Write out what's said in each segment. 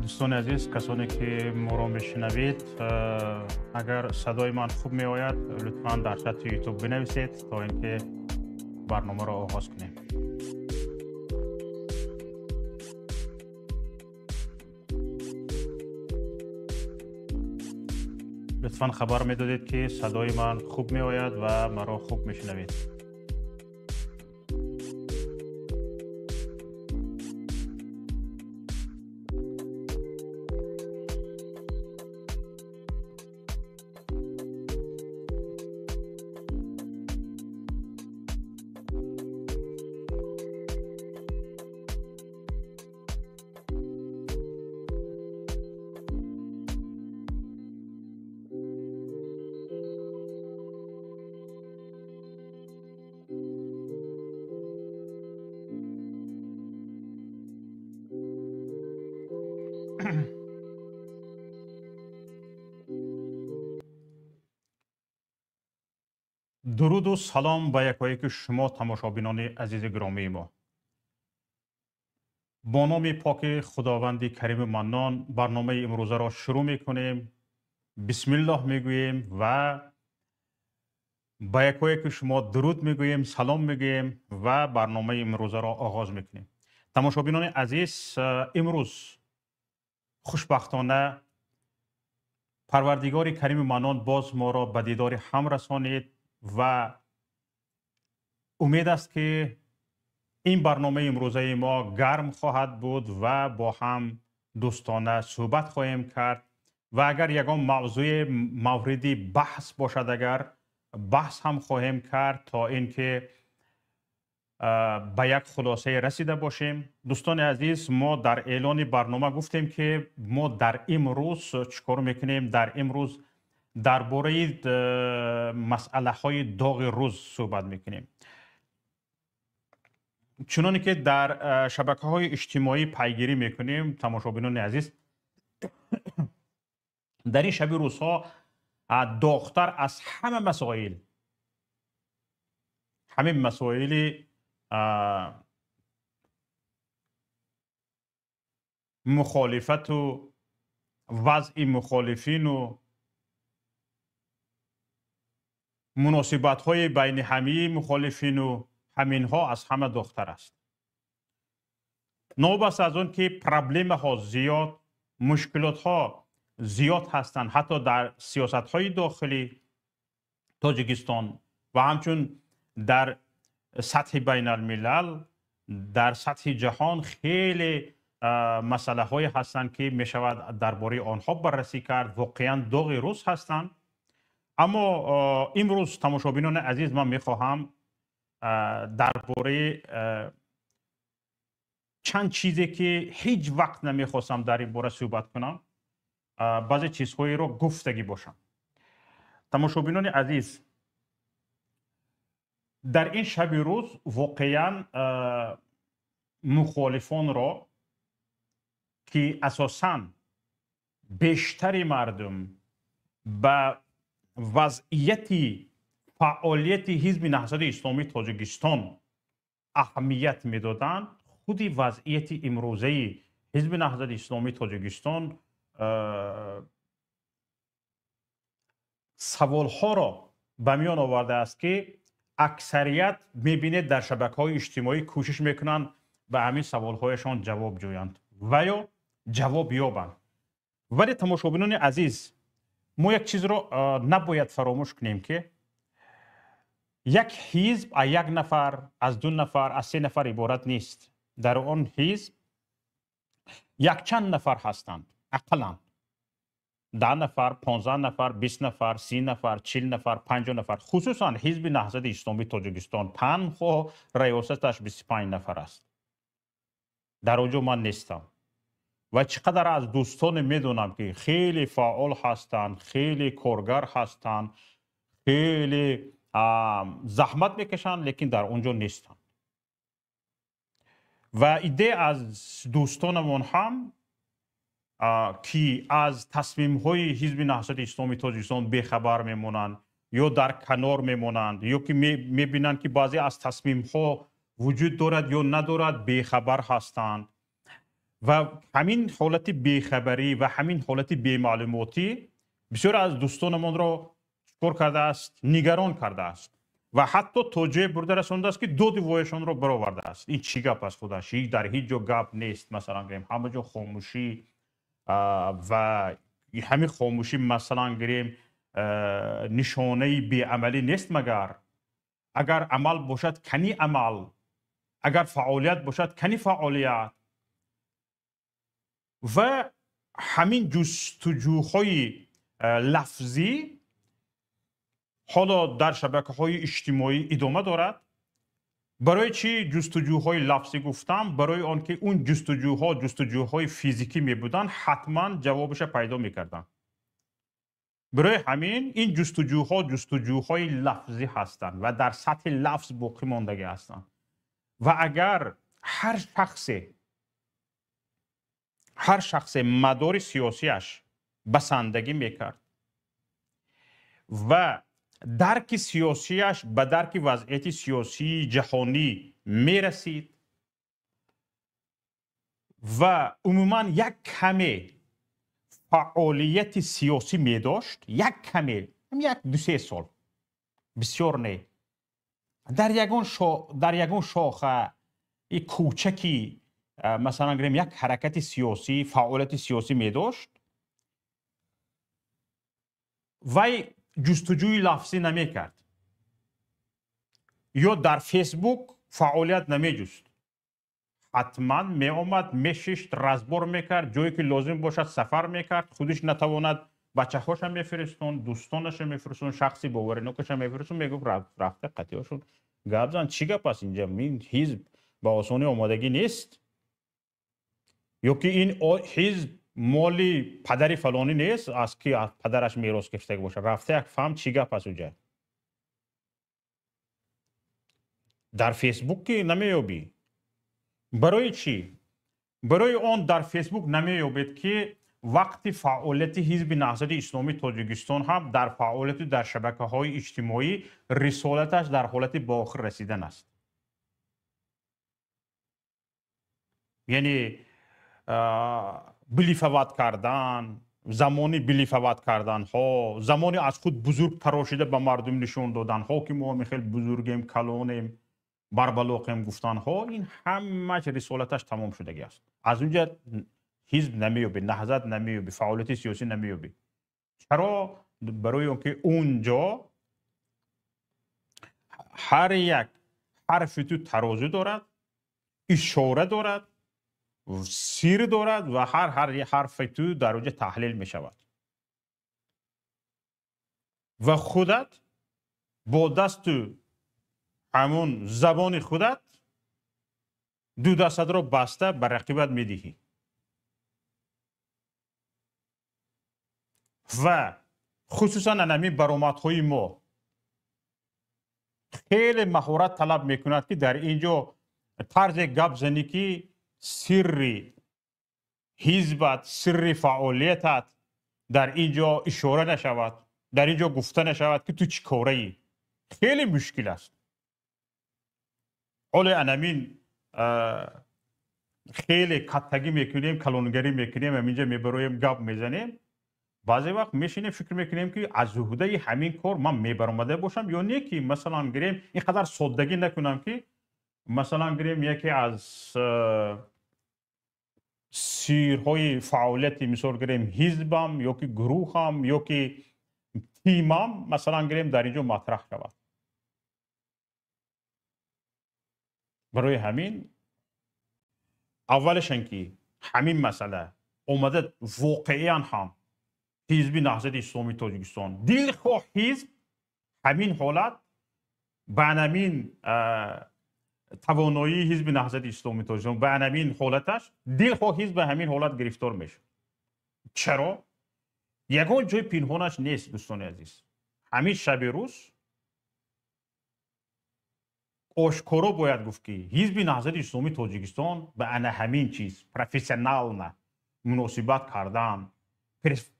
دوستان عزیز، کسانی که ما را میشنوید، اگر صدای من خوب می آید لطفاً در چت یوتیوب بنویسید تا اینکه برنامه را آغاز کنیم. لطفاً خبر میدادید که صدای من خوب می آید و مرا خوب میشنوید. درود و سلام به یکایک شما تماشابینان عزیز گرامی ما. با نام پاک خداوند کریم منان برنامه امروزه را شروع میکنیم. بسم الله میگوییم و به یکایک شما درود میگوییم، سلام میگوییم و برنامه امروزه را آغاز میکنیم. تماشابینان عزیز، امروز خوشبختانه پروردگار کریم منان باز ما را به دیدار هم رسانید و امید است که این برنامه امروزه ما گرم خواهد بود و با هم دوستانه صحبت خواهیم کرد و اگر یگان موضوع موردی بحث باشد اگر بحث هم خواهیم کرد تا اینکه به یک خلاصه رسیده باشیم. دوستان عزیز، ما در اعلان برنامه گفتیم که ما در امروز چیکار میکنیم؟ در امروز درباره مسئله های داغ روز صحبت میکنیم. چنانه که در شبکه های اجتماعی پیگیری میکنیم تماشابینان عزیز، در این شب روزها داغتر از همه مسائل مخالفت و وضع مخالفین و مناسبت های بین همه مخالفین و همین ها از همه داغتر است. نوبت از اون که پرابلم ها زیاد، مشکلات ها زیاد هستند، حتی در سیاست های داخلی تاجیکستان و همچون در سطح بین الملل، در سطح جهان خیلی مسئله های هستند که می شود درباره آنها بررسی کرد. واقعا داغ روز هستند. اما امروز تماشابینان عزیز، من می خواهم درباره چند چیزی که هیچ وقت نمیخواستم در این باره صحبت کنم، بعضی چیزهایی رو گفتگی باشم. تماشابینان عزیز، در این شب روز واقعا مخالفان را که اساساً بیشتری مردم به وضعیت فعالیت حزب نهضت اسلامی تاجیکستان اهمیت میدادند، خودی وضعیت امروزه حزب نهضت اسلامی تاجیکستان سوالها را به میان آورده است که اکثریت میبینید در شبکه‌های اجتماعی کوشش میکنند به همین سوالهایشان جواب جویند و یا جواب یابند. ولی تماشابینان عزیز، ما یک چیز را نباید فراموش کنیم که یک حزب از یک نفر، از دو نفر، از سه نفر عبارت نیست. در آن حزب یک چند نفر هستند، اقلاً 10 نفر، 15 نفر، 20 نفر، 30 نفر، 40 نفر، 50 نفر. خصوصا حزب نهضت اسلامی تاجیکستان تنها ریاستش 25 نفر است. در اونجا من نیستم و چقدر از دوستان میدونم که خیلی فعال هستند، خیلی کارگر هستند، خیلی زحمت میکشند، لیکن در اونجا نیستن. و ایده از دوستانمون هم که از تصمیم های حزب نهضت اسلامی تاجیکستان بیخبر میمونند یا در کنار میمونند یا که میبینند که بعضی از تصمیم ها وجود دارد یا ندارد بیخبر هستند و همین حالت بیخبری و همین حالت بی‌معلوماتی بسیار از دوستانمان را چکار کرده است، نگران کرده است و حتی توجیه برده رسانده است که دو دیوایشان را برآورده است. این چی گپ است خودش؟ در هیچ جا گپ نیست. مثلا گریم همه جا خاموشی و همین خاموشی مثلا گریم نشانه بی‌عملی نیست. مگر اگر عمل باشد کنی عمل، اگر فعالیت باشد کنی فعالیت. و همین جستجوهای لفظی حالا در شبکه‌های اجتماعی ادامه دارد. برای چی جستجوهای لفظی گفتم؟ برای آنکه اون جستجوهای فیزیکی می بودن حتما جوابش پیدا میکردن. برای همین این جستجوهای لفظی هستند و در سطح لفظ باقی ماندگی هستند. و اگر هر شخص مدار سیاسیش بسندگی میکرد و درک سیاسیش به درک وضعیت سیاسی جهانی میرسید و عموما یک کمی فعالیت سیاسی میداشت، یک کمی، یک دو سه سال، بسیار نه، در یگان شاخه یک کوچکی مثلا گریم یک حرکت سیاسی، فعالیت سیاسی میداشت وی جستجوی لفظی نمی کرد یا در فیسبوک فعالیت نمی جست. حتما می آمد میششت، رزبار میکرد، جایی که لازم باشد سفر میکرد، خودش نتواند بچه هاش هم میفرستون، دوستانش هم میفرستون، شخصی باور نکش هم میفرستون، میگفت رفته قطعی هاشون گپ زن. چی گپ است اینجا؟ این حزب با آسانی آمادگی نیست یا که این حزب مالی پدری فلانی نیست از که پدرش میراث کشیده باشه. رفته یک فهم چی گپ است اونجا. در فیسبوک که نمیابی. برای چی؟ برای آن در فیسبوک نمیابید که وقتی فعالیت حزب نهضت اسلامی تاجیکستان هم در فعالیت در شبکه‌های اجتماعی رسالتش در حالت به آخر رسیدن است. یعنی بلیفوات کردن، زمانی بلیفوات کردن ها، زمانی از خود بزرگ تراشیده به مردم نشون دادن ها که ما خیلی بزرگیم، کلانیم، بربلاقیم گفتن ها، این همه رسالتش تمام شدگی است. از اونجا حزب نمیابی، نهضت نمیابی، فعالیت سیاسی نمیابی. چرا؟ برای اینکه اونجا هر یک حرف تو ترازو دارد، اشاره دارد، سیر دارد و هر حرف تو در اونجا تحلیل می شود و خودت با دست همون زبان خودت دو دست را بسته به رقیبت می دهی و خصوصا انمی برآمدهای ما خیلی مهارت طلب می کند که در اینجا طرز گپ زنی که سری حزبت، سری فعالیتت در اینجا اشاره نشود، در اینجا گفته نشود که تو چی کاره ای. خیلی مشکل است. حالا انمین خیلی کتگی میکنیم، کلانگری میکنیم، اینجا میبرویم گپ میزنیم. بعضی وقت میشینیم فکر میکنیم که از زهوده همین کار من میبرامده باشم یا نه که مثلا گریم اینقدر سادگی نکنم که مثلا گریم یکی از سیرهای فعالیتی مثال گریم حزبم یا که گروهم یا که تیمم مثلا گریم در اینجا مطرح شود. برای همین اولش که همین مسئله اومده واقعیان هم حزب نهضت اسلامی تاجیکستان دلخواه حزب همین حالت بنامین توانایی حزب نهضت اسلامی تاجیکستان به همین حالتش دلخواه حزب به همین حالت گرفتار میشه. چرا؟ یگان جای پنهانش نیست دوستان عزیز. همین شب روز آشکارا باید گفت که حزب نهضت اسلامی تاجیکستان به همین چیز پروفسیونال نه مناسبت کردن،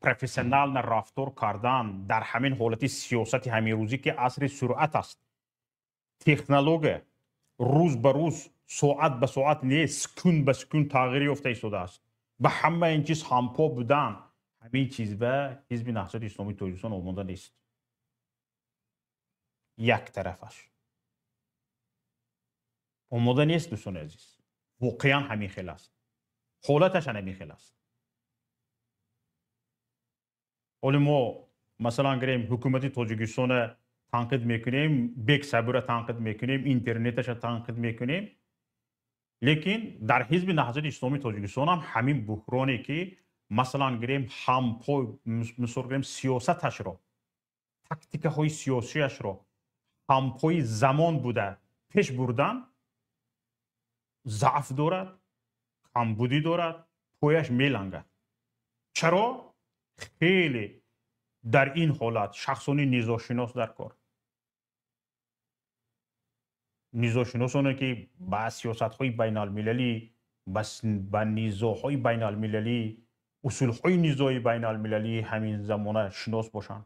پروفسیونال نه رفتار کردن در همین حالت سیاست همین روزی که عصر سرعت است، تکنولوژی روز به روز ساعت به ساعت نیست، سکون به سکون تغییری افته ایستاده است. به همه این چیز همپا بودن. همین چیز به حزب نهضت اسلامی تاجیکستان آماده نیست. یک طرفش آماده نیست دوستان عزیز. واقعا همین خیلی است. حالتش همین خیلی است. ولی ما مثلا گریم حکومت تاجیکستان تنقید میکنیم، بیک صبر تنقید میکنیم، اینترنتش تنقید میکنیم، لیکن در حزب نهضت اسلامی تاجیکستان هم همین بحرانی که مثلا گریم هم پای مثلا گریم سیاستش رو، تاکتیک های سیاسیش رو هم پای زمان بوده پیش بردن، ضعف دارد، کمبودی دارد، پایش میلنگد. چرا؟ خیلی در این حالت شخصانی نزاعشناس در کار، نزاعشناسانه که با سیاست های بین المللی، با نزاع های بین المللی، اصول های نزاعی بین المللی همین زمانه شناس باشن.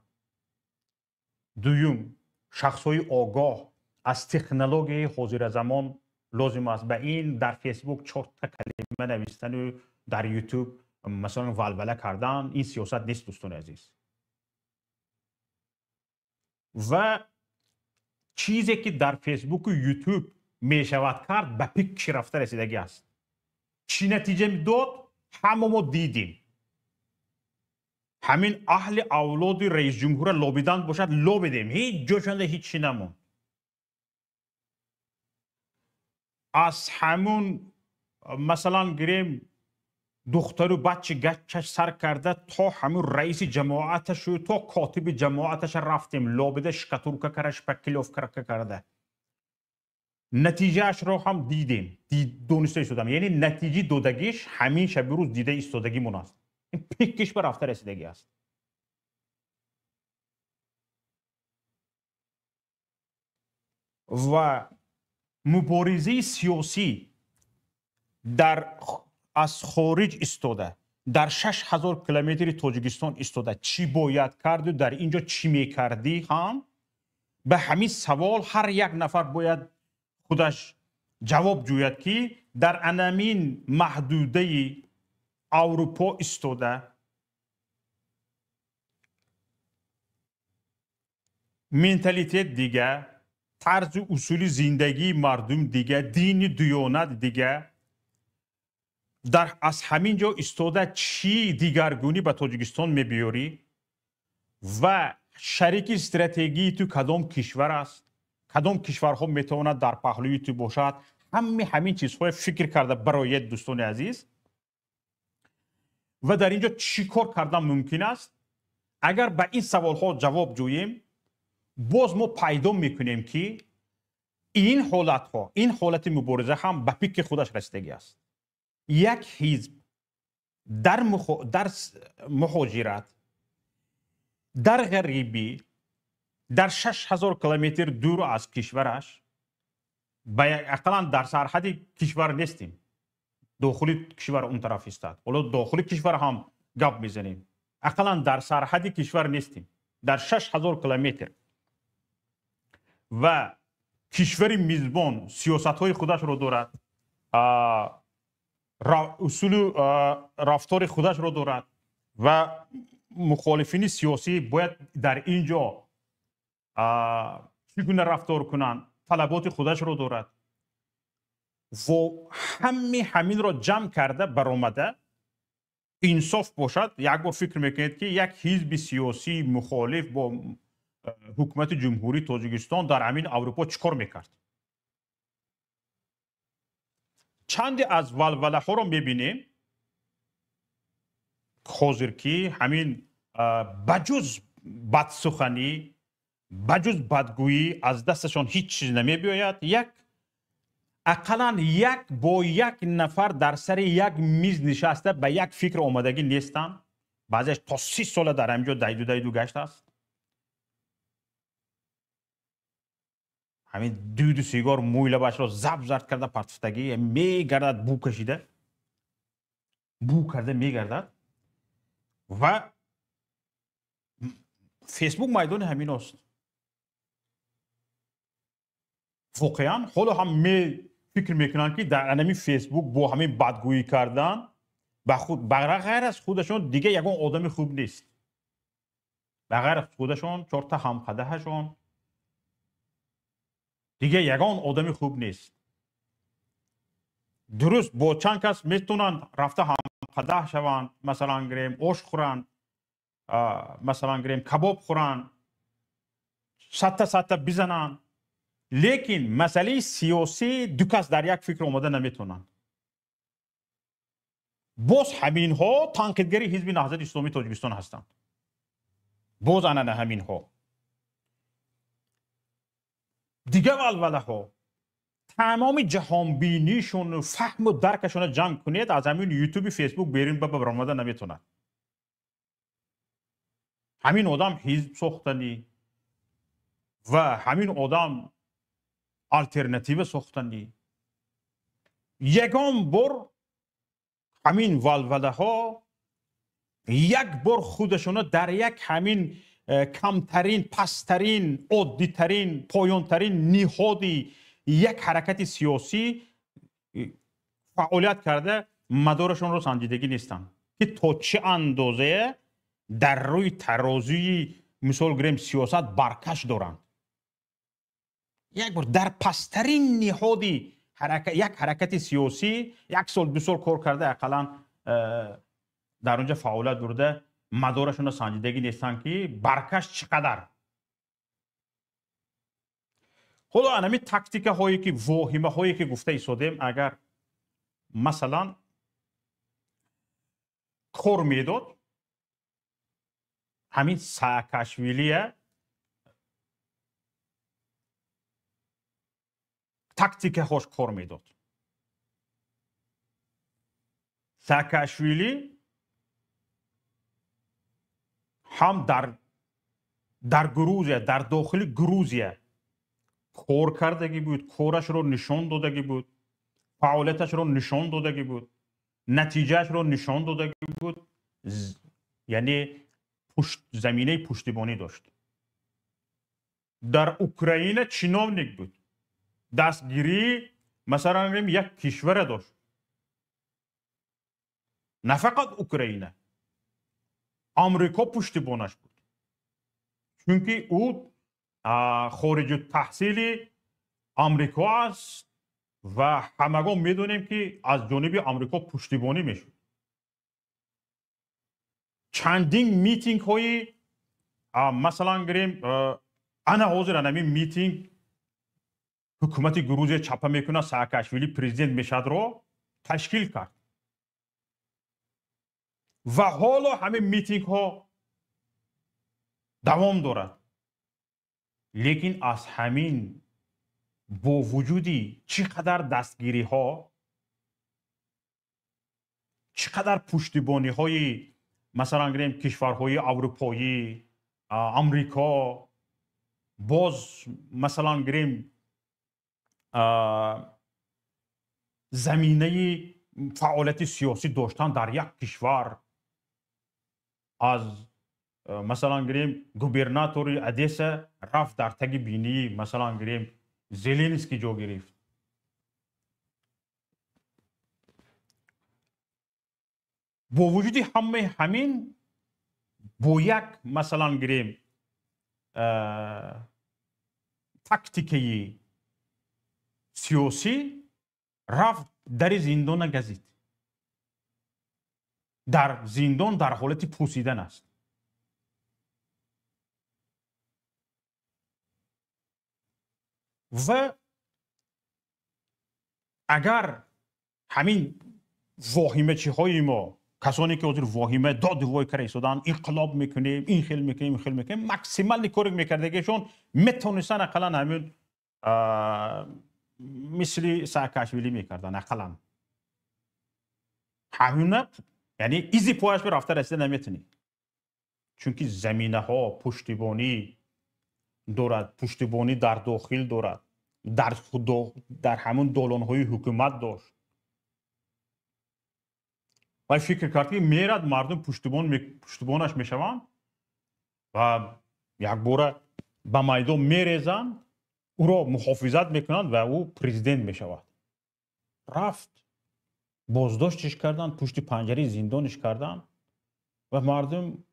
دوم، شخص های آگاه از تکنولوژی حاضر زمان لازم است. به این در فیسبوک 4 کلمه نوشتن و در یوتیوب مثلا ولوله کردن این سیاست نیست دوستان عزیز. و چیزی که در فیسبوک و یوتیوب می شود کرد به پیک رفته رسیدگی است. چی نتیجه داد؟ همه ما دیدیم. همین اهل اولاد رئیس جمهور لابیدن باشد لابیدیم، هیچ جوشنده هیچ چی نمون. از همون مثلا گریم دختر و بچه گچش سر کرده تا همون رئیس جماعتش و تا کاتب جماعتش رفتیم لابده شکتورکه کرش پکلوف کرکه کرده. نتیجهش رو هم دیدیم، دونسته شدم. یعنی نتیجه دودگیش همین شب روز دیده ایستادگی مون است. این پیکش به رفته رسیدگی است. و مبارزه سیاسی از خارج ایستاده، در 6000 کیلومتر تاجیکستان ایستاده، چی باید کرد و در اینجا چی میکردی هم به همین سوال هر یک نفر باید خودش جواب جوید که در انامین محدوده اروپا ایستاده، منتالیته دیگه، طرز اصول زندگی مردم دیگه، دین دیانت دیگه، در از همین جا ایستاده چی دیگرگونی به تاجیکستان میبیاری و شریک استراتژی تو کدام کشور است، کدام کشورها میتواند در پهلوی تو باشد. همین چیزهای فکر کرده برای دوستان عزیز. و در اینجا چی کار کردن ممکن است؟ اگر به این سوال ها جواب جوییم، باز ما پیدا میکنیم که این حالت مبارزه هم به پیک خودش رسیدگی است. یک حزب در مهاجرت، در غریبی، در 6000 کیلومتر دور از کشورش، اقلا در سرحد کشور نیستیم، داخلی کشور اون طرف است. حالا داخلی کشور هم گپ میزنیم، اقلا در سرحد کشور نیستیم، در 6000 کیلومتر. و کشور میزبان سیاست های خودش رو دارد، اصول رفتار خودش رو دارد و مخالفین سیاسی باید در اینجا چگونه رفتار کنند، طلبات خودش رو دارد. و همین را جمع کرده برآمده. انصاف باشد یک بار فکر میکنید که یک حزب سیاسی مخالف با حکومت جمهوری تاجیکستان در همین اروپا چیکار میکرد؟ چند از ولوله ها رو میبینیم حاضر که همین بجز بدسخنی، بجز بدگویی از دستشان هیچ چیز نمیباید. اقلا با یک نفر در سر یک میز نشسته به یک فکر آمادگی نیستن. بعضیش تا 30 سال در همینجا دیدو گشت است. همین دود سیگار موی لبش را زب زرد کرده پرتفتگی میگردد، بو کشیده، بو کرده میگردد. و فیسبوک میدان همین است. واقعا حالا هم فکر میکنن که در همین فیسبوک با همین بدگویی کردن به خود غیر از خودشون دیگه یگان آدم خوب نیست. بغیر از خودشون چهار تا همقدهشون دیگه یگان آدم خوب نیست. درست با چند کس میتونن رفته همقده شوند، مثلا گریم اوش خورن، مثلا گریم کباب خورن، سطح بزنن، لیکن مسئله سیاسی دو کس در یک فکر اومده نمیتونن. باز همین ها تنقیدگری حزب نهضت اسلامی تاجیکستان هستند. باز انانه همین ها دیگه ولوله ها تمام جهانبینیشون و فهم و درکشون جمع کنید، از همین یوتیوب فیسبوک برین برآمده نمیتونن. همین آدم حزب ساختنی و همین آدم آلترناتیو ساختنی یگان بار همین ولوله ها یک بار خودشون در یک همین کمترین، پسترین، عادیترین، پایانترین نهادی یک حرکت سیاسی فعالیت کرده مدارشون رو سنجیدگی نیستن که تا چه اندازه در روی ترازوی مثال گریم سیاست برکش دارن. یک بار در پسترین نهادی یک حرکت سیاسی یک سال دو سال کار کرده اقلا در اونجا فعالیت برده مدارشون رو سنجیدگی نیستن که برکش چقدر. حالا انمی تاکتیک هایی که واهمه هایی که گفته ایستادیم اگر مثلا کار میداد همین ساکاشویلیه تاکتیک هاش کار میداد. ساکاشویلی هم در گروزیه، در داخل گروزیه کار کردگی بود، کارش رو نشان دادگی بود، فعالیتش رو نشان دادگی بود، نتیجهش رو نشان دادگی بود، یعنی زمینه پشتیبانی داشت. در اوکراین چینوونیک بود، دستگیری مثلا یک کشور داشت، نه فقط اوکراین، آمریکا پشتیبانش بود، چونکه او خارج التحصیل آمریکا است و همگان میدونیم که از جانب آمریکا پشتیبانی میشود. چندین میتینگ های مثلا گریم انا حاضر انمی میتینگ حکومت گروزی چپه میکنه ساکاشویلی پرزیدنت میشد رو تشکیل کرد و حالا همه میتینگ ها دوام دارد. لیکن از همین با وجودی چقدر دستگیری ها، چقدر پشتیبانی های مثلا گریم کشورهای اروپایی، امریکا، باز مثلا گریم زمینه فعالیت سیاسی داشتن در یک کشور، از مثلا گریم گوبرناتوری ادیسه رفت در تگ بینی مثلا گریم زلنسکی جا گرفت. با وجود همین با یک مثلا گریم تاکتیکی سیاسی رفت در زندان گزید. در زندان در حالت پوسیدن است. و اگر همین واهمه چی های ما کسانی که حاضر واهمه داد وای کرده ایستادن انقلاب میکنیم، این خیل میکنیم، این خیل میکنیم، مکسیمال کاری میکردگیشون میتونستن اقلا همین مثل ساکاشویلی میکردن اقلا همونه، یعنی ایزی پایش به رفته رسیده نمیتونی، چونکه زمینه ها پشتیبانی دارد، پشتیبانی در داخل دارد، در همون دولان های حکومت داشت و فکر کرد که میرد مردم پشتیبانش میشوند و یک بار به میدان میریزند، او را محافظت میکنند و او پرزیدنت میشود. رفت بازداشتش کردن، پشت پنجره زندانش کردن و مردم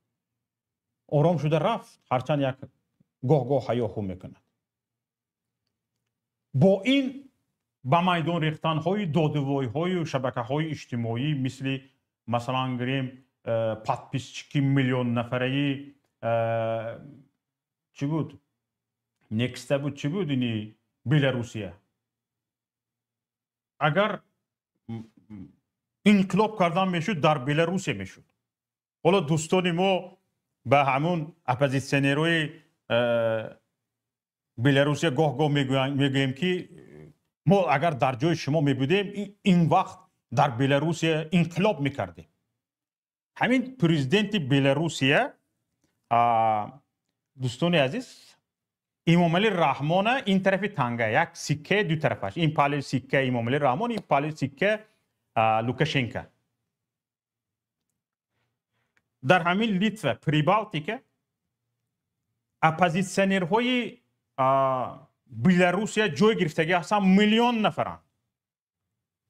آرام شده رفت، هرچند یک گاه هیاهو میکند. با این به میدان ریختن های دادوایی های و شبکه های اجتماعی مثلا گریم پادپیسچیکی میلیون نفره چی بود؟ نکسته بود، چی بود اینی؟ بلاروسیه. اگر انقلاب کردن میشد در بلاروسیه میشد. حالا دوستانی ما به همون اپوزیسیونروی بلاروسیه گاه میگویم که ما اگر در جای شما میبودیم این وقت در بلاروسیه انقلاب میکردیم. همین پرزیدنت بلاروسیه دوستانی عزیز امامعلی رحمان این طرف تنگه، یک سکه دو طرفش، این پالی سکه امامعلی رحمان، این پالی سکه لوکاشنکو. در همین لیتوا پریبالتیکه اپوزیسیونرهای بلاروسیه جای گرفتگی هستن، میلیون نفرن،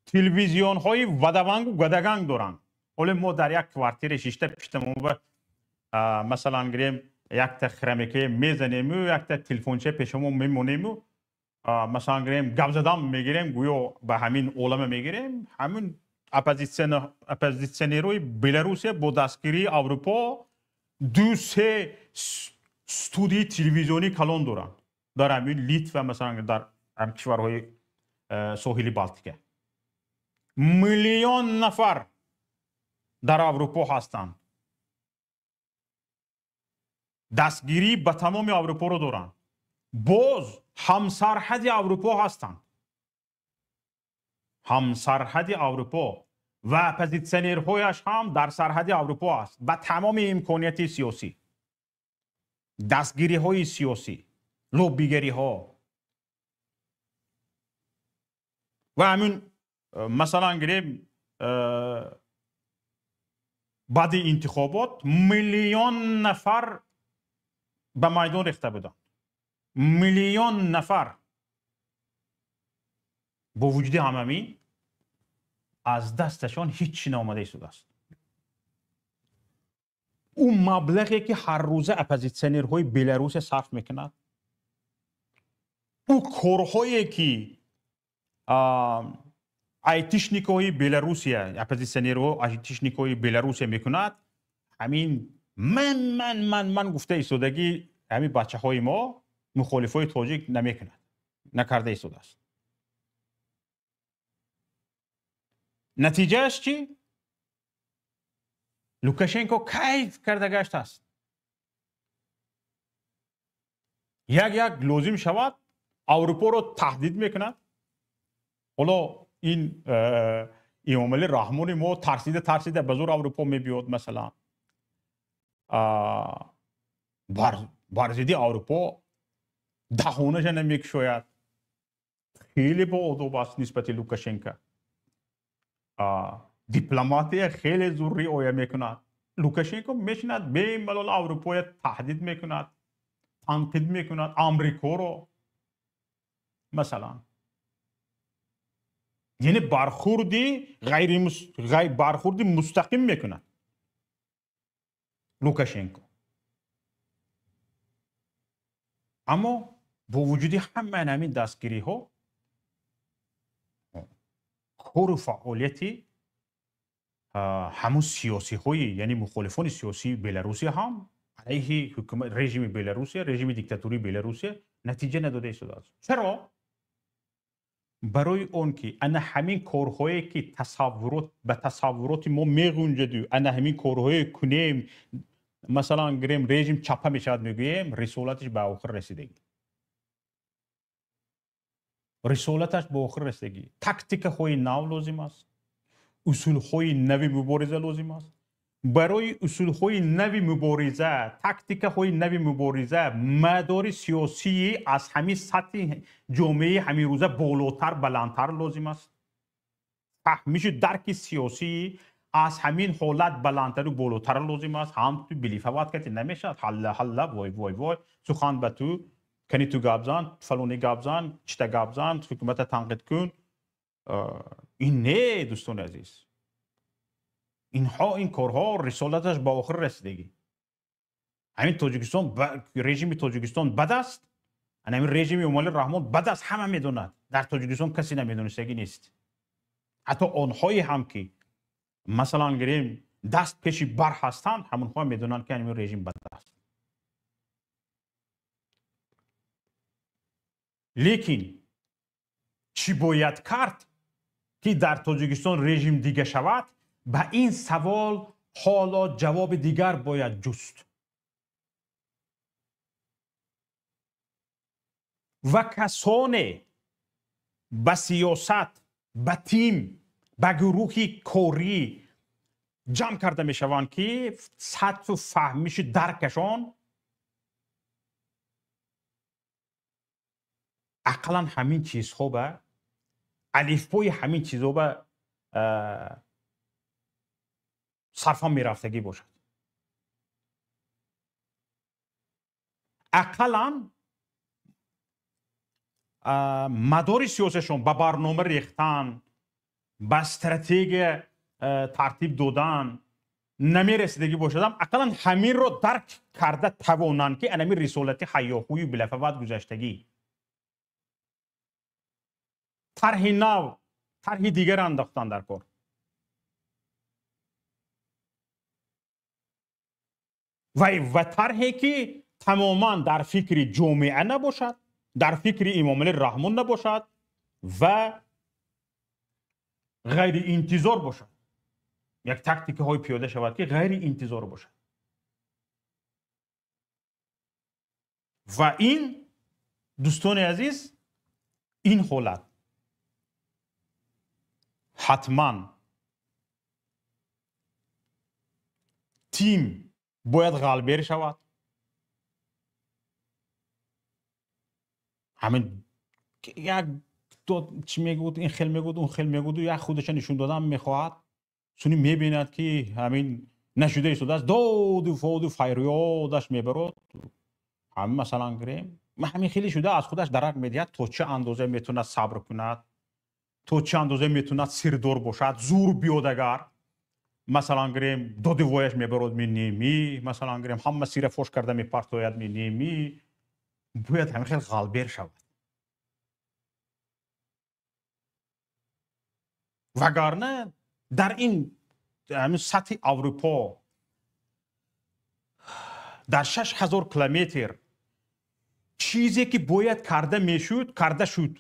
تلویزیون های ودوانگ و گدگنگ دارن. حالا ما در یک کوارتیر شیشته پیشتمون مثلا گریم یک تا خرمکه میزنیم و یک تا تلفنچه پیشمون میمونیم و مثلا گریم گپ زدن میگیریم، گویا به همین عالم میگیریم. همین اپوزیسیونروی بلاروسیه با دستگیری اروپا 2-3 استودیوی تلویزیونی کلان دارن در همین لیتوا، مثلا در هم کشورهای ساحلی بالتیکه. میلیون نفر در اروپا هستند، دستگیری به تمام اروپا رو دارن، باز همسرحد اروپا هستند، همسرحد اروپا و اپوزیسیونرهایش هم در سرحد اروپا است با تمام امکانیت سیاسی، دستگیری های سیاسی، لوبیگری ها. و همین مثلا گریم بعد انتخابات میلیون نفر به میدان ریخته بودند، میلیون نفر. با وجود همین از دستشان هیچ نامده شده است. اون مبلغی که هر روزه اپوزیسیونرهای بلاروس صرف میکنند، اون کارهایی که آیتیشنیکوی بلاروسیه، اپوزیسیونرها آیتیشنیکوی بلاروسیه میکند، همین من گفته ایستادگی همین بچه های ما مخالفای تاجیک نمیکند، نکرده ایستاده است. نتیجهش چی؟ لوکاشنکو کیف کرده گشت است. یک لازم شود اروپا رو تهدید میکند. حالا این امامعلی رحمانی ما ترسیده به زور اروپا میبیاد، مثلا برزیدی اروپا دهانش نمیکشاید. خیلی با ادب است نسبت لوکاشنکو. دیپلماتی خیلی زور رعایت میکند. لوکاشنکو میشیند به ملل اروپا تهدید میکند، تنقید میکند آمریکا رو، مثلا یعنی برخوردی برخوردی مستقیم میکند لوکاشنکو. اما با وجود همین دستگیری ها، کار و فعالیتی همون سیاسی های، یعنی مخالفان سیاسی بلاروسی هم علیه حکومت رژیم بلاروسی، رژیم دیکتاتوری بلاروسی نتیجه نداده شده است. چرا؟ برای اون که انا همین کارهایی که به تصورات ما میگنجد، انا همین کارهایی کنیم، مثلا گریم رژیم چپه میشود میگوییم، رسالتش به آخر رسیدگی. رسالتش به آخر رسیدگی. تاکتیک های نو لازم است، اصول های نوی مبارزه لازم است. برای اصول های نوی مبارزه، تاکتیک های نوی مبارزه، مدار سیاسی از همین سطح جامعه همین روزه بالاتر بلندتر لازم است. فهمیش درک سیاسی از همین حالت بلندتر و بالاتر لازم است. هم تو بلیفوات که نمیشه حل وای سخن به تو کنی، تو گابزان فلونی گابزان چتا گابزان حکومت تنقید کن، این نه دوستان عزیز، این کارها رسالتش با آخر رسیدگی. همین تاجیکستان رژیم تاجیکستان بد است، همین رژیم امالی رحمان بد است، همه میدونند. در تاجیکستان کسی نمیدونستگی نیست. حتی آنهایی هم که مثلا گریم دست پیشی بر هستند، همونها میدونند که همین رژیم بد است. لیکن چی باید کرد که در تاجیکستان رژیم دیگه شود؟ به این سوال حالا جواب دیگر باید جست. و کسانی به سیاست، به تیم، به گروهی کاری جمع کرده می شوند که سطح فهمیش درکشان اقلا همین چیزها به الفبای همین چیزها به صرفا می رفتگی باشد. اقلا مدار سیاسیشون به برنامه ریختن، به استراتژی ترتیب دادن نمی رسیدگی باشد، اقلا همین رو درک کرده توانند که انمی رسالت حیاهوی بلافه بعد گذشتگی طرح نو، طرح دیگر انداختن در کار. و طرحی که تماما در فکر جامعه نباشد، در فکر امام علی رحمان نباشد و غیر انتظار باشد. یک تاکتیک های پیاده شود که غیر انتظار باشد. و این دوستان عزیز، این حالت حتما تیم باید غالبی شود. همین یک دو چی میگود، این خیل میگود، اون خیل میگود و یک خودش نشون دادن میخواهد، سونی میبیند که همین نشده ایستاده است، داد و فاد و فریادش میبرد. همین مثلا گریم همین خیلی شده از خودش درک میدهد تا چه اندازه میتوند صبر کند، تا چه اندازه میتوند سیردار باشد، زور بیاد. اگر مثلا گریم داد وایش میبرد می نیمی، مثلا گریم همه سیر فوش کرده میپرتاید می نیمی، باید همین خیلی غالبیر شود. وگرنه در این سطح اروپا در 6000 کیلومتر چیزی که باید کرده میشد کرده شد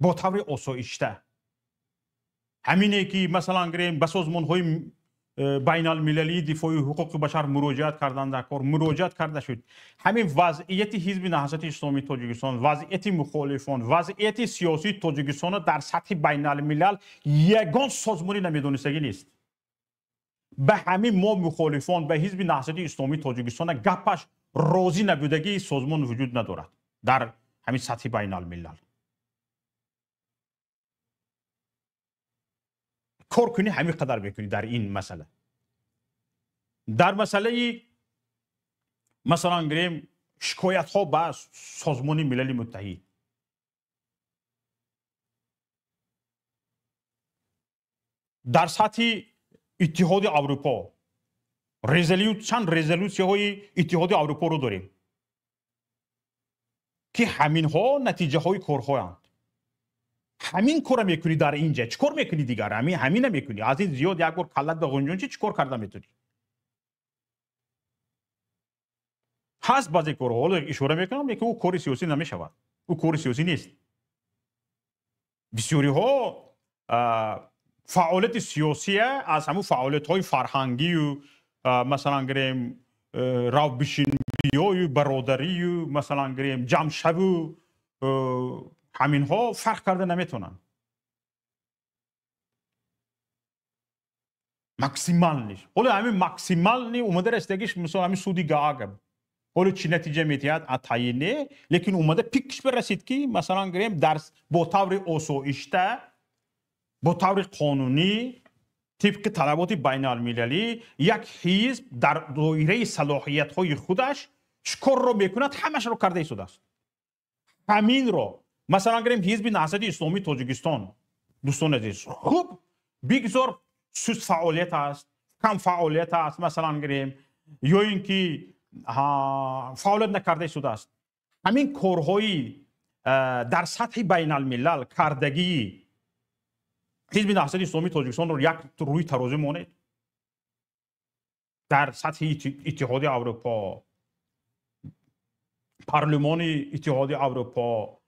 با طور آسایشته. همینه که مثلا گریم به سازمان‌های بین المللی دفاع حقوق بشر مراجعت کردن، در کار مراجعت کرده شد. همین وضعیت حزب نهضت اسلامی تاجیکستان، وضعیت مخالفان، وضعیت سیاسی تاجیکستان در سطح بین الملل یگان سازمانی نمیدونستگی نیست. به همین ما مخالفان به حزب نهضت اسلامی تاجیکستان گپش راضی نبودگی سازمان وجود ندارد در همین سطح بین الملل. کار کنی همین قدر بکنی در این مسئله. در مسئله مثلا گریم شکایت ها به سازمان ملل متحد، در سطح اتحاد اروپا چند رزولوسیون های اتحاد اروپا رو داریم که همین ها نتیجه های کارها هستند. همین کار میکنی در اینجا، چیکار میکنی دیگر؟ همین نمیکنی. از این زیاد یک بار کلت به غنجون چیکار کرده میتونی؟ هست بعضی کارها حالا اشاره میکنم که او کار سیاسی نمیشود، او کار سیاسی نیست. بسیاری ها فعالیت سیاسی از همون فعالیت های فرهنگی و مثلا گریم رو بشین بیای برادری و مثلا گریم جمع شو و همین ها فرق کرده نمیتونن. ماکسیمال نیست. حالا همین ماکسیمال نی اومده رستگیش مثلا همین سودی گاگم. حالا چی نتیجه میتید اتایینه، لیکن اومده پیکش برسید که مثلا گریم درس با طور آسایشته، با طور قانونی طبق طلبات بین المللی یک حزب در دایره صلاحیت های خودش چکار رو میکند همش رو کرده ایستاده است. همین رو مثلا گریم حزب نهضت اسلامی تاجیکستان دوستان عزیز خوب بگذار سوس فعالیت است، کم فعالیت است مثلا گریم، یا اینکه فعالیت نکرده شده است. همین کارهایی در سطح بین الملل کردگی حزب نهضت اسلامی تاجیکستان رو یک روی ترازو مانید. در سطح اتحاد اروپا، پارلمان اتحاد اروپا،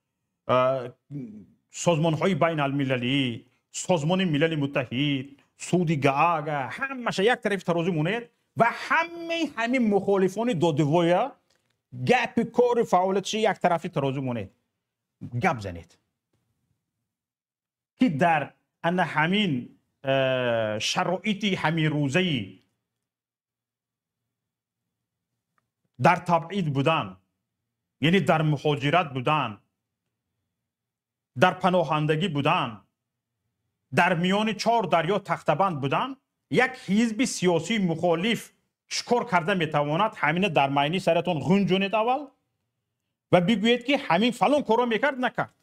سازمان های بین المللی، سازمان ملل متحد، سعودی گاگا، همش یک طرف ترازو مانید و همین مخالفان دادوایه گپ کار فعالیتش یک طرفی ترازو مانید. گپ زنید که در همین شرایط همین روزی در تبعید بودن، یعنی در مهاجرت بودن، در پناهندگی بودن، در میان 4 دریا تختبند بودن، یک حزب سیاسی مخالف چکار کرده میتواند همین در معنی سرتون غنجونید اول و بگوید که همین فلان کارا میکرد نکرد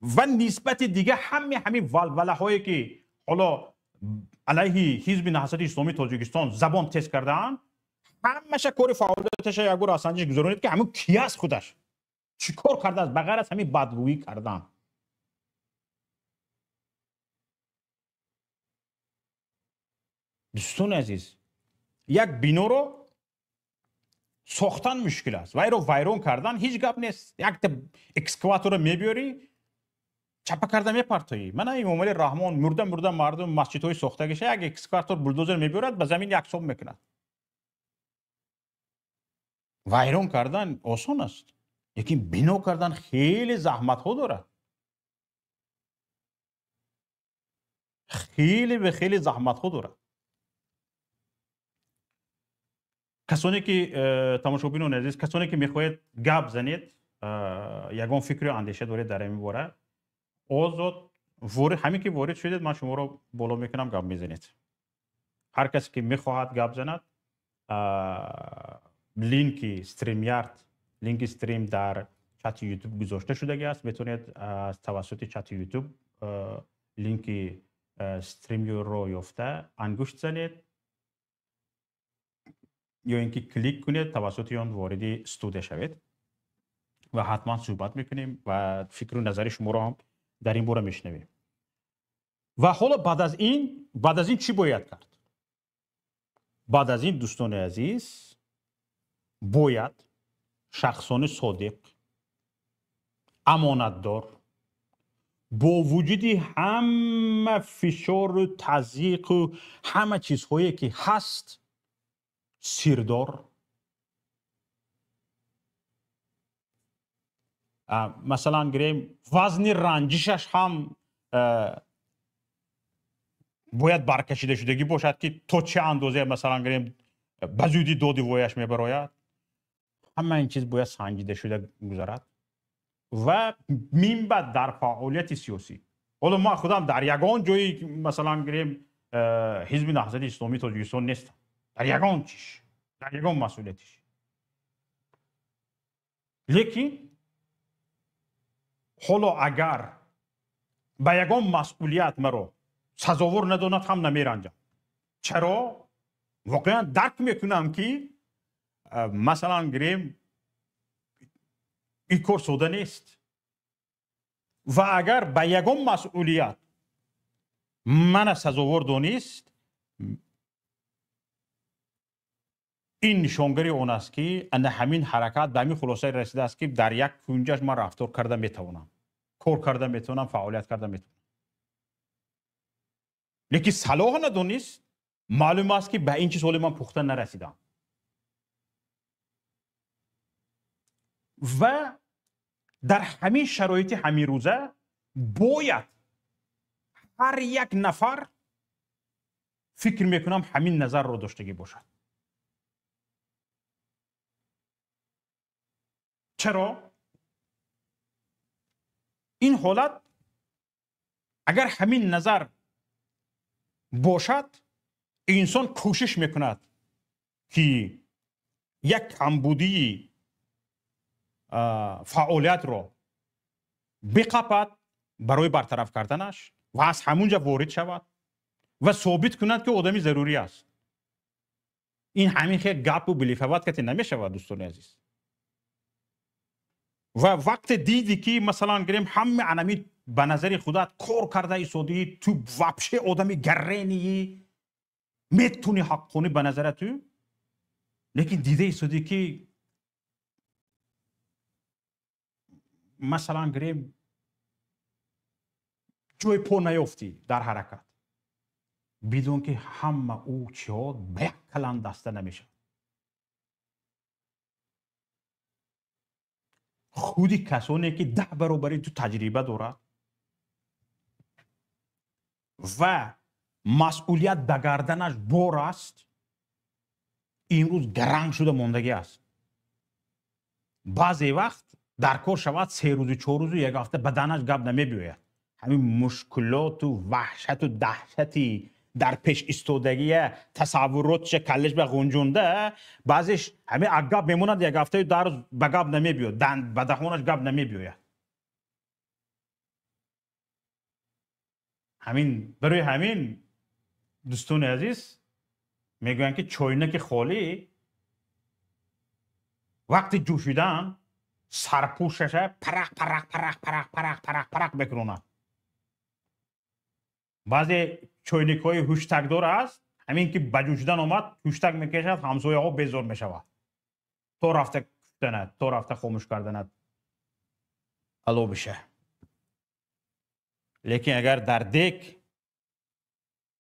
و نسبت دیگه همین ولوله هایی که حالا علیه حزب نهضت اسلامی تاجیکستان زبان تیز کردن، همش کار فعالیتش یک بار آسانجی گذارونید که همون کی است خودش چیکار کرده است بغیر از همین بدگویی کردن. دوستان عزیز یک بینو رو ساختن مشکل است، وای رو وایرون کردن هیچ گپ نیست. یک اکسکواتور رو میبیاری چپا کرده میپرتایی. من این امام رحمان مرده مردم مسجدهای ساختگیش یک اکسکواتور بولدوزر میبرد به زمین یکسان میکند. وایرون کردن آسان است، یکی بنا کردن خیلی زحمت ها داره، خیلی زحمت ها داره. کسانی که تماشابینان عزیز، کسانی که میخواهید گپ زنید، یگان فکر و اندیشه دارید در این باره، آزاد همین که وارد شدید من شما رو بالا میکنم گپ میزنید. هر کسی که میخواهد گپ زند لینک استریم در چت یوتیوب گذاشته شده است، میتونید از توسط چت یوتیوب لینک استریم رو یافته انگشت زنید یا اینکه کلیک کنید توسط آن وارد استودیو شوید و حتما صحبت میکنیم و فکر و نظر شما رو هم در این باره میشنویم. و حالا بعد از این چی باید کرد؟ بعد از این دوستان عزیز باید شخصان صادق، امانتدار، با وجود همه فشار و تضییق و همه چیزهایی که هست سیردار، مثلا گریم وزن رنجشش هم باید برکشیده شدگی باشد که تا چه اندازه مثلا گریم بزودی دادی وایش میبراید. همه این چیز باید سنجیده شده گذارد و بعد در فعالیت سیاسی. حالا ما خودم در یگان جایی مثلا گریم حزب نهضت اسلامی تاجیکستان نیستم، در یگان چیش، در یگان مسئولیتش، لیکن حالا اگر به یگان مسئولیت مرا سزاوار نداند هم نمیرنجم. چرا؟ واقعا درک میکنم که مثلا گریم این کار ساده نیست و اگر به یگان مسئولیت من سزاوار دانست، این نشانگری اون است که همین حرکت به همین خلاصه رسیده است که در یک کنجش من رفتار کرده میتونم، کار کرده میتونم، فعالیت کرده میتونم. لیکن صلاح ندانست، معلوم است که به این چیز من پخته نرسیدم. و در همین شرایط همین روزه باید هر یک نفر فکر میکنم همین نظر رو داشتگی باشد. چرا؟ این حالت اگر همین نظر باشد، انسان کوشش میکند که یک کمبودی فعالیت رو بقپد برای برطرف کردنش و از همونجا وارد شود و ثابت کند که آدمی ضروری است. این همین که گپ و بلیفوات که نمیشود دوستان عزیز. و وقت دیدی که مثلا گریم همه انمی به نظر خودت کار کرده ایستادی تو وابشه آدمی گرینی میتونی حق کنی به نظر تو، لیکن دیده ایستادی که مثلا گریم جوی پا نیافتی در حرکت بدون که همه او چیات به یک کلان دسته نمیشه. خودی کسانی که 10 برابری تو تجربه داره و مسئولیت به گردنش بار است، امروز گرنگ شده ماندگی است. بعضی وقت در کار شود 3 روز 4 روز 1 هفته بدنش گپ نمی بیاید. همین مشکلات و وحشت و دهشتی در پیش ایستادگی تصورات کلش به غنجونده، بعضیش همین عقب میموند 1 هفته در روز به گپ نمی بیاد، به دهانش گپ نمی بیاید. همین برای همین دوستان عزیز میگوین که چاینک خالی وقتی جوشیدن سرپوشش پرق پرق پرق پرق پرق پرق پرق بکنه. بعضی چاینک های هوشتک دار است، همین که بجوشیدن آمد هوشتک میکشد، همسایه ها بیزار میشود تو رفته کشتنت، تو رفته خاموش کردنت الو بشه. لیکن اگر در دک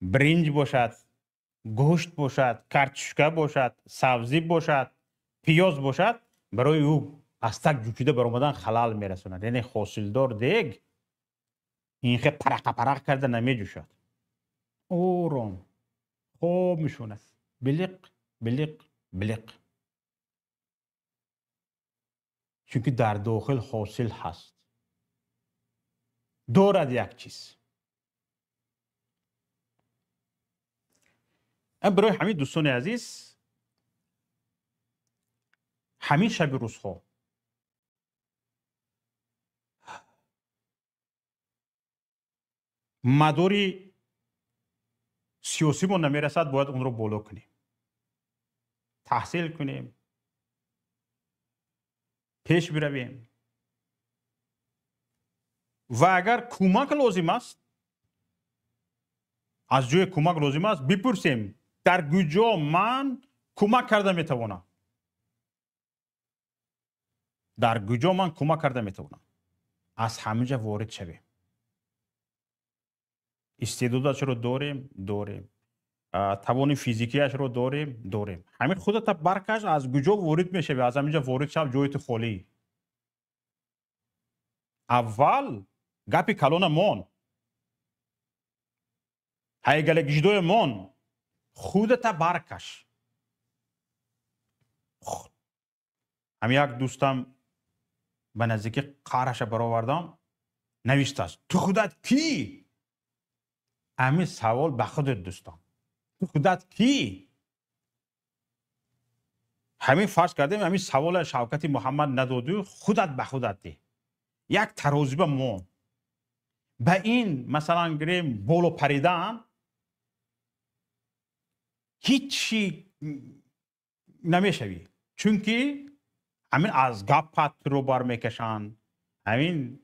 برنج باشد، گوشت باشد، کارچشکه باشد، سبزی باشد، پیاز باشد، برای او از تک جوشیده برآمدن خلال میرسوند. یعنی حاصلدار دیگ این خیلی پرق پرق کرده نمی جوشد، آرام خوب میشوند، بلیق بلیق بلیق، چونکه در داخل حاصل هست، دارد یک چیز. برای همین دوستان عزیز همین شب روزها مداری سیاسی ما نمیرسد، باید اون رو بالا کنیم، تحصیل کنیم، پیش برویم و اگر کمک لازم است، از جای کمک لازم است بپرسیم در کجا من کمک کرده میتوانم، در کجا من کمک کرده میتوانم، از همینجا وارد شویم. استعدادش رو داریم، توان فیزیکیش رو داریم. همین خودت برکش از کجا وارد میشه، از همینجا وارد شو، جایت خالی. اول گپی کلون مون هیگل گجدوی مون خودت برکش. همین یک دوستم به نزدیکی قارش برآوردم، نوشته است تو خودت کی؟ همین سوال به خودت دوستان، تو خودت کی؟ همین فرض کردیم همین سوال شوکت محمد ندادو، خودت به خودت دی. یک ترازی به مون به این مثلا گریم بولو پریدن هیچی نمیشوی، چونکی همین از گپت رو بر میکشن. همین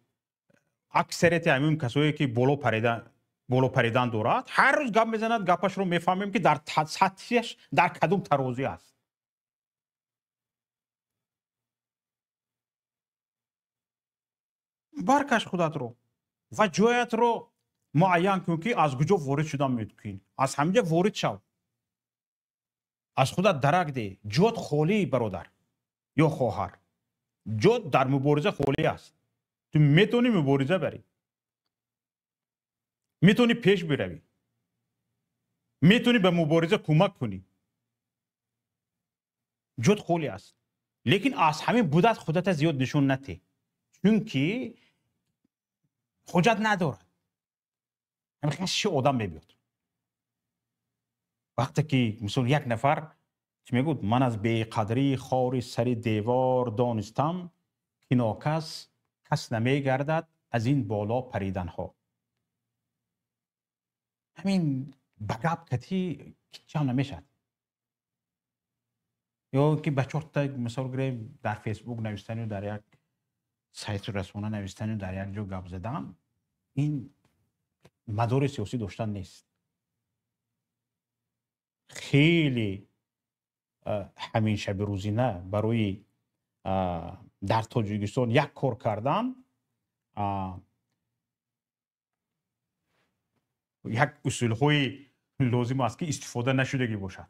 اکثریت همین کسایی که بولو پریدن دارد هر روز گپ میزند، گپش رو میفهمیم که در سطحش در کدوم ترازی است. برکش خودت رو و جایت رو معین کن که از کجا وارد شدن میتونی، از همینجا وارد شو، از خودت درک دی. جات خالی برادر یا خواهر، جات در مبارزه خالی است. تو میتونی مبارزه بری، میتونی پیش بروی، میتونی به مبارزه کمک کنی، جات خالی است. لیکن از همین بودت خودت زیاد نشون نتی، چونکی حجت ندارد. همین خیلی آدم میبید وقتی که مثلا یک نفر چی میگود، من از بیقدری خاری سر دیوار دانستم که ناکس کس نمیگردد از این بالا پریدن ها. همین بگاب کتی چه نمیشد. یا که بچه‌ها تا مثال گریم در فیسبوک نوشتن و در یک سایت رسانه نوشتن و در یک جا گپ زدن، این مدار سیاسی داشتن نیست. خیلی همین شب روزینه برای در تاجیکستان یک کار کردن یک اصول های لازم است که استفاده نشدگی باشد.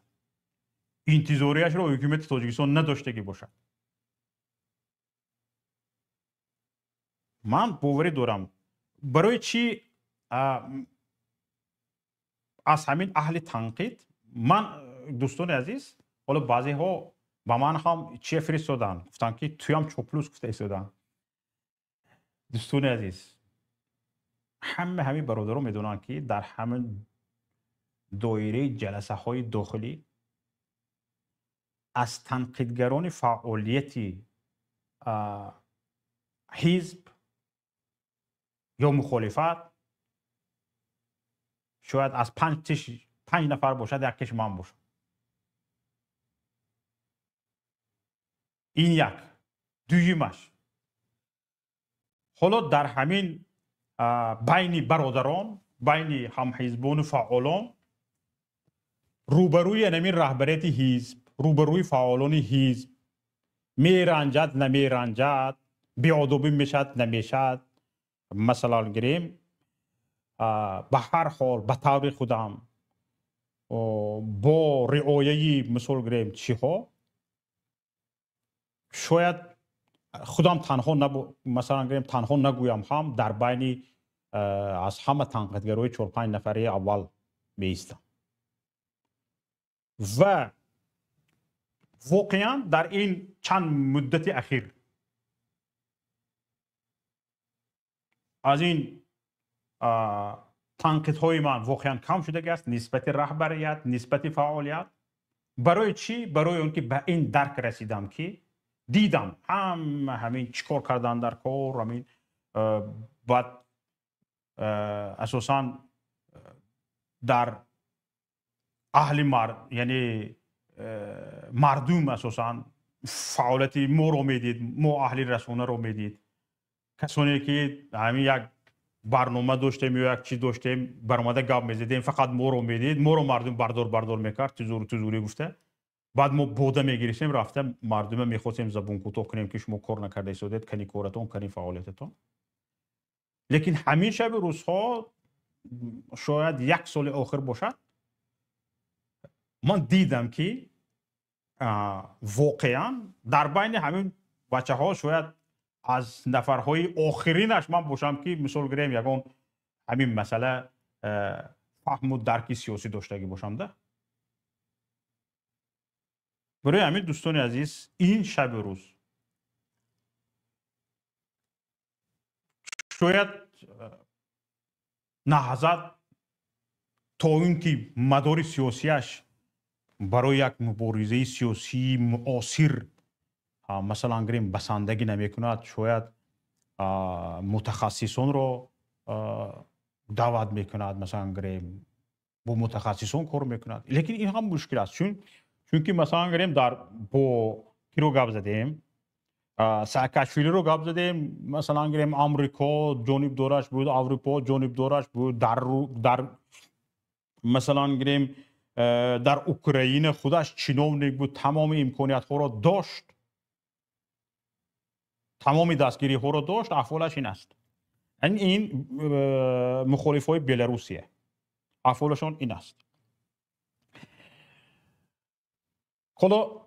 انتظاریش را حکومت تاجیکستان نداشتگی باشد. من باوری دارم برای چی از همین اهل تنقید، من دوستان عزیز، حالا بعضی ها با من هم چی فرستادن گفتن که توی هم چوپلوس گفته ایستادن. دوستان عزیز، همین برادران میدونن که در همین دایره جلسه های داخلی از تنقیدگران فعالیتی حزب یا مخالفت شاید از 5 نفر باشد یکیش من باشم. این یک. دویمش حالا در همین بین برادران، بین همحزبان و فعالان، روبروی همین رهبریت حزب، روبروی فعالان حزب میرنجد نمیرنجد، بیادبی میشد نمیشد، مثلا گریم به هر حال به طور خودم با رعایه مثال گریم چی ها شاید خودم تنها مثلا گریم تنها نگویم هم در بین از همه تنقیدگرای 4-5 نفره اول بیستم. و واقعا در این چند مدت اخیر از این تنقیدهای من واقعا کم شده است نسبت رهبریت، نسبت فعالیت. برای چی؟ برای اون که به این درک رسیدم که دیدم همین چیکار کردن در کار، همین بعد اساساً در اهل یعنی مردم اساساً فعالیت ما رو میدید، ما اهل رسانه رو میدید، کسانی که همین یک برنامه داشتیم یا یک چیز داشتیم برآمده گپ میزدیم فقط ما رو میدید، ما رو مردم بردار میکرد، تزوری گفته، بعد ما بوده میگیریم رفته مردم میخواستیم زبون کوتاه کنیم که شما کار نکرده ایستادید، کنی کارتون کنی فعالیتتون. لیکن همین شب روزها شاید 1 سال آخر باشد من دیدم که واقعا در بین همین بچه ها شاید از نفرهای آخرینش من باشم که مثال گریم یکان همین مسئله فهم و درک سیاسی داشتگی باشم ده. برای همین دوستان عزیز این شب روز شاید نهضت تا این که مدار سیاسیش برای یک مبارزه سیاسی معاصر مثلا گریم بسندگی نمی کند، شاید متخصصان رو دعوت می کند، مثلا گریم با متخصصان کار می کند. لیکن این هم مشکل است چون که مثلا گریم در با کی رو گپ زدیم، ساکاشویلی رو گپ زدیم، مثلا گریم آمریکا جانب دارش بود، اروپا جانب دارش بود، در مثلا گریم در اوکراین خودش چینوونیک بود، تمام امکانیت ها را داشت، تمام دستگیری ها را داشت. احوالش این است. این مخالف های بلاروسیه، احوالشان این است. حالا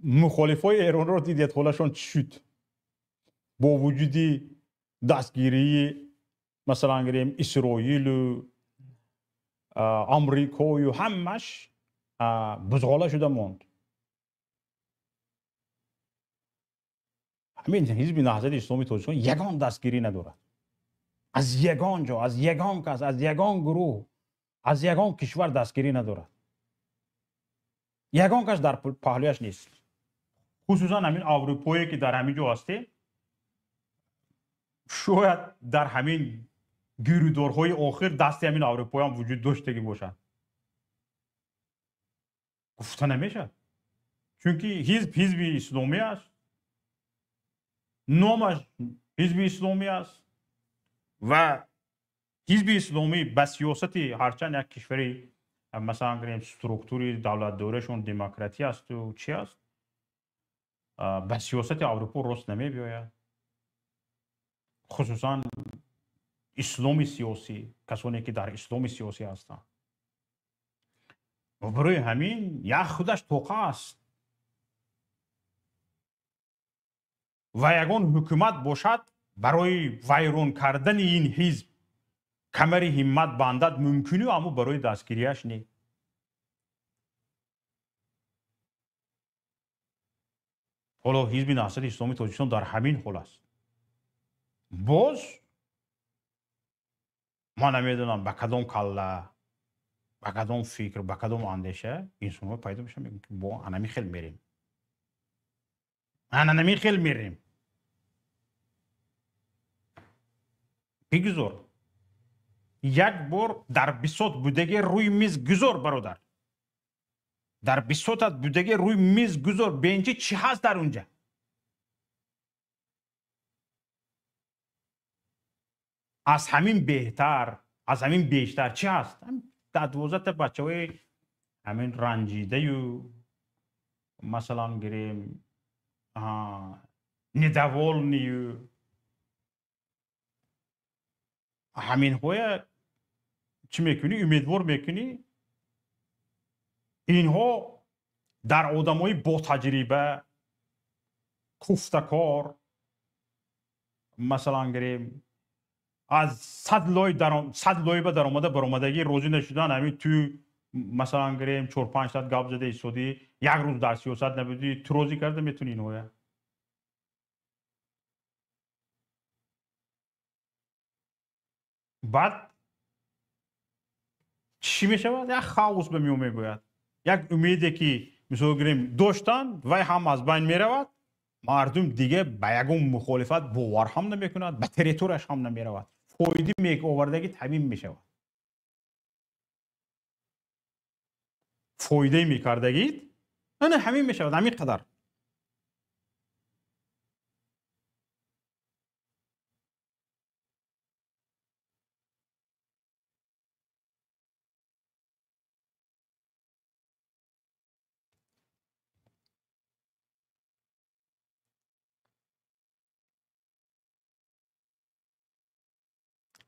مخالف های ایران را دیدید حالشان چی شد با وجود دستگیری مثلا گریم اسرائیل و آمریکا و همش بزغاله شده موند. همین حزب نهضت اسلامی تاجیکستان یگان دستگیری ندارد، از یگان جا، از یگان کس، از یگان گروه، از یگان کشور دستگیری ندارد. یگان کس در پهلویش نیست. خصوصا همین اروپایی که در همین جا هسته شاید در همین گیرودارهای آخر دست همین اروپایی هم وجود داشته باشد. گفته نمیشه چون که حزب اسلامی است، نامش حزب اسلامی است و حزب اسلامی به سیاست هرچند یک کشوری مثلا گریم سترکتوری دولت دورشون دموکراتی است و چی است به سیاست اروپا راست نمی بیاید، خصوصا اسلامی سیاسی، کسانی که در اسلام سیاسی هستند. و برای همین یک خودش توقع است و یگان حکومت باشد برای ویران کردن این حزب کمر همت بندد ممکنه، اما برای دستگیریش نه. حالا حزب نهضت اسلامی تاجیکستان در همین حال است. باز ما نمیدونم به کدام کله، به کدام فکر، به کدام اندیشه انسان ها پیدا میشن میگن که با انمی خیلی میریم، انمی خیلی میریم. بگذار یک بار در بساط بودگی روی میز گذار برادر، در بساطت بودگی روی میز گذار بینچه چی هست در اونجا. از همین بهتر، از همین بیشتر چی هست؟ در 12 بچه های همین رنجیده و مثلا گریم ندوال نیو همین های چی میکنی؟ امیدوار میکنی اینها در آدم های با تجربه کوفتکار مثلا گریم از 100 لای به در آمدگی روزی نشدن همین تو مثلا گریم 4-5 ساعت گپ زده ایستادی، یک روز در سیاست نبودی، تو روزی کرده میتونی اینو. بعد چی میشه؟ یک خاوس به میومه باید، یک امیدی که مثلا گریم داشتن و هم از بین میرود، مردم دیگه به یکم مخالفت باور هم نمیکند، به تریتورش هم نمیرود، فایده میک آوردگی تمیم میشه، فایده میکردگید نه همین میشه همین قدر.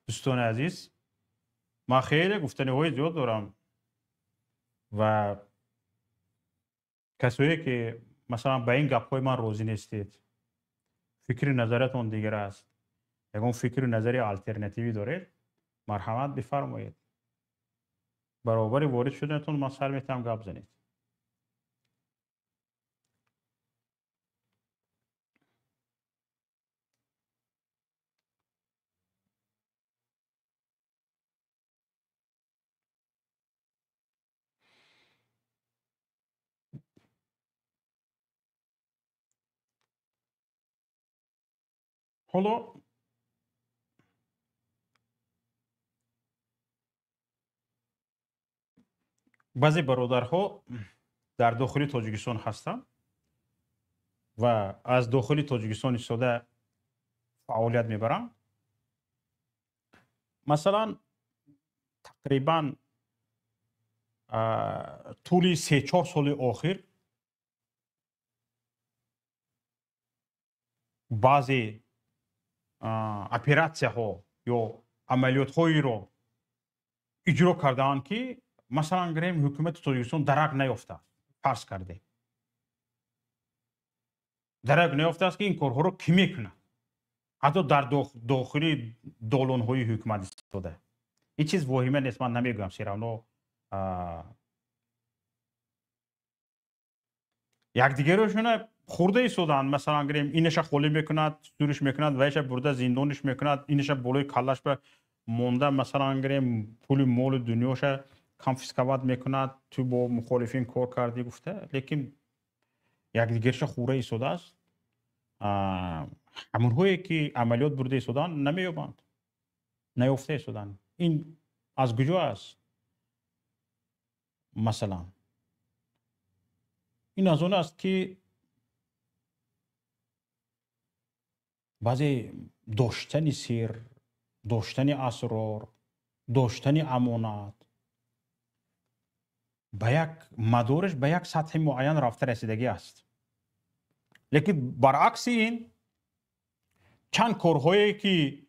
دوستان عزیز، من خیلی گفتنی های زیاد دارم و کسایی که مثلا به این گپ های من راضی نیستید، فکر نظرتون دیگر است، یکون فکر نظری آلترناتیوی دارید، مرحمت بفرمایید، برابر وارد شدنتون من سر میتونم گپ زنید. حالا بعضی برادرها در داخل تاجیکستان هستند و از داخل تاجیکستان ایستاده فعالیت میبرن. مثلا تقریبا طول 3-4 سال آخر بعضی اپراسیون ها یا عملیات هایی رو اجرا کردن که مثلا گریم حکومت تاجیکستان درک نیافته، فرض کرده درک نیافته است که این کارها رو کی میکنه، حتی در داخلی دالون های حکومت ایستاده. این چیز واهمه نیست، من نمیگم سیرانو یک دیگه روشونه خورده ایستادن، مثلا گریم اینش خالی میکند، دورش میکند، ویش برده زندانش میکند، اینش بالای کلش به مونده مثلا گریم پول مول دنیاش کانفیسکوات میکند، تو با مخالفین کار کردی گفته، لیکن یک دیگرش خوره ایستاده است. همون هایی که عملیات برده سودان نمیابند، نیافته سودان. این از کجا است؟ مثلا این از اون است که بعضی داشتن سیر، داشتن اسرار، داشتن امانت به یک مدارش به یک سطح معین رفته رسیدگی است. لیکن برعکس این چند کارهایی که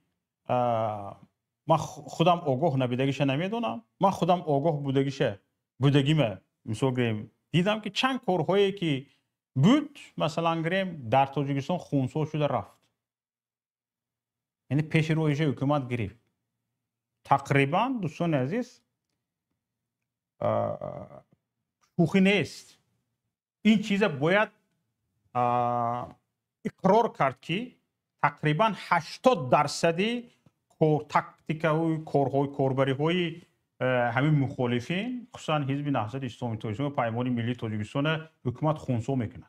من خودم آگاه نبودگیش نمیدونم، من خودم آگاه بودگیم مثال گریم دیدم که چند کارهایی که بود مثلا گریم در تاجیکستان خونسا شده رفت، یعنی پیش رویش حکومت گرفت. تقریبا دوستان عزیز شوخی نیست. این چیز باید اقرار کرد که تقریبا 80% تاکتیک‌های کاربری همین مخالفین خصوصا حزب نهضت اسلامی تاجیکستان و پیمان ملی تاجیکستان حکومت خونسا میکنه.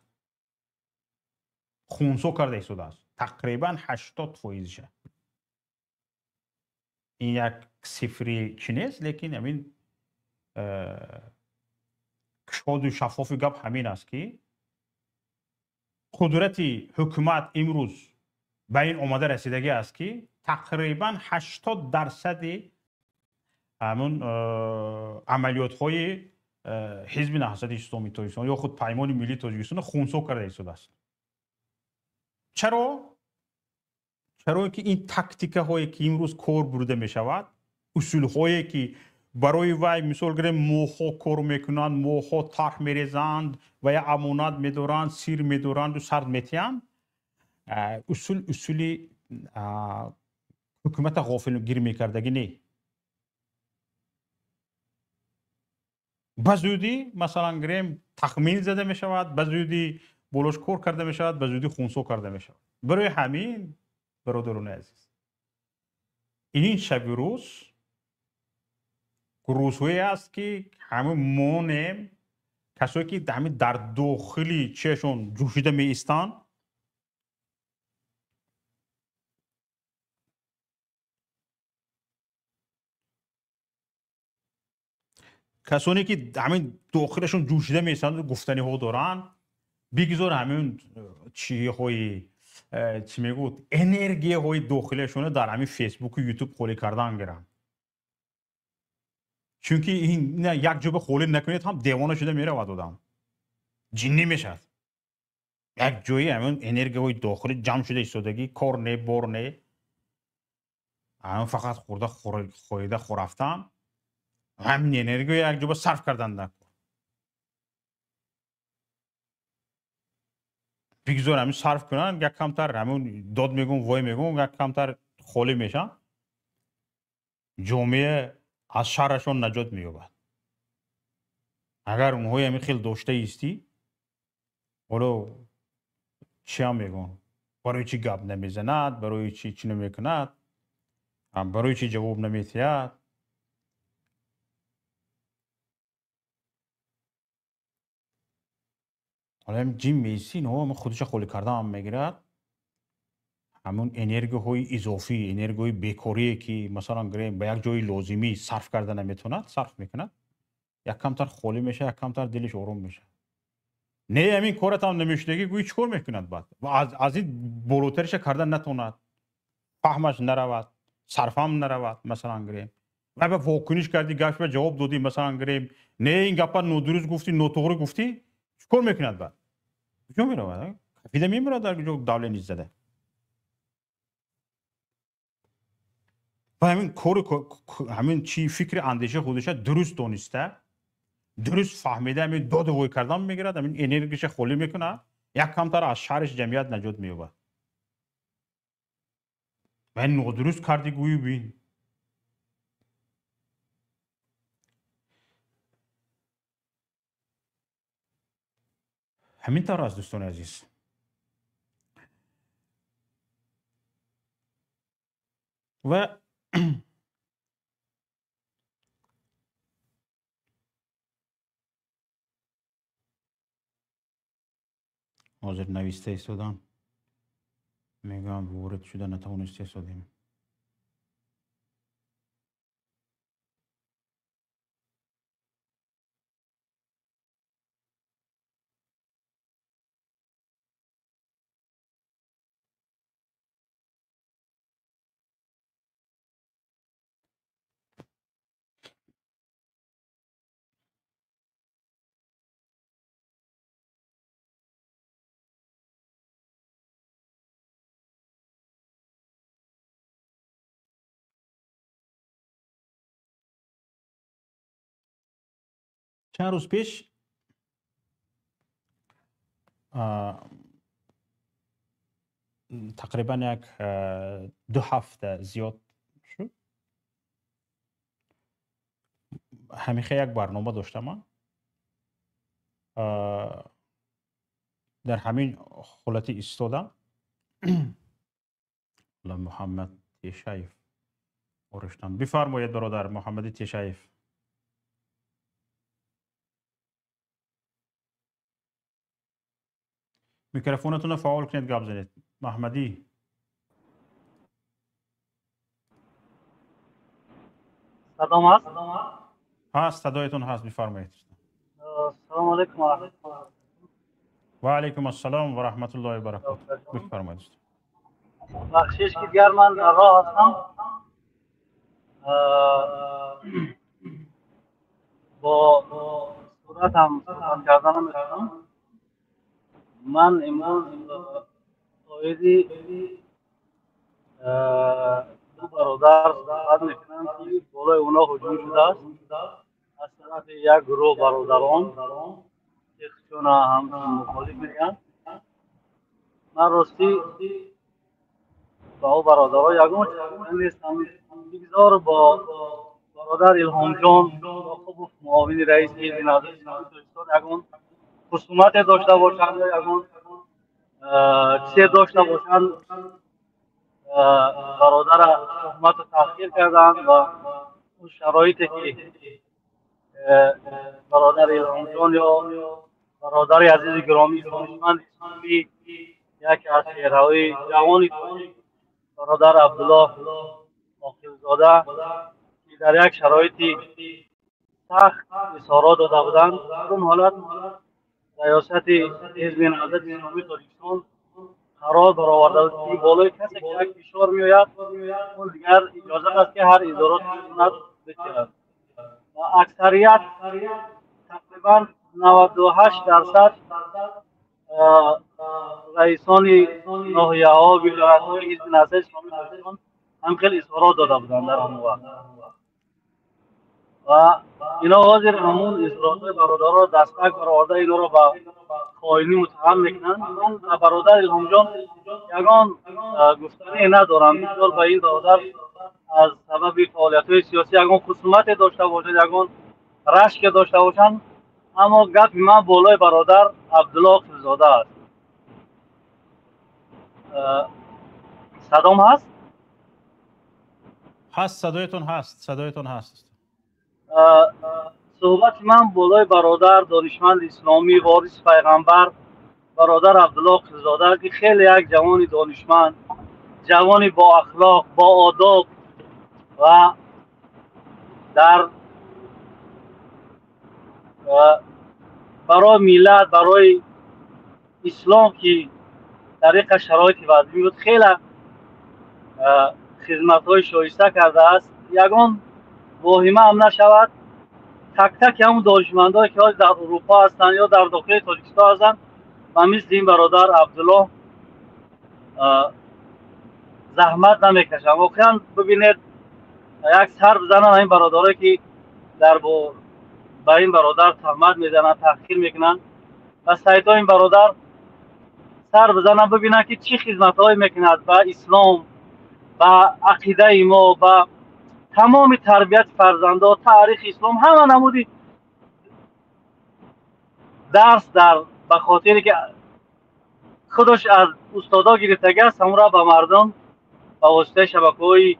خونسا کرده شده است تقریبا 80%. این یک صفری چی نیست، لیکن همین شاد و شفاف گپ همین است که قدرت حکومت امروز به این آماده رسیدگی است که تقریبا 80% همون عملیات های حزب نهضت اسلامی تاجیکستان یا خود پیمان ملی تاجیکستان خونسا کرده شده است. چرا که این تاکتیک هایی که امروز کار برده می شود، اصول هایی که برای وی مثال گریم موها کار میکنند، موها طرح میریزند و یا امانت میدارند، سیر میدارند و سرد میتیند، اصول حکومت غافل گیر میکردگی نه. بزودی مثلا گریم تخمین زده می شود، بزودی بولش کار کرده می شود، بزودی خونسا کرده می شود. برای همین برادران عزیز این شب روز روزهایی است که همه مانیم کسایی که در داخلی چهشون جوشیده می ایستان، کسانی که همین داخلشون جوشیده می ایستان گفتنی ها دارن، بگذار همین چی میگوید انرژی های داخلشون در همین فیسبوک و یوتیوب خالی کردن گرن. چون که این نه یک جوب خالی نکنید هم دیوانه شده میره و دادم جنی میشد. یک جایی همین انرژی های داخلی جمع شده ایستادگی، کار نه بار نه، همین فقط خورده خورفتن، همین انرژی یک جوب صرف کردن نکن. بگذار همین صرف کنن، یک کمتر همین داد میگم وای میگم یک کمتر خالی میشن، جامعه از شرشون نجات مییابد. اگر اونهایی همین خیلی داشته ایستی، حالا چی هم میگن؟ برای چی گپ نمیزند؟ برای چی نمیکند؟ برای چی جواب نمیتید؟ حالا همین جیم میسی نه همین خودش خالی کرده هم میگیرد، همون انرژی های اضافی، انرژی های بیکاری که مثلا گریم به یک جای لازمی صرف کرده نمیتوند صرف میکند، یک کمتر خالی میشه، یک کمتر دلش آروم میشه. نه همین کارت هم نمیشدگی گویی چیکار میکند بعد و از این بالاترش کردن نتوند، فهمش نرود، صرف هم نرود مثلا گریم و به واکنش کردی گفت به جواب دادی مثلا گریم نه این گپا نودروز گفتی نوتوغری گفتی، چیکار میکند بعد؟ کجا میرود؟ کفیده میمیرد در جو داله نیز زده. و همین همین چی فکر اندیشه خودش درست دانسته، درست فهمیده، همین داد وای کردن میگیرد، همین انرژیش خالی میکنه، یک کمتر از شرش جمعیت نجات مییابد. و نادرست کردی گویی بین. همین طور است دوستان عزیز. و حاضر نویسته ایستادم میگم وارد شده نتوانست استفاده. چند روز پیش تقریبا یک 2 هفته زیاد شد همیشه یک برنامه داشتم در همین حالتی ایستادم. محمد تیشایف ورشتن بفرمایید برادر محمد تیشایف. میکروفونتون رو فعال کنید گپ زنید. محمدی سلام هست؟ هست، صدایتون هست، بفرمایید. سلام علیکم و رحمت الله. و علیکم السلام و رحمت الله و برکاته. بفرمایید. بخشش که دیگر من در راه هستم با صورت هم صحبت کردن میکنم. من امروز قایدی دو برادر صحبت میکنم که بالای اونا هجوم شده است از طرف یک گروه برادران که خشون هم مخالف میگن. من راستی با او برادرها یگان نیستم. بگذار با برادر الهام جان یعقوب معاون رئیس حزب نهضت اسلامی ترکستان یگان خصومت داشته باشند یا یگان چیز داشته باشند. برادر تهمت رو تحقیر کردند و اون شرایطی که برادر الهام جان یا برادر عزیز گرامی دانشمند اسلامی یکی از چهره‌های جوانی برادر عبدالله عاقلزاده که در یک شرایطی سخت اظهارات داده بودند. در اون حالت ریاست حزب نهضت اسلامی تاجیکستان قرار برآورده بود که بالای کسی که یک فشار میآید اون دیگر اجازه است که هر اظهارات بکند بکند و اکثریت تقریبا 98% رئیسان ناحیه‌ها و ولایت‌های حزب نهضت اسلامی تاجیکستان هم خیلی اظهارات داده بودند در آن وقت و اینا حاضر همون اظهارات برادرها دستک برآورده اینا را به خائنی متهم میکنند. من برادر الهام جان یگان گفتنی ندارم. بسیار به این برادر از سبب فعالیت‌های سیاسی یگان خصومت داشته باشد یگان رشک داشته باشند، اما گپ من بالای برادر عبدالله عاقلزاده است. صدام هست؟ هست، صدایتون هست، صدایتون هست. صحبت من بالای برادر دانشمند اسلامی وارث پیغمبر برادر عبدالله عاقلزاده که خیلی یک جوان دانشمند، جوانی با اخلاق، با آداب و در برای میلت، برای اسلام که طریق شرایط وضعی بود خیلی خدمت های شایسته کرده است. یگان واهمه هم نشود تک تک همون دانشمندایی که در اروپا هستند یا در داخل تاجیکستان هستند و مثل این برادر عبدالله زحمت نمیکشند. واقعا ببینید یک سر بزنن این برادرایی که در با این برادر تهمت میزنن، تحقیر میکنن و سایت این برادر سر بزنن ببینن که چی خدمت های میکند به اسلام، به عقیده ما، به تمام تربیت فرزنده، تاریخ اسلام همه نمودی درس در به خاطری که خودش از استادا گرفتگی است همون را به مردم به واسطه شبکه‌های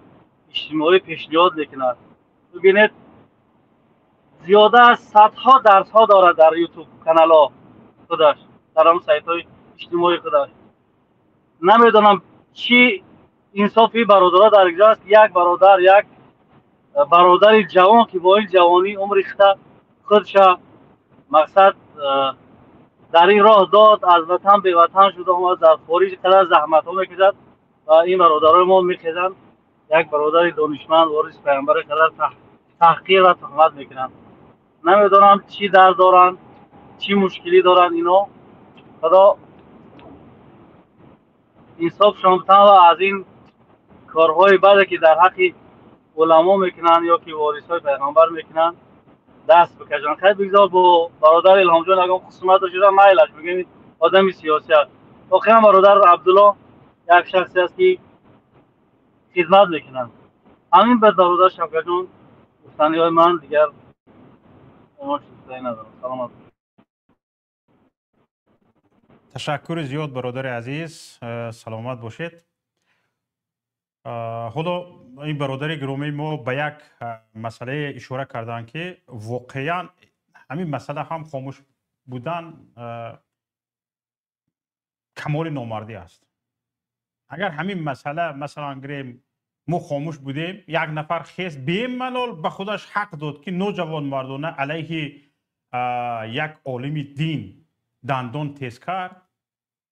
اجتماعی پیشنهاد میکند. ببینید زیاده از صدها درس ها دارد در یوتیوب کانال ها خودش، در هم سایت های اجتماعی خودش. نمیدونم چی انصافی برادرها در اینجا است. یک برادر جوان که با این جوانی عمر ریخته خودش مقصد در این راه داد، از وطن به وطن شده اومد، در خارج قدر زحمت ها میکشد و این برادرای ما میخیزند یک برادر دانشمند وارث پیامبر قدر تحقیر و تهمت میکنند. نمیدونم چی درد دارن، چی مشکلی دارن اینا. خدا انصاف شامتن و از این کارهای بده که در حق علما میکنن یا که وارث های پیغمبر میکنن دست بکشن. خیلی بگذار با برادر الهام جان اگه خصومت داشته مایلش بگیم آدمی سیاسی است. واقعا برادر عبدالله یک شخصی است که خدمت میکنن. همین به برادر شفقت جان گفتنی های من دیگر اما چیزی ندارم. سلامت. تشکر زیاد برادر عزیز، سلامت باشید. حالا این برادر گرامی ما به یک مسئله اشاره کردن که واقعا همین مسئله هم خاموش بودن کمال نامردی است. اگر همین مسئله مثلا گریم ما خاموش بودیم، یک نفر خیست به ملال به خودش حق داد که نوجوان مردانه علیه یک عالم دین دندان تیز کرد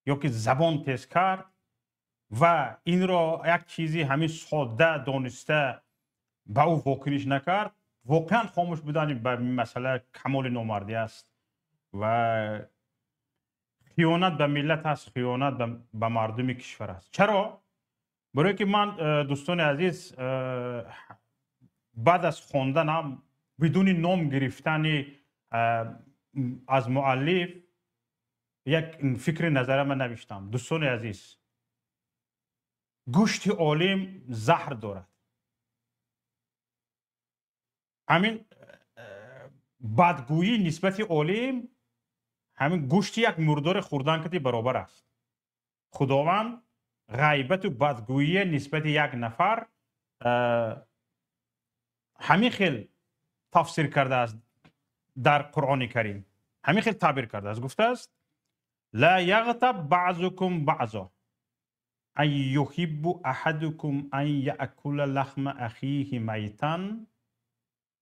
یا که زبان تیز کرد و این را یک چیزی همین ساده دانسته به او واکنش نکرد، واقعا خاموش بودن به مسئله کمال نامردی است و خیانت به ملت است، خیانت به مردم کشور است. چرا؟ برای که من دوستان عزیز بعد از خواندنم بدون نام گرفتن از مؤلف یک فکر نظر من نوشتم. دوستان عزیز، گوشت عالم زهر دارد. همین بدگویی نسبت عالم همین گوشت یک مردار خوردن کتی برابر است. خداوند غیبت و بدگویی نسبت یک نفر همین خیل تفسیر کرده است در قرآن کریم. همین خیل تعبیر کرده است. گفته است لا یغتب بعضکم بعضا ان یحب احدکم ان یأکل لحم اخیه میتا.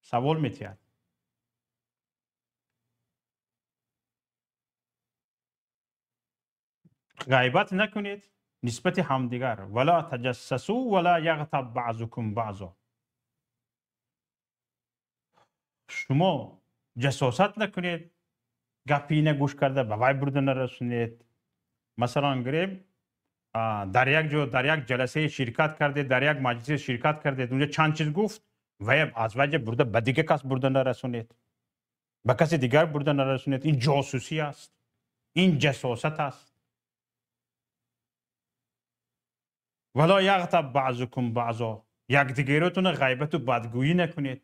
سوال میتید غیبت نکنید نسبت همدیگر، ولا تجسسوا ولا یغتب بعضکم بعضا. شما جساست نکنید، گپی نگوش کرده به وای برده نرسونید. مثلا گریم در یک جلسه شرکت کرده، در یک مجلس شرکت کرده، اونجا چند چیز گفت و از وجه برده به دیگه کس برده نرسونید، به کسی دیگر برده نرسونید. این جاسوسی است، این جساست است. ولا یغتب بعضکم بعضا، یک دیگرتون غیبت و بدگویی نکنید.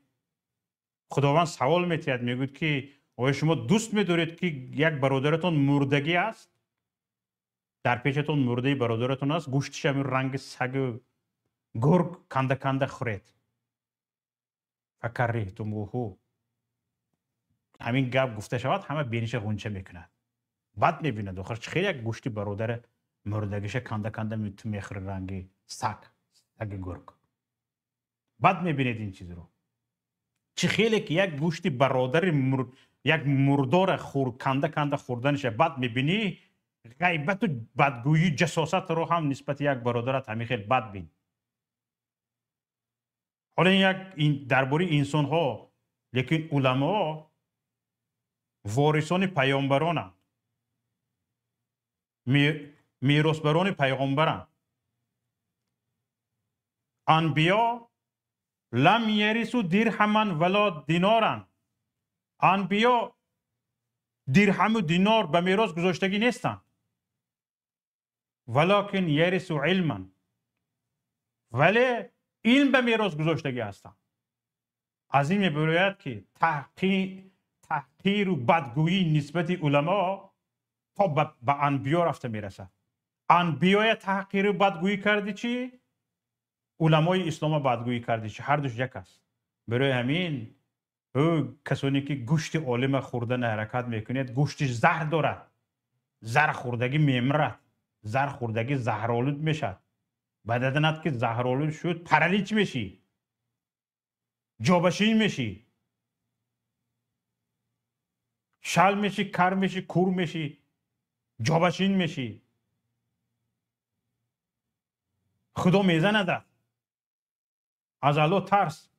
خداوند سوال میتید، میگوید که آیا شما دوست میدارید که یک برادرتون مردگی است، در پیشتون مرده برادرتون است، گوشتش همین رنگ سگ گرگ کنده کنده خورید، فکرهتموه، همین گپ گفته شود همه بینش غنچه میکند، بد میبیند. آخر خیلی یک گوشتی برادر مردگیش کنده کنده میخوره رنگ سگ گرگ. بد میبینید این چیز رو. چه خیلی که یک گوشتی برادر یک مردار کنده کنده خوردنش بد میبینی، غیبت و بدگویی جساست رو هم نسبت یک برادرت همین خیلی بد بین. حالا این درباره انسان ها، لیکن علما وارثان پیامبران، میراثبران پیغمبران. انبیا لم یرثوا درهما ولا دینارا. انبیا درهم و دینار به میراث گذاشتگی نیستند، ولکن یرثوا علما، ولی علم به میراث گذاشتگی هستند. از این میباید که تحقیر و بدگویی نسبت علما تا به انبیا رفته میرسد. انبیا تحقیر و بدگویی کرده چی؟ علمای اسلام بدگویی کرده چی؟ هر دوش یک است. برای همین کسانی که گوشت عالم خوردن حرکت میکنید، گوشتش زهر دارد، زهر خوردگی میمرد، زهر خوردگی زهرآلود میشد. بدنت که زهرآلود شد پرالیچ میشی، جابشین میشی، شل میشی، کر میشی، کور میشی، جابشین میشی. خدا میزنه از الله ترس.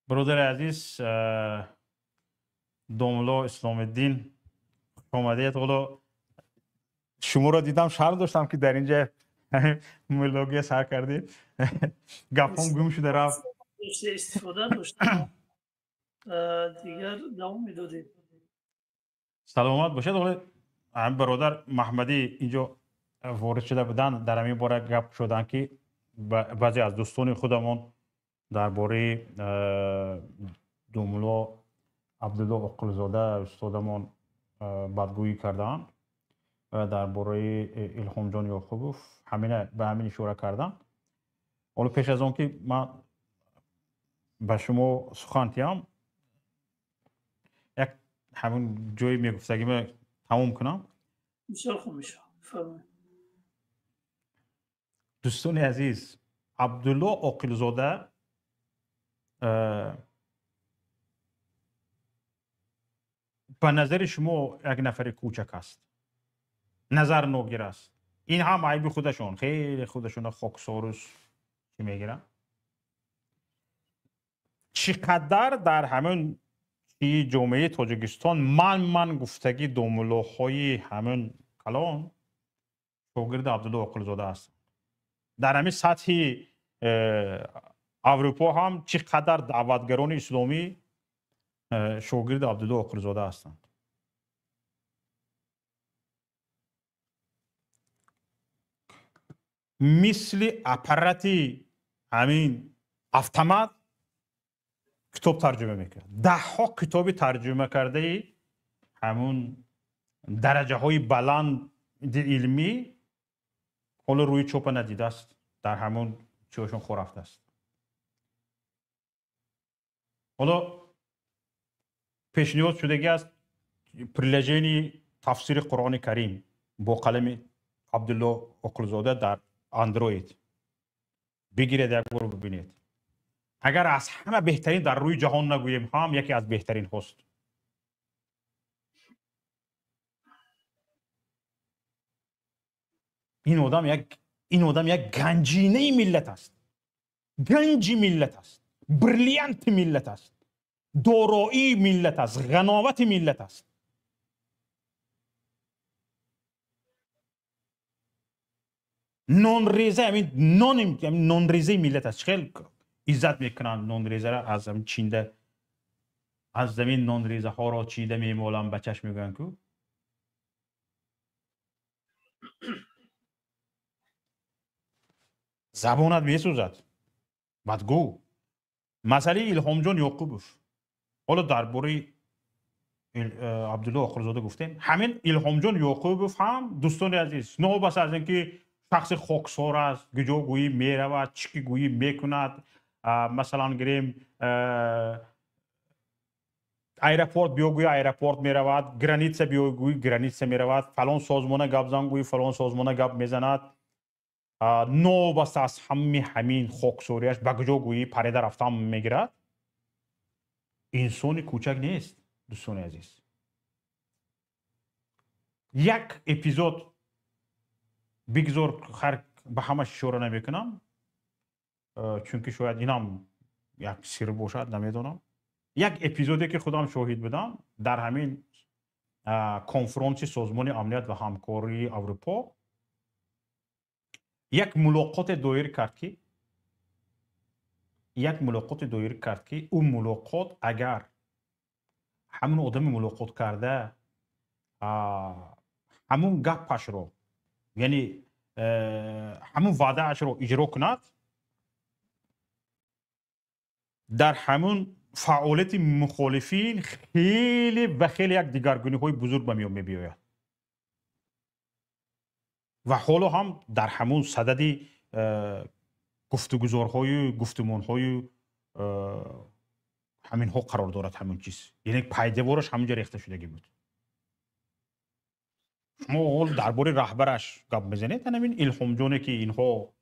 برادر عزیز دوملا اسلام الدین اومدید. حالا شما را دیدم شرم داشتم که در اینجا ملوگی سر کردید. گپم گم شده رفت. استفاده داشتم دیگر دوام میدادیم. سلامت باشید. حالا هم برادر محمدی اینجا وارد شده بودن، در همین باره گپ شدن که بعضی از دوستان خودمون درباره دوملا عبدالله عقلزاده استادمون بدگویی کردن و درباره الهام جان یعقوبوف همینه به همین اشاره کردن. حالا پیش از اون که من به شما سخن تیم یک همون جایی میگفتگیم تموم کنم. بسیار خوب میشه. فرمایید. دوستان عزیز، عبدالله عقلزاده به نظر شما یک نفر کوچک است، نظر نوگیر است. این هم عیب خودشون، خیلی خودشون خاکسارش چی میگیرن. چقدر در همون جامعه تاجیکستان من گفتگی دوملاهای همون کلان شاگرد عبدالله عقلزاده است. در همین سطح اروپا هم چقدر دعوتگران اسلامی شاگرد عبدالله عقلزاده هستند. مثل اپاراتی همین автомат کتاب ترجمه میکرد. 10 کتاب ترجمه کرده همون درجه های بلند علمی حالا روی چوب ندیده است، در همون چیشون خورفته است. حالا پیشنهاد شدگی است پریلژنی تفسیر قرآن کریم با قلم عبدالله عقلزاده در اندروید بگیرید، یک بار ببینید. اگر از همه بهترین در روی جهان نگویم هم یکی از بهترین هست. این آدم یک گنجینه ملت است، گنج ملت است، بریلیانت ملت است، دارایی ملت است، غناوت ملت است. نان ریزه نان ریزه ملت است. خیلی عزت میکنن نان ریزه را. از زمین چینده، از زمین نان ریزه ها را چیده میمالم بچش میگن کو زبانت میسوزد. بدگو مسئله الهام جان یعقوبوف. حالا درباره عبدالله عقلزاده گفتیم. همین الهام جان یعقوبوف هم دوستان عزیز نه بس از اینکه شخص خاکسار است، گویی میرود، چکی گویی میکند، مثلا گریم ایرپورت بیاگویی ایرپورت میرود، گرانیتس بیاگویی گرانیتس میرود، فلان سازمان گپ زن گویی فلان سازمان گپ میزند. نو بس از همین خاکساریش بگجا گویی پریده رفتم میگیرد. انسان کوچک نیست دوستان عزیز. یک اپیزود بگذار به همه اشاره نمیکنم چون که شاید اینم یک سر باشد، نمیدونم. یک اپیزودی که خودم شاهد بودم در همین کنفرانس سازمان امنیت و همکاری اروپا یک ملاقات دایر کرد که اون ملاقات اگر همون آدم ملاقات کرده همون گپش رو، یعنی همون وعده اش رو اجرا کند، در همون فعالیت مخالفین خیلی و خیلی یک دیگرگونی های بزرگ به میان میبیاید و حالا هم در همون صدد گفتگوزارهای گفتمانهای همین ها قرار دارد. همون چیز یعنی پیداوارش همونجا ریخته شدگی بود. شما حال درباره رهبرش گپ بزنید، همین الهام جونه که اینها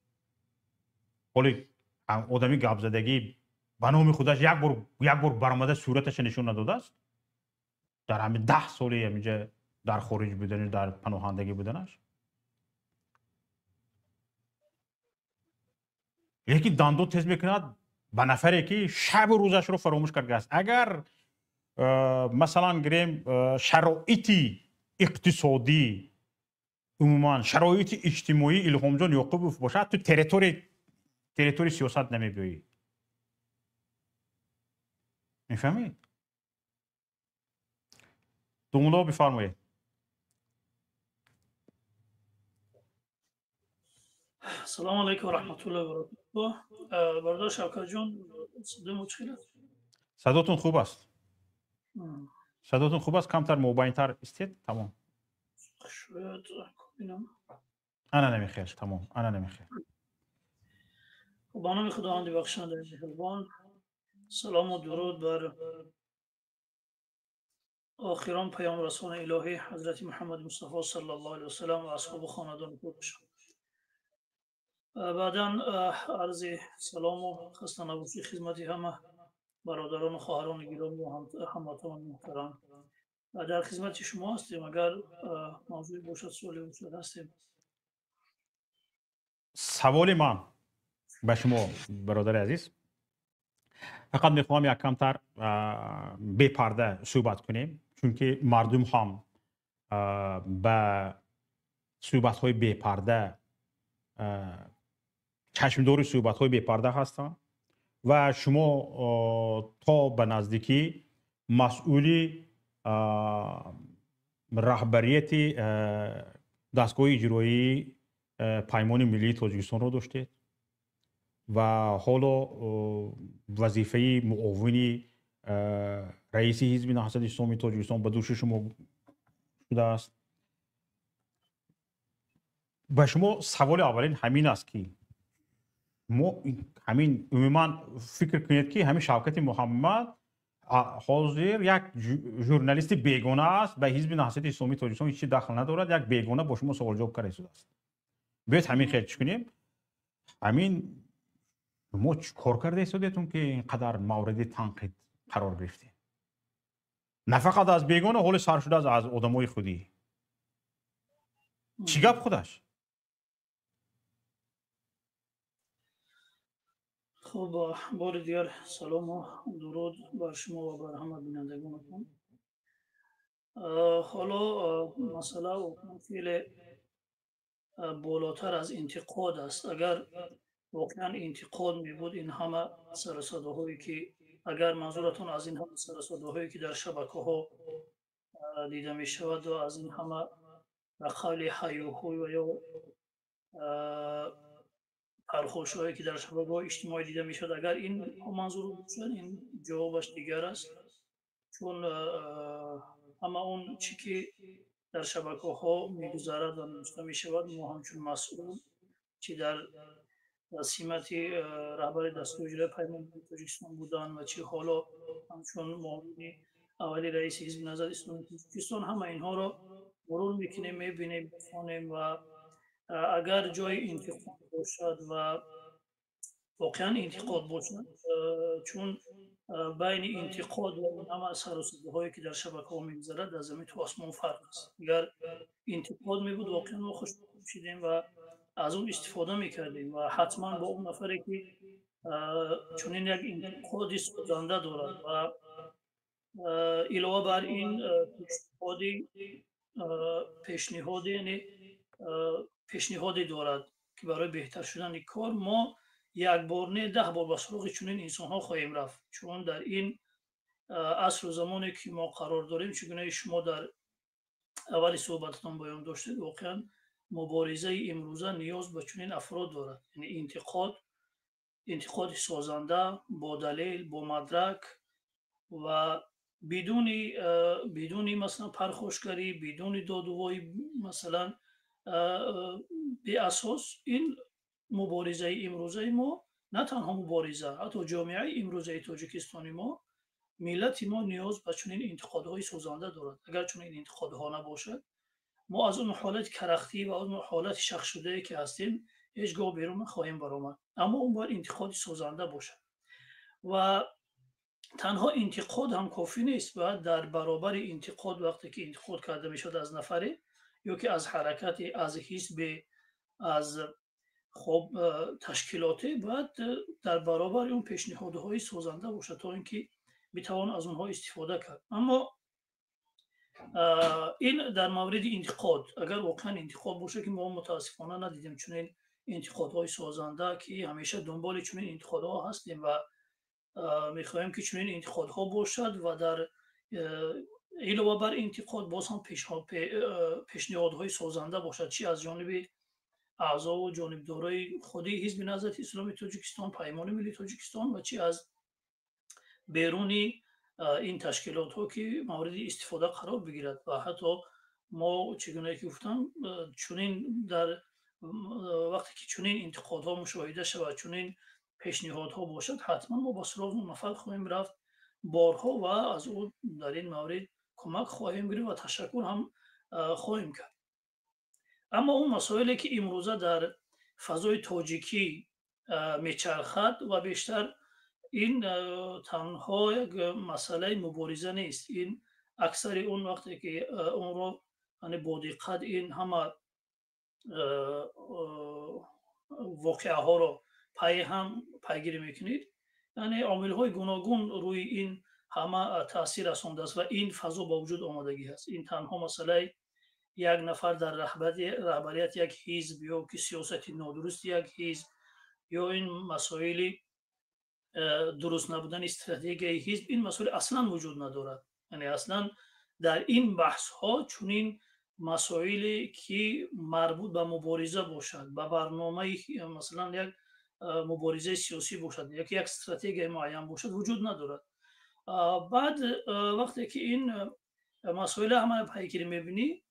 حالی آدمی گپ زدگی به نام خودش یک بار برآمده صورتش نشون نداده است در همین 10 سالی اینجا در خارج بودنش، در پناهندگی بودنش. یکی دندون تیز میکند به نفری که شب و روزش رو فراموش کرده است. اگر مثلا گریم شرایطی اقتصادی، عموما شرایط اجتماعی الهام جان یعقوبوف باشد، تو تریتوری سیاست نمیبیایی. میفهمید؟ دوملا بفرمایید. سلام علیکم و رحمت الله و برکاته. برادر شوکت جان، صدای مشکل است؟ صداتون خوب است. صداتون خوب است، کمتر مبین‌تر استید. تمام. شاید ببینم. انا نمیخیر. تمام. انا نمیخیر. با نام خداوند بخشنده مهربان، سلام و درود بر آخران پیام رسول الهی حضرت محمد مصطفی صلی الله علیه و سلم و اصحاب و خاندان خودش. بعداً عرض سلام و خسته نباشی خدمت همه برادران و خواهران گرامی و هموطنان محترم. در خدمت شما هستیم. اگر موضوعی باشد، سوالی باشد، هستیم. سوال من به شما برادر عزیز، فقط میخوام یک کمتر بی پرده صحبت کنیم، چون که مردم هم به صحبت های بی پرده، چشمدار صحبت های بی پرده هستند و شما تا به نزدیکی مسئولی رهبریت دستگاه اجرایی پیمان ملی تاجیکستان رو داشتید و حالا وظیفه معاونی رئیس حزب نهضت اسلامی تاجیکستان به دوش شما شده است. به شما سوال اولین همین است که همین عموما فکر کنید که همین شوکت محمد حاضر یک ژورنالیست بیگانه است، به حزب نهضت اسلامی تاجیکستان هیچ دخل ندارد، یک بیگانه با شما سوال جواب کرده است. بیاید همین خیلی کنیم. همین ما کار کرده استودیتون که اینقدر مورد تنقید قرار گرفتیم؟ نه فقط از بیگانه، حال سر شده از آدمای خودی. چی گپ خودش؟ خب، بار دیگر سلام و درود بر شما و بر همه بینندگانتون. حالا مسئله و فعل بالاتر از انتقاد است. اگر واقعا انتقاد می بود، این همه سرصداهایی که، اگر منظورتون از این همه سرصداهایی که در شبکه ها دیده می شود و از این همه قول هیاهوی و یا پرخوش‌هایی که در شبکه‌های اجتماعی دیده می‌شد، اگر این منظور باشد، این جوابش دیگر است. چون همه اون چی که در شبکه‌ها می‌گذرد و نوشته می‌شود، ما همچون مسئول چی در سمت رهبر دستگاه اجرایی پیمان ملی تاجیکستان بودن و چی حالا همچون معاون اولی رئیس حزب نهضت اسلامی تاجیکستان، همه اینها را مرور می‌کنیم، می‌بینیم، می‌خوانیم و اگر جای انتقاد باشد و واقعا انتقاد باشد، چون بین انتقاد و این همه سر و صدا هایی که در شبکه ها میگذرد از زمین تا آسمان فرق است. اگر انتقاد می بود، واقعا ما خوش میشیدیم و از اون استفاده میکردیم و حتما با اون نفری که چون این یک انتقادی سازنده دارد و علاوه بر این پیشنهادی دارد که برای بهتر شدن کار، ما یک بار نه 10 بار به سراغ چنین انسان ها خواهیم رفت. چون در این عصر و زمانی که ما قرار داریم، چگونه شما در اول صحبتتان بیان داشتید، واقعا مبارزه امروزه نیاز به چنین افراد دارد. یعنی انتقاد سازنده، با دلیل، با مدرک و بدون مثلا پرخاشگری، بدون دادوهای مثلا بی اساس. این مبارزه امروزه ما، نه تنها مبارزه، حتی جامعه امروزه تاجیکستانی ما، ملت ما نیاز به چنین انتقادهای سازنده دارد. اگر چنین انتقادها نباشد، ما از اون حالت کرختی و اون حالت شخص شده که هستیم هیچگاه بیرون خواهیم برآمد. اما اون باید انتقاد سازنده باشد و تنها انتقاد هم کافی نیست، باید در برابر انتقاد وقتی که انتقاد کرده میشد از نفری یا که از حرکت، از حزب، از خب تشکیلاتی، باید در برابر اون پیشنهادهای سازنده باشد تا اینکه بتوان از اونها استفاده کرد. اما این در مورد انتقاد، اگر واقعا انتقاد باشه که ما متاسفانه ندیدیم چنین انتقادهای سازنده که همیشه دنبال چنین انتقادها هستیم و میخواهیم که چنین انتقادها باشد و در علاوه بر انتقاد باز هم پیشنهادهای سازنده باشد، چی از جانب اعضا و جانبدارای خودی حزب نهضت اسلامی تاجیکستان، پیمان ملی تاجیکستان و چی از بیرونی این تشکیلات ها که مورد استفاده قرار بگیرد. و حتی ما چگونه که گفتم چنین در وقتی که چنین انتقادها مشاهده شود، چنین پیشنهادها باشد، حتما ما با سراغ اون نفر خواهیم رفت بارها و از او در این مورد کمک خواهیم گرفت و تشکر هم خواهیم کرد. اما اون مسائلی که امروزه در فضای تاجیکی میچرخد و بیشتر این تنها یک مسئله مبارزه نیست، این اکثر اون وقتی که اون رو با دقت این همه واقعه ها رو پیگیری میکنید، یعنی عامل های گوناگون روی این همه تاثیر رسانده است و این فضا با وجود آمدگی هست. این تنها مسئله یک نفر در رهبریت یک حزب یا که سیاست نادرست یک حزب یا این مسائل درست نبودن استراتژی حزب، این مسئله اصلا وجود ندارد. یعنی اصلا در این بحث ها چنین مسائلی که مربوط به مبارزه باشد، به برنامه مثلا یک مبارزه سیاسی باشد، یک استراتژی معین باشد، وجود ندارد. بعد وقتی که این مسائل همه پیگیری میبینی،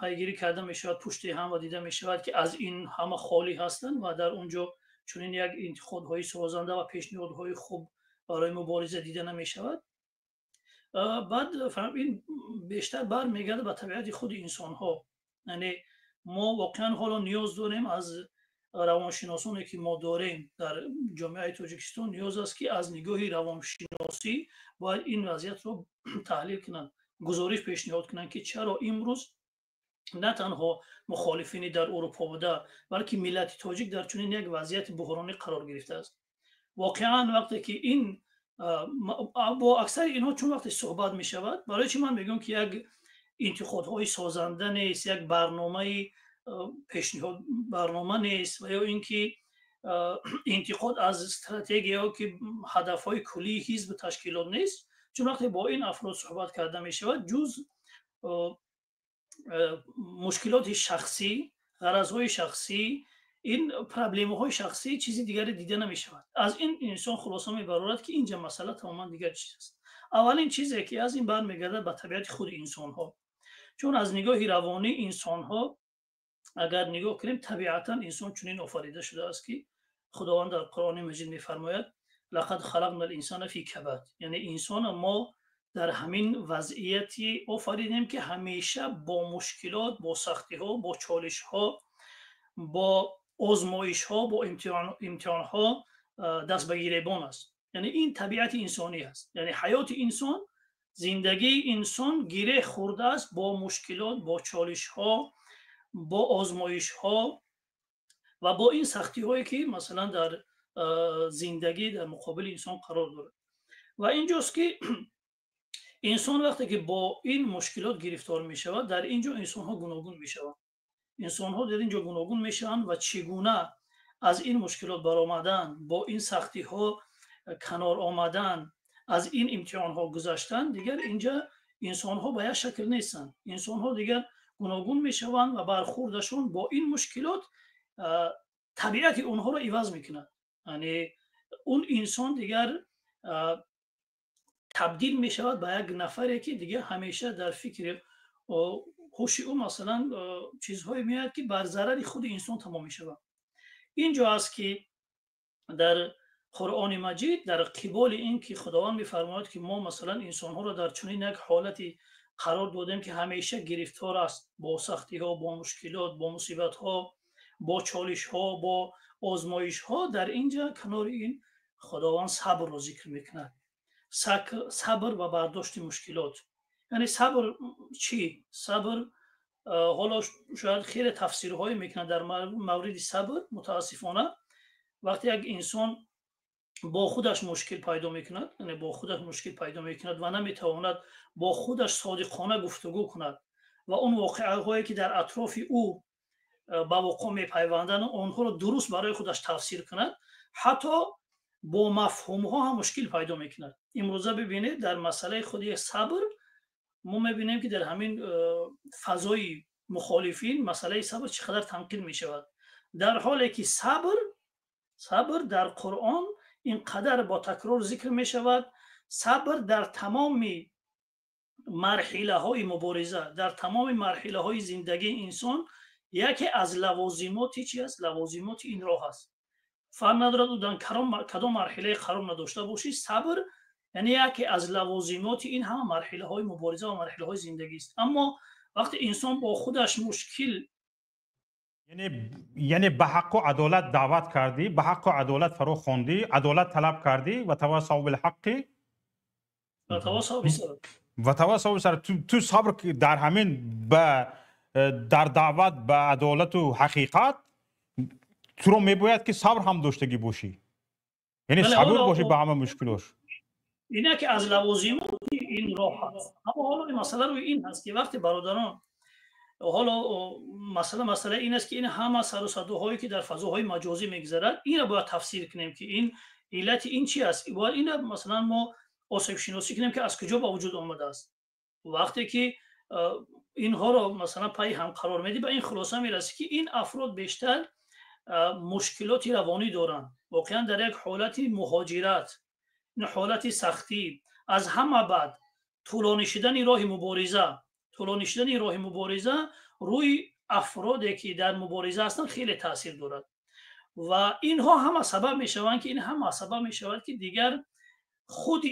پیگیری کرده میشود پشت هم و دیده میشود که از این همه خالی هستند و در اونجا چنین یک انتقادهای سازنده و پیشنهادهای خوب برای مبارزه دیده نمیشود. بعد این بیشتر برمیگرده به طبیعت خود انسان ها. یعنی ما واقعا حالا نیاز داریم از روانشناسانی که ما داریم در جامعه تاجیکستان، نیاز است که از نگاه روانشناسی باید این وضعیت رو تحلیل کنند، گزارش پیشنهاد کنند که چرا امروز نه تنها مخالفین در اروپا بوده بلکه ملت تاجیک در چنین یک وضعیت بحرانی قرار گرفته است. واقعا وقتی که این با اکثر اینها چون وقتی صحبت می شود، برای چی من میگم که یک انتقادهای سازنده نیست، یک برنامه پیشنهاد برنامه نیست و یا اینکه انتقاد از استراتژی ها که هدفهای کلی حزب تشکیلات نیست. چون وقتی با این افراد صحبت کرده می شود، جز مشکلات شخصی، غرضهای شخصی، این پرابلم های شخصی چیزی دیگری دیده نمی شود. از این انسان خلاصه می برآورد که اینجا مسئله تماما دیگر چیز است. اولین چیزی که از این برمیگرده به طبیعت خود انسان ها، چون از نگاه روانی انسان ها اگر نگاه کنیم، طبیعتا انسان چنین آفریده شده است که خداوند در قرآن مجید می‌فرماید لقد خلقنا الانسان فی کبد، یعنی انسان ما در همین وضعیتی آفریدیم که همیشه با مشکلات، با سختی ها، با چالش ها، با آزمایش ها، با امتحان ها دست به گریبان است. یعنی این طبیعت انسانی است. یعنی حیات انسان، زندگی انسان گره خورده است با مشکلات، با چالش ها، با آزمایش ها و با این سختی هایی که مثلا در زندگی در مقابل انسان قرار دارد. و اینجاست که انسان وقتی که با این مشکلات گرفتار می شود، در اینجا انسان ها گوناگون می شوند. انسان ها در اینجا گوناگون می شوند و چگونه از این مشکلات برآمدن، با این سختی ها کنار آمدن، از این امتحان ها گذشتن، دیگر اینجا انسان ها به یک شکل نیستند. انسان ها دیگر گوناگون می شوند و برخوردشون با این مشکلات طبیعت اونها رو عوض می کند. یعنی اون انسان دیگر تبدیل می شود به یک نفری که دیگه همیشه در فکر هوش او مثلا چیزهایی میاد که بر ضرر خود انسان تمام می شود. اینجا است که در قرآن مجید در قبال این که خداوند می‌فرماید که ما مثلا انسان ها را در چنین یک حالتی قرار دادیم که همیشه گرفتار است با سختی ها، با مشکلات، با مصیبت ها، با چالش ها، با آزمایش ها. در اینجا کنار این خداوند صبر را ذکر میکند. صبر و برداشت مشکلات. یعنی صبر چی؟ صبر حالا شاید خیلی تفسیرهای میکنه در مورد صبر. متاسفانه وقتی یک انسان با خودش مشکل پیدا میکند، یعنی با خودش مشکل پیدا میکند و نمیتواند با خودش صادقانه گفتگو کند و اون واقعه هایی که در اطراف او با وقوع میپیوندند آنها رو درست برای خودش تفسیر کند، حتی با مفهوم ها هم مشکل پیدا میکند. امروزه ببینید در مسئله خودی صبر ما میبینیم که در همین فضای مخالفین مسئله صبر چقدر تنقیل میشود، در حالی که صبر در قرآن اینقدر با تکرار ذکر میشود. صبر در تمام مرحله های مبارزه، در تمام مرحله های زندگی انسان یکی از لوازماتی چی است؟ لوازمات این راه است. فرق ندارد در کدام مرحله قرار نداشته باشی، صبر یعنی یکی از لوازمات این همه مرحله های مبارزه و مرحله های زندگی است. اما وقتی انسان با خودش مشکل، یعنی به حق و عدالت دعوت کردی، به حق و عدالت فرو خواندی، عدالت طلب کردی و تواصوا بالحق و تواصوا بالصبر و تواصوا بالصبر. تو صبر در همین در دعوت به عدالت و حقیقت تو رو میباید که صبر هم داشتگی باشی، یعنی صبور باشی به همه مشکلاش. اینه که از لوازمات این راه هست. اما حالا مسئله روی این هست که وقتی برادران، حالا مسئله این است که این همه سر و صداهایی که در فضاهای مجازی میگذرد این را باید تفسیر کنیم که این علت این چی است. باید این مثلا ما آسیب شناسی کنیم که از کجا به وجود آمده است. وقتی که اینها رو مثلا پای هم قرار میدی به این خلاصه میرسی که این افراد بیشتر مشکلات روانی دارن، واقعا در یک حالت مهاجرت، حالت سختی، از همه بعد طولانی شدن راه مبارزه روی افرادی که در مبارزه هستند خیلی تاثیر دارد و اینها هم سبب میشوند که که دیگر خود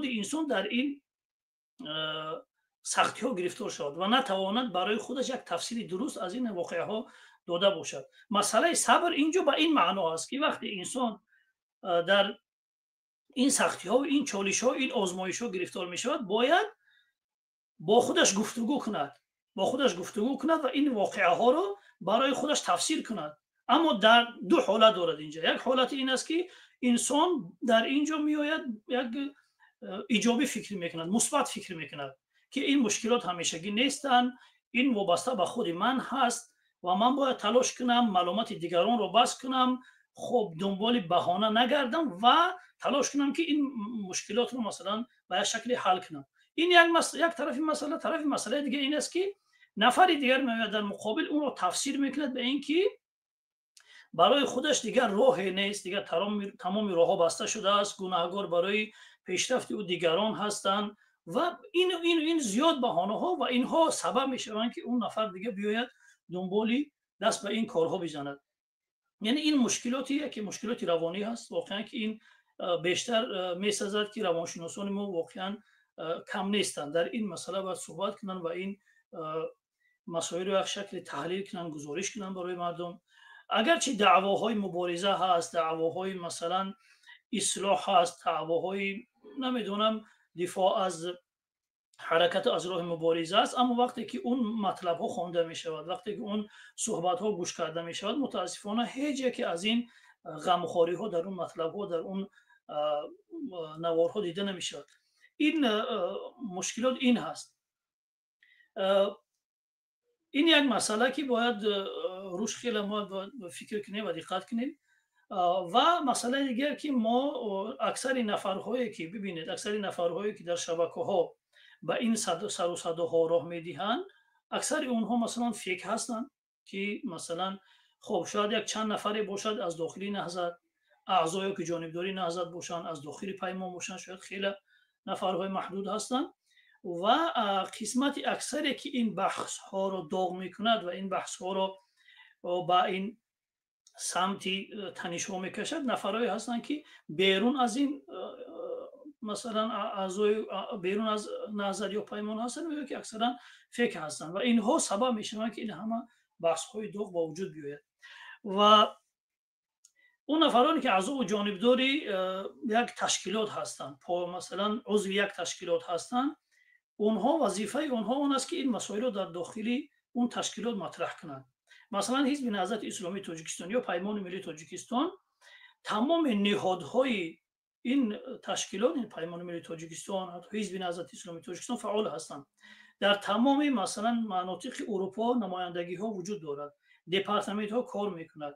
انسان در این سختی ها گرفتار شد و نتواند برای خودش یک تفسیر درست از این واقعه ها داده باشد. مسئله صبر اینجا به این معنا است که وقتی انسان در این سختی ها و این چالش ها، این آزمایش ها گرفتار می شود، باید با خودش گفتگو کند و این واقعه ها رو برای خودش تفسیر کند. اما در دو حالت دارد اینجا. یک حالت این است که انسان در اینجا میآید یک ایجابی فکر میکند، مثبت فکر میکند که این مشکلات همیشگی نیستند، این وابسته به خود من هست و من باید تلاش کنم ملامت دیگران رو بس کنم، خب دنبال بهانه نگردم و تلاش کنم که این مشکلات رو مثلا به شکلی حل کنم. این یک طرف مسئله. طرف مسئله دیگه این است که نفر دیگر میاد در مقابل اون رو تفسیر میکند به اینکه برای خودش دیگر راه نیست، دیگر تمام راه‌ها بسته شده است، گناهکار برای پیشرفت او دیگران هستند و این زیاد بهانه ها و اینها سبب میشوند که اون نفر دیگه بیاید دنبالی دست به این کارها بزند. یعنی این مشکلاتی که مشکلات روانی هست واقعا که این بیشتر میسازد که روانشناسان ما واقعا کم نیستند در این مسئله باید صحبت کنن و این مسائل رو یک شکل تحلیل کنن، گزارش کنن برای مردم. اگرچه دعواهای مبارزه هست، دعواهای مثلا اصلاح هست، دعواهای نمیدونم دفاع از حرکت از راه مبارزه است، اما وقتی که اون مطلب ها خوانده می شود، وقتی که اون صحبت ها گوش کرده می شود، متاسفانه هیچ یکی از این غمخواری ها در اون مطلب ها، در اون نوارها دیده نمی شود. این مشکلات این هست. این یک مسئله که باید روش خیلی ما فکر کنیم و دقت کنیم. و مسئله دیگر که ما اکثر نفرهایی که ببینید، اکثر نفرهایی که در شبکه ها به این سر و صداها راه میدهند، اکثر اونها مثلا فیک هستند که مثلا خب شاید یک چند نفری باشد از داخلی نهضت، اعضایی که جانبداری نهضت باشند، از داخلی پیمان باشند، شاید خیلی نفرهای محدود هستند و قسمت اکثری که این بحث ها رو داغ میکند و این بحث ها رو با این سمتی تنش ها میکشد، نفرهایی هستند که بیرون از این مثلا اعضای بیرون از نهضت یا پیمان هستن میگه که اکثرا فکر هستن و اینها سبب میشن که این همه بحث های داغ با وجود بیاید و اون نفرانی که اعضا جانبداری یک تشکیلات هستند مثلا عضو یک تشکیلات هستند اونها وظیفه اونها اون است که این مسائل رو در داخلی اون تشکیلات مطرح کنند مثلا حزب نهضت اسلامی تاجیکستان یا پیمان ملی تاجیکستان تمام نهادهای این تشکیلات این پیمان ملی تاجیکستان حزب نهضت اسلامی تاجیکستان فعال هستند در تمام مثلا مناطق اروپا نمایندگی ها وجود دارد دپارتمنت ها کار میکند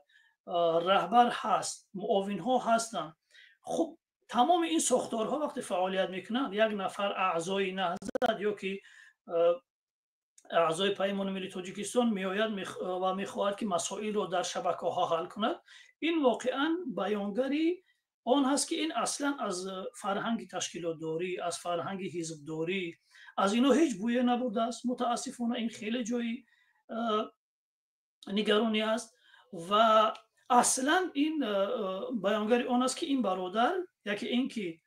رهبر هست معاون ها هستند خب تمام این ساختارها وقتی فعالیت میکنند یک نفر اعضای نهضت یا که اعضای پیمان ملی تاجیکستان میآید و میخواهد که مسائل رو در شبکه ها حل کند این واقعا بیانگری آن هست که این اصلا از فرهنگ تشکیلات داری از فرهنگ حزب داری از اینو هیچ بویه نبوده است متاسفانه این خیلی جایی نگرانی است و اصلا این بیانگری آن است که این برادر یکی اینکه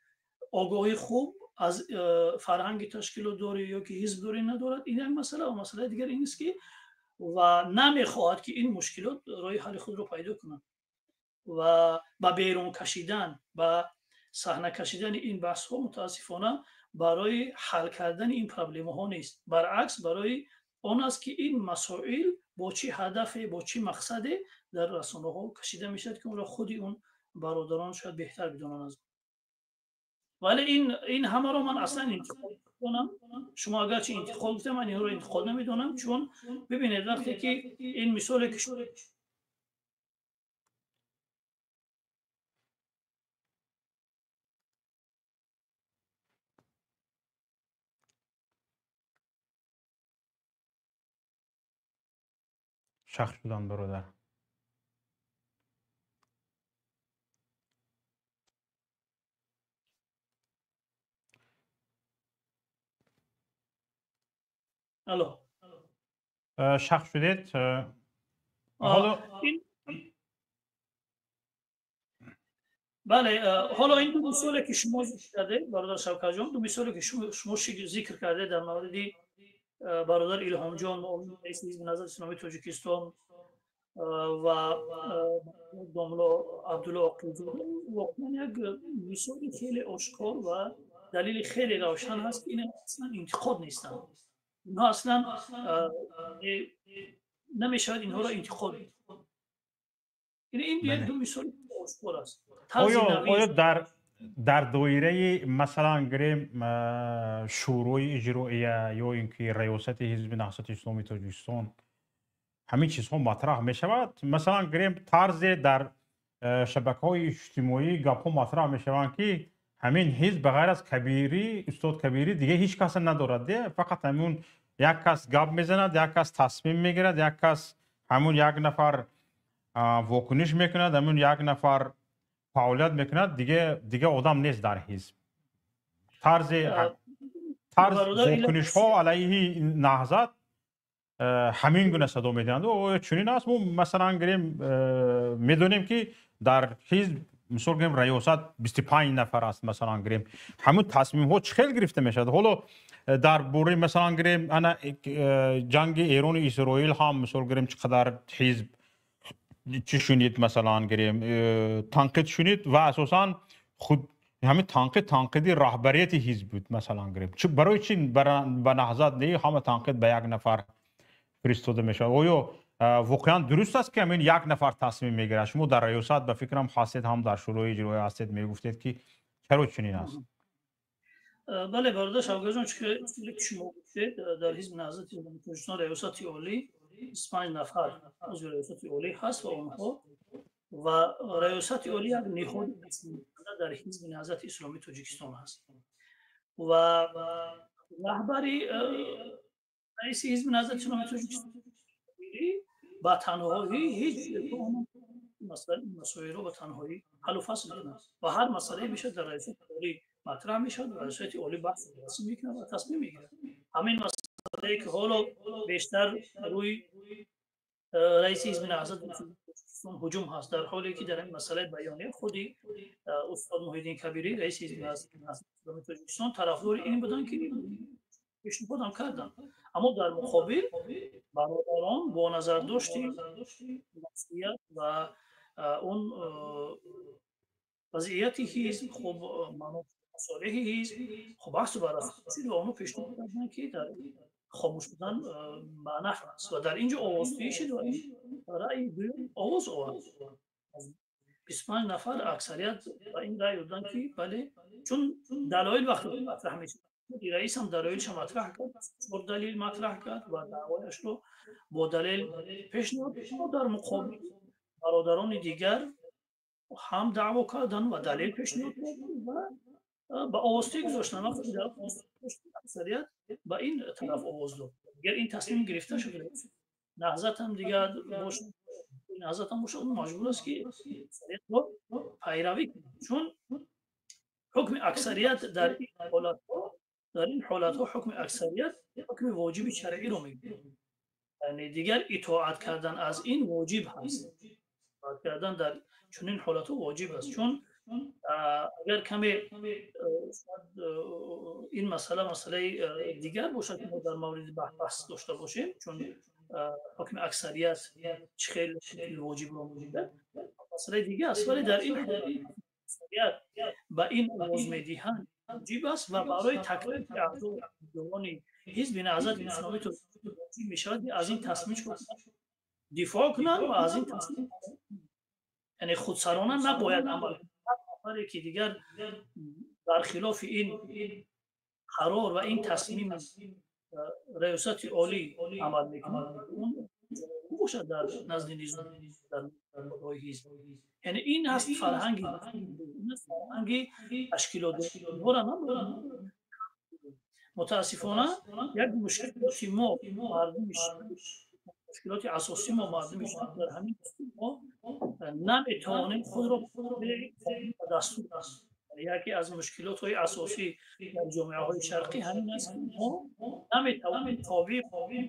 آگاهی خوب از فرهنگ تشکیلات داری یا که حزب داری ندارد این یک مسئله و مسئله دیگر این است که و نمیخواهد که این مشکلات راه حل خود رو پیدا کنند و با بیرون کشیدن و صحنه کشیدن این بحث ها متاسفانه برای حل کردن این پرابلم ها نیست برعکس برای آن است که این مسائل با چی هدف با چی مقصد در رسانه ها کشیده میشد که اون را خودی اون برادران شاید بهتر بدونن از ولی این همه رو من اصلا انتخاب کنم شما اگر چه انتخاب کنم من این رو انتخاب نمیدونم چون ببینید وقتی که این مثال که شخص شدن برادر الو شخص شدید حالا بله حالا این دو مثالی که شما ذکر کرده برادر شوکت جان دو مثالی که شما ذکر کرده در مورد برادر الهام جان معاون رئیس حزب نهضت اسلامی تاجیکستان و داملا عبدالله آقلزاده واقعا یک مثال خیلی آشکار و دلیل خیلی روشن هست که این اصلا انتقاد نیستن اینها اصلا نمیشود اینها را انتقاد این یک دو مثال آشکار است آیا در دایره مثلا گریم شورای اجراییه یا اینکه ریاست حزب نهضت اسلامی تاجیکستان همین چیزها مطرح می شود مثلا گریم طرز در شبکه‌های اجتماعی گپ ها مطرح می شوند که همین حزب بغیر از کبیری استاد کبیری دیگه هیچ کس ندارد فقط همون یک کس گپ میزند یک کس تصمیم میگیرد یک کس همون یک نفر واکنش میکند همون یک نفر فعالیت میکند دیگه آدم نیست در حزب طرز واکنش ها علیه نهضت همین گونه صدا میدهند و چنین است ما مثلا گریم میدونیم که در حزب مثلا گریم ریاست 25 نفر است مثلا گریم همون تصمیم ها چخیل گرفته میشد حالا در بوری مثلا گریم انا جنگ ایران و اسرائیل هم مثلا گریم چقدر حزب چی شنید مثلا گریم تنقید شنید و اساسا خود همین تنقیدی رهبریت حزب بود مثلا گریم برای چی به نهضت نه همه تنقید به یک نفر فرستاده میشه آیا واقعا درست است که همین یک نفر تصمیم میگیره شما در ریاست به فکرم خاصیت هم در شورای اجرایی هستید میگفتید که چرا چنین است بله برادر شوکت جان که شما گفتید در حزب نهضت تاجیکستان ریاست عالی 25 نفر عضو ریاست عالی هست و اونها و ریاست عالی یک نهاد در حزب نهضت اسلامی تاجیکستان هست و رهبری رئیس حزب نهضت اسلامی تاجیکستان با تنهایی هیچ مسائل رو با تنهایی حل و فصل میکنه و هر مسئله میشه در ریاست عالی مطرح میشه و ریاست عالی بحث میکنه و تصمیم میگیره همین مسئله که حالا بیشتر روی رئیس حزب نهضت هجوم هست، در حالی که در این مسئله بیانیه خودی استاد محیدین کبیری رئیس حزب نهضت اسلامی تاجیکستان طرفدار این بودن که پیشنهاد هم کردن، اما در مقابل برادران با نظر داشتی مسئولیت و اون وضعیت حزب خب مصالح حزب خب بحث بررسی شد و اونو پیشنهاد کردن که در خاموش بودن معنف است و در اینجا آوازگویی شد و این رأی دوم آواز آورد. از 25 نفر اکثریت و این رأی دادن که بله، چون دلایل وقتی مطرح میشه رئیس هم دلایلش مطرح کرد، با دلیل مطرح کرد و دعوایش رو با دلیل پیشنهاد کرد. در مقابل برادران دیگر هم دعوا کردن و دلیل پیشنهاد کردن و با آوازگویی گذاشتن. وقتی در اکثریت با این طرف آواز داد، اگر این تصمیم گرفته شده نهضت هم دیگر باشه، نهضت هم باشه، اون مجبور است که اکثریت رو پیروی کنه، چون حکم اکثریت در این حالت ها حکم اکثریت حکم واجب شرعی رو میگه، یعنی دیگر اطاعت کردن از این واجب هست، اطاعت کردن در چنین حالت ها واجب است. چون اگر کمی این مسئله دیگر باشد که ما در مورد بحث داشته باشیم، چون حکم اکثریت چه خیلی واجب رو میده مسئله دیگر است، ولی در این اکثریت با این آواز میدهند واجب است و برای تکلیف اعضای دیوان حزب نهضت اسلامی توجیه میشود از این تصمیم دفاع کنند و از این تصمیم یعنی خودسرانه نباید عمل کنند که دیگر در خلاف این قرار و این تصمیم ریاست عالی عمل میکنند اون باشد در نزد نظام در حزب. یعنی این هست فرهنگی تشکیلات متاسفانه یک مشکلاتی ما مردمش مشکلات اساسی ما مردمش در همین ما نمیتوانیم خود را به دستور یکی از مشکلات های اساسی در جامعه های شرقی همین است که ما نمیتوانیم تابع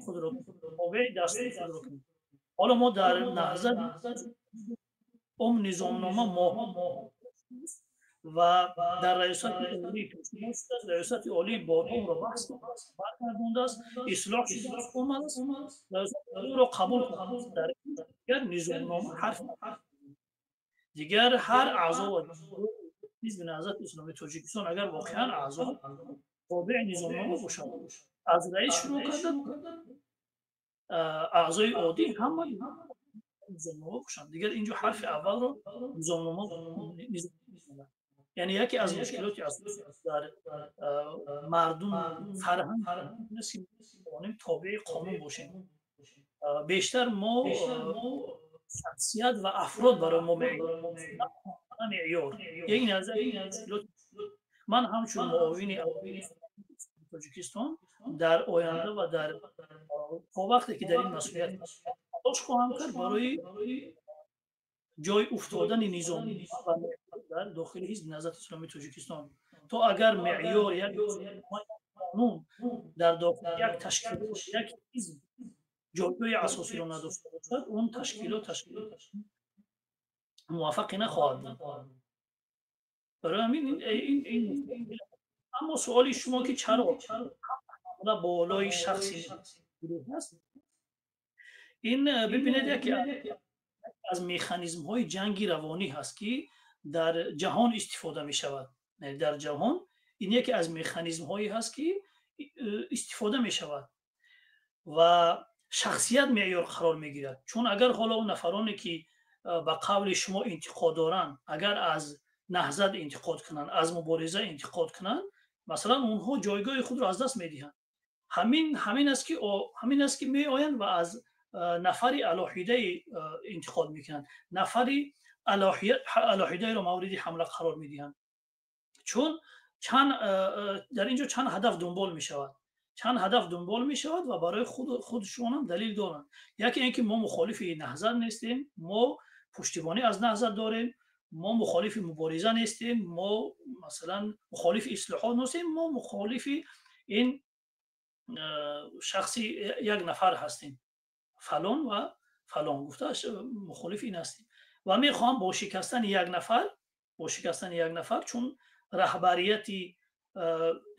خود را تابع دستور خود را کنیم. حالا ما در نهضت نظامنامه ما و در ریاست عالی بارها را بحث برگردانده است، اصلاح شده است، اومده است ریاست عالی را قبول کنید. در دیگر نظامنامه حرف دیگر هر اعضا حزب نهضت اسلامی تاجیکستان اگر واقعا اعضا تابع نظامنامه باشند از رئیس شروع کردن اعضای عادی هم نظامنامه باشند، دیگر اینجا حرف اول رو نظامنامه یعنی یکی از مشکلاتی اساسی در مردم فرهنگ است که تابع قانون باشیم. بیشتر ما شخصیت و افراد برای ما معیار یک نظر من همچون معاون تاجیکستان در آینده و در تا وقتی که در این مسئولیت تلاش خواهم کرد برای جای افتادن نظام در داخل حزب نهضت اسلامی تاجیکستان تا اگر معیار یک قانون در داخل یک تشکیلات یک حزب جایگاه اساسی را نداشته باشد اون تشکیلات موفق نخواهد بود. برای همین این اما سوالی شما که چرا بالای شخصی هست این ببینید که از مکانیزم های جنگی روانی هست که در جهان استفاده می شود. در جهان این یکی از مکانیزم هایی هست که استفاده می شود و شخصیت معیار قرار می گیرد. چون اگر حالا اون نفرانی که با قول شما انتقاد دارن اگر از نهضت انتقاد کنن از مبارزه انتقاد کنن مثلا اونها جایگاه خود را از دست می دهند. همین است که می آیند و از نفری الهیده انتقاد میکنند، نفری الهیده را مورد حمله قرار میدهند. چون در اینجا چند هدف دنبال می شود و برای خودشون هم دلیل دارند. یکی اینکه ما مخالف نهضت نیستیم، ما پشتیبانی از نهضت داریم، ما مخالف مبارزه نیستیم، ما مثلا مخالف اصلاحات نیستیم، ما مخالف این شخصی یک نفر هستیم فلان و فلان گفتهش مخالف این هستیم و میخوام با شکستن یک نفر چون رهبریتی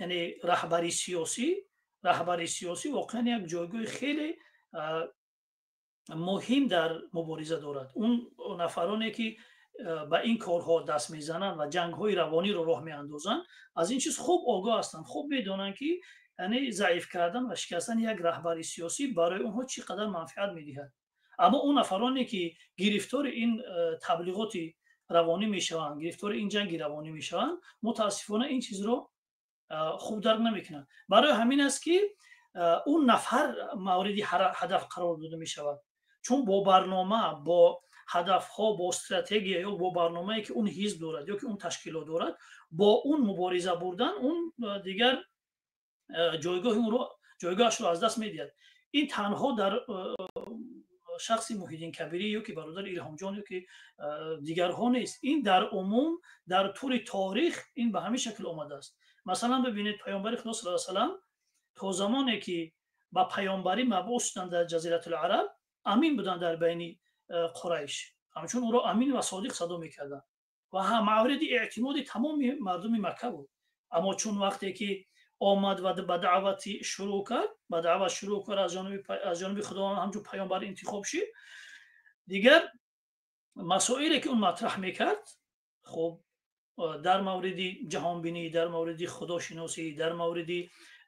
یعنی رهبری سیاسی واقعا یک جایگاه خیلی مهم در مبارزه دارد. اون نفرانی که به این کارها دست میزنند و جنگ‌های روانی رو راه میاندازند از این چیز خوب آگاه هستند، خوب میدونند که یعنی ضعیف کردن و شکستن یک رهبری سیاسی برای اونها چقدر منفعت میدهد. اما اون نفرانی که گرفتار این تبلیغات روانی میشوند، گرفتار این جنگ روانی میشوند، متاسفانه این چیز رو خوب درک نمیکنند. برای همین است که اون نفر موردی هدف قرار داده میشود، چون با برنامه، با هدفها، با استراتژی یا با برنامه‌ای که اون حزب دارد یا که اون تشکیلات دارد، با اون مبارزه بردن اون دیگر جایگاهش رو از دست میدهد. این تنها در شخص محیدین کبیری یا که برادر الهام جان یا که دیگرها نیست، این در عموم در طول تاریخ این به همین شکل آمده است. مثلا ببینید پیامبر خدا صلی الله علیه و سلم تا زمانی که با پیامبری مبعوث شدند در جزیره العرب امین بودند در بین قریش، همچون او را امین و صادق صدا میکردند و هم مورد اعتماد تمام مردم مکه بود. اما چون وقتی که آمد و به دعوت شروع کرد از جانب خداوند همچون پیامبر انتخاب شد، دیگر مسائلی که اون مطرح میکرد خب در مورد جهانبینی، در مورد خداشناسی، در مورد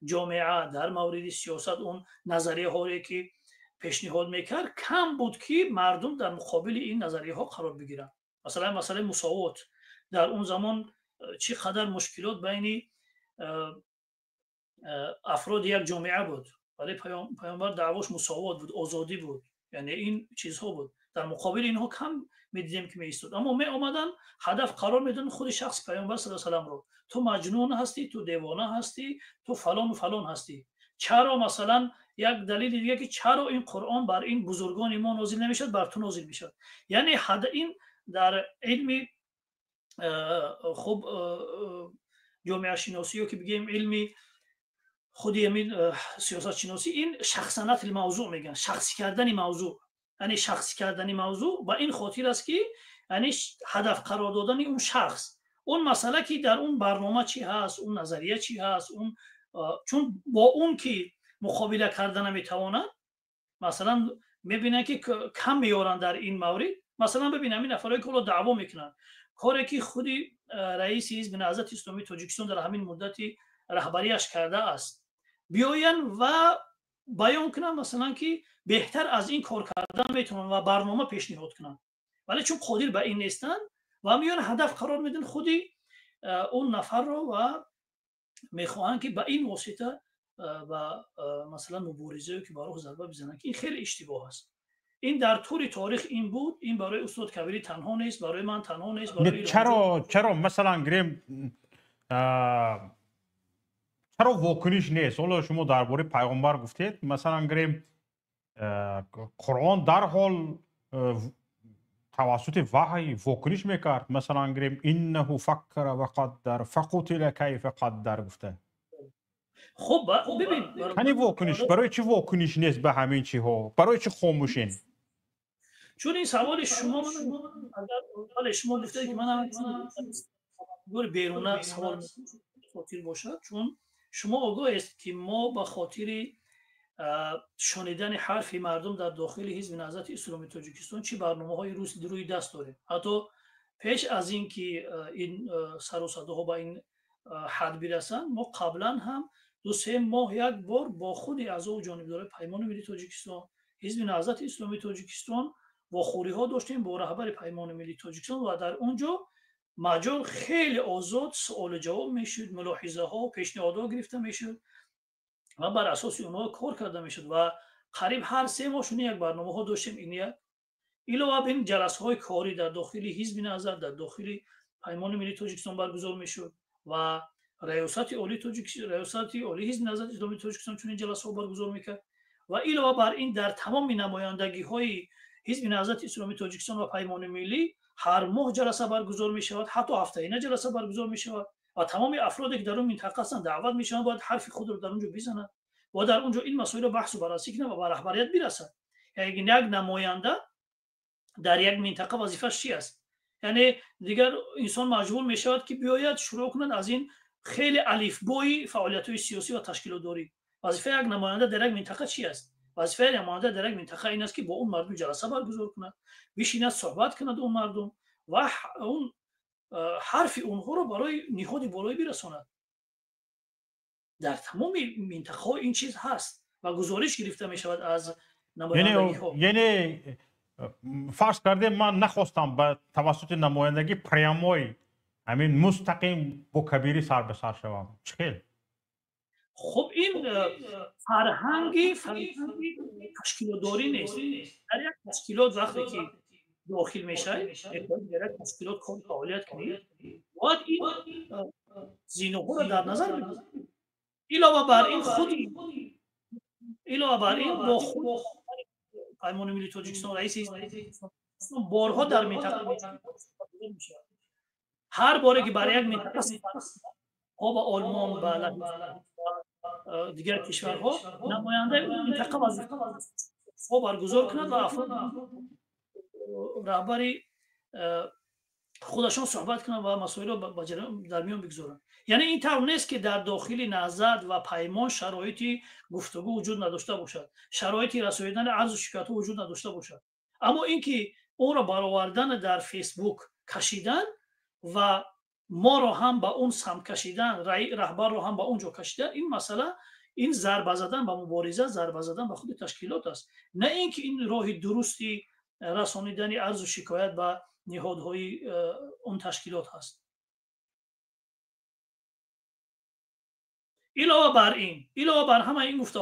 جامعه، در مورد سیاست، اون نظریه هایی که پیشنهاد میکرد کم بود که مردم در مقابل این نظریه ها قرار بگیرن. مثلا مساوات در اون زمان چقدر مشکلات بین افراد یک جامعه بود، ولی پیامبر دعواش مساوات بود، آزادی بود، یعنی این چیزها بود. در مقابل اینها کم میدیدیم که میایستاد. اما می اومدن هدف قرار میدن خود شخص پیامبر صلی الله علیه و سلم رو، تو مجنون هستی، تو دیوانه هستی، تو فلان و فلان هستی. چرا مثلا یک دلیل دیگه که چرا این قرآن بر این بزرگان ما نازل نمیشد، بر تو نازل میشد. یعنی این در علم خوب جامعه شناسی که بگیم علمی خودی همین سیاست شناسی، این شخصنت الموضوع میگن، شخصی کردن موضوع. یعنی شخصی کردن موضوع و این خاطر است که یعنی هدف قرار دادن اون شخص، اون مسئله که در اون برنامه چی هست، اون نظریه چی هست، اون چون با اون که مقابله کردن نمیتوانند، مثلا میبینن که کم میارن در این مورد. مثلا ببینم این افرادی که دعوا میکنن، کاری که خودی رئیس حزب نهضت اسلامی تاجیکستان در همین مدتی رهبریش کرده است، بیاین و بیان کنن مثلا که بهتر از این کار کردن میتونن و برنامه پیشنهاد کنن، ولی چون قادر به این نیستن و میان هدف قرار میدن خودی اون نفر رو و میخواهن که به این واسطه و مثلا مبارزه که برای ضربه بزنن، که این خیلی اشتباه است. این در طول تاریخ این بود، این برای استاد کبیری تنها نیست، برای من تنها نیست، برای چرا مثلا گریم چرا واکنش نیست؟ حالا شما درباره پیامبر گفتید، مثلا گریم قرآن در حال توسط وحی واکنش میکرد، مثلا گریم انه فکر و قدر فقتل کیف قدر گفته. خب ببین یعنی واکنش برای چی واکنش نیست به همین چی ها؟ برای چی خاموشین؟ چون این سوال شما اگر شما گفتید که من گور بیرونه سوال خاطر باشد، چون شما آگاه است که ما به خاطر شنیدن حرف مردم در داخل حزب نهضت اسلامی تاجیکستان چه برنامه‌های روی دست داره. حتی پیش از این که این سر و صداها با این حد برسن، ما قبلا هم 2-3 ماه یک بار با خود اعضا و جانبدار پیمان ملی تاجیکستان، حزب نهضت اسلامی تاجیکستان واخوری‌ها داشتیم با رهبر پیمان ملی تاجیکستان و در اونجا مجال خیلی آزاد سوال جواب میشد، ملاحظه ها و پیشنهادها گرفته میشد و بر اساس اونها کار کرده میشد و قریب هر 3 ماه یک برنامه ها داشتیم. این یک علاوه بر این جلسه های کاری در داخل حزب نهضت، در داخل پیمان ملی تاجیکستان برگزار میشد و ریاست عالی حزب نهضت اسلامی تاجیکستان چون این جلسه ها برگزار میکرد و علاوه بر این در تمام نمایندگی های حزب نهضت اسلامی تاجیکستان و پیمان ملی هر ماه جلسه برگزار می شود، حتی هفته‌انه جلسه برگزار می شود و تمام افرادی که در اون منطقه هستند دعوت می شوند باید حرف خود رو در اونجا بزنند و در اونجا این مسائل بحث و بررسی کنند و به رهبریت برسند. یک نماینده در یک منطقه وظیفه‌اش چی است؟ یعنی دیگر انسان مجبور می شود که بیاید شروع کند از این خیلی الفبای فعالیت‌های سیاسی و تشکیلات‌داری. وظیفه یک نماینده در یک منطقه چی است؟ وظیفه نماینده در یک منطقه این است که با اون مردم جلسه برگزار کند، بشیند صحبت کند اون مردم و اون حرف اونها رو برای نهاد بالایی برساند. در تمام منطقه این چیز هست و گزارش گرفته می شود از نمایندگی ها. یعنی فرض کردیم من نخواستم به توسط نمایندگی پریاموی همین مستقیم با کبیری سر به سر شوم چخیل؟ خب این فرهنگی تشکیلات‌داری نیست. در یک تشکیلات وقتی که داخل میشه در یک تشکیلات کار فعالیت کنید باید این زینوها رو در نظر بگیرید. علاوه بر این با خود پیمان ملی تاجیکستان رئیس حزب بارها در منطقه میشه. هر باره که برای یک منطقه ها با آلمان و دیگر کشورها نماینده منطقه وظیفه برگزار کند و افراد رهبری خودشان صحبت کنند و مسائل را در میان بگذارند. یعنی این طور نیست که در داخل نهضت و پیمان شرایطی گفتگو وجود نداشته باشد، شرایطی رسانیدن عرض و شکایت وجود نداشته باشد، اما اینکه اون را برآوردن در فیسبوک کشیدن و ما رو هم به اون سمت کشیدن، رهبر رو هم به اونجا کشیدن، این مسئله این ضربه زدن به مبارزه، ضربه زدن به خود تشکیلات است، نه اینکه این راه درستی رسانیدن عرض و شکایت به نهادهای اون تشکیلات هست. علاوه بر همه این گفته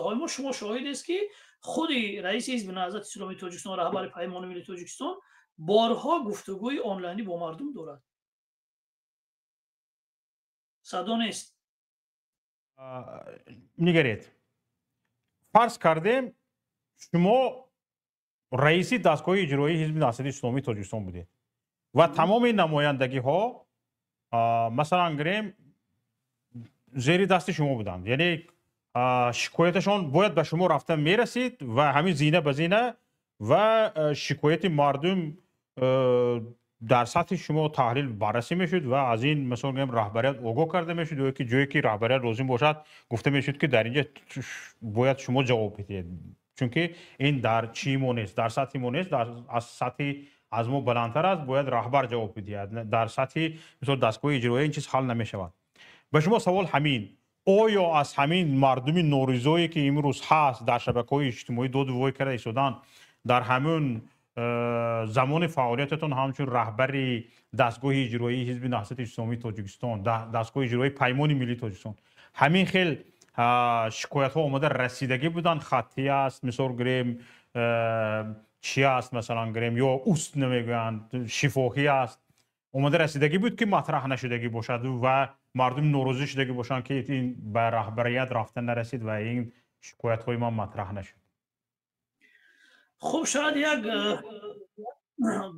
های ما شما شاهد است که خود رئیس حزب نهضت اسلامی تاجیکستان رهبر پیمان ملی تاجیکستان بارها گفتگوی آنلاینی با مردم دارد. صدا نیست. نگرید فرض کردیم شما رئیسی دستگاه اجرایی حزب نهضت اسلامی تاجیکستان بودید و تمام نمایندگی ها مثلا گریم زیر دست شما بودند، یعنی شکایتشان باید به شما رفته میرسید و همین زینه به زینه و شکایت مردم در سطح شما تحلیل بررسی میشد و از این مثلا گریم رهبریت آگاه کرده میشد و که جایی که رهبریت لازم باشد گفته میشد که در اینجا باید شما جواب بدید، چون که این در چیمون نیست، در سطح ما نیست، از سطح از ما بلندتر است، باید رهبر جواب بدهد. در سطح مثلا دستگاه اجرایی این چیز حل نمیشود. به شما سوال همین، آیا از همین مردم نوریزایی که امروز هست در شبکه‌های اجتماعی داد و وای کرده ایستادن در همون زمان فعالیتتون همچون رهبر دستگاه اجرایی حزب نهضت اسلامی تاجیکستان، دستگاه اجرایی پیمان ملی تاجیکستان، همین خیلی شکایت ها آمده رسیدگی بودن، خطی است مثلا گریم چی است مثلا گریم یا اوست نمیگن شفاهی است اومده رسیدگی بود که مطرح نشدگی باشد و مردم ناراضی شدگی باشن که این به رهبریت رفتن نرسید و این شکایت های ما مطرح نشد؟ خب شاید یک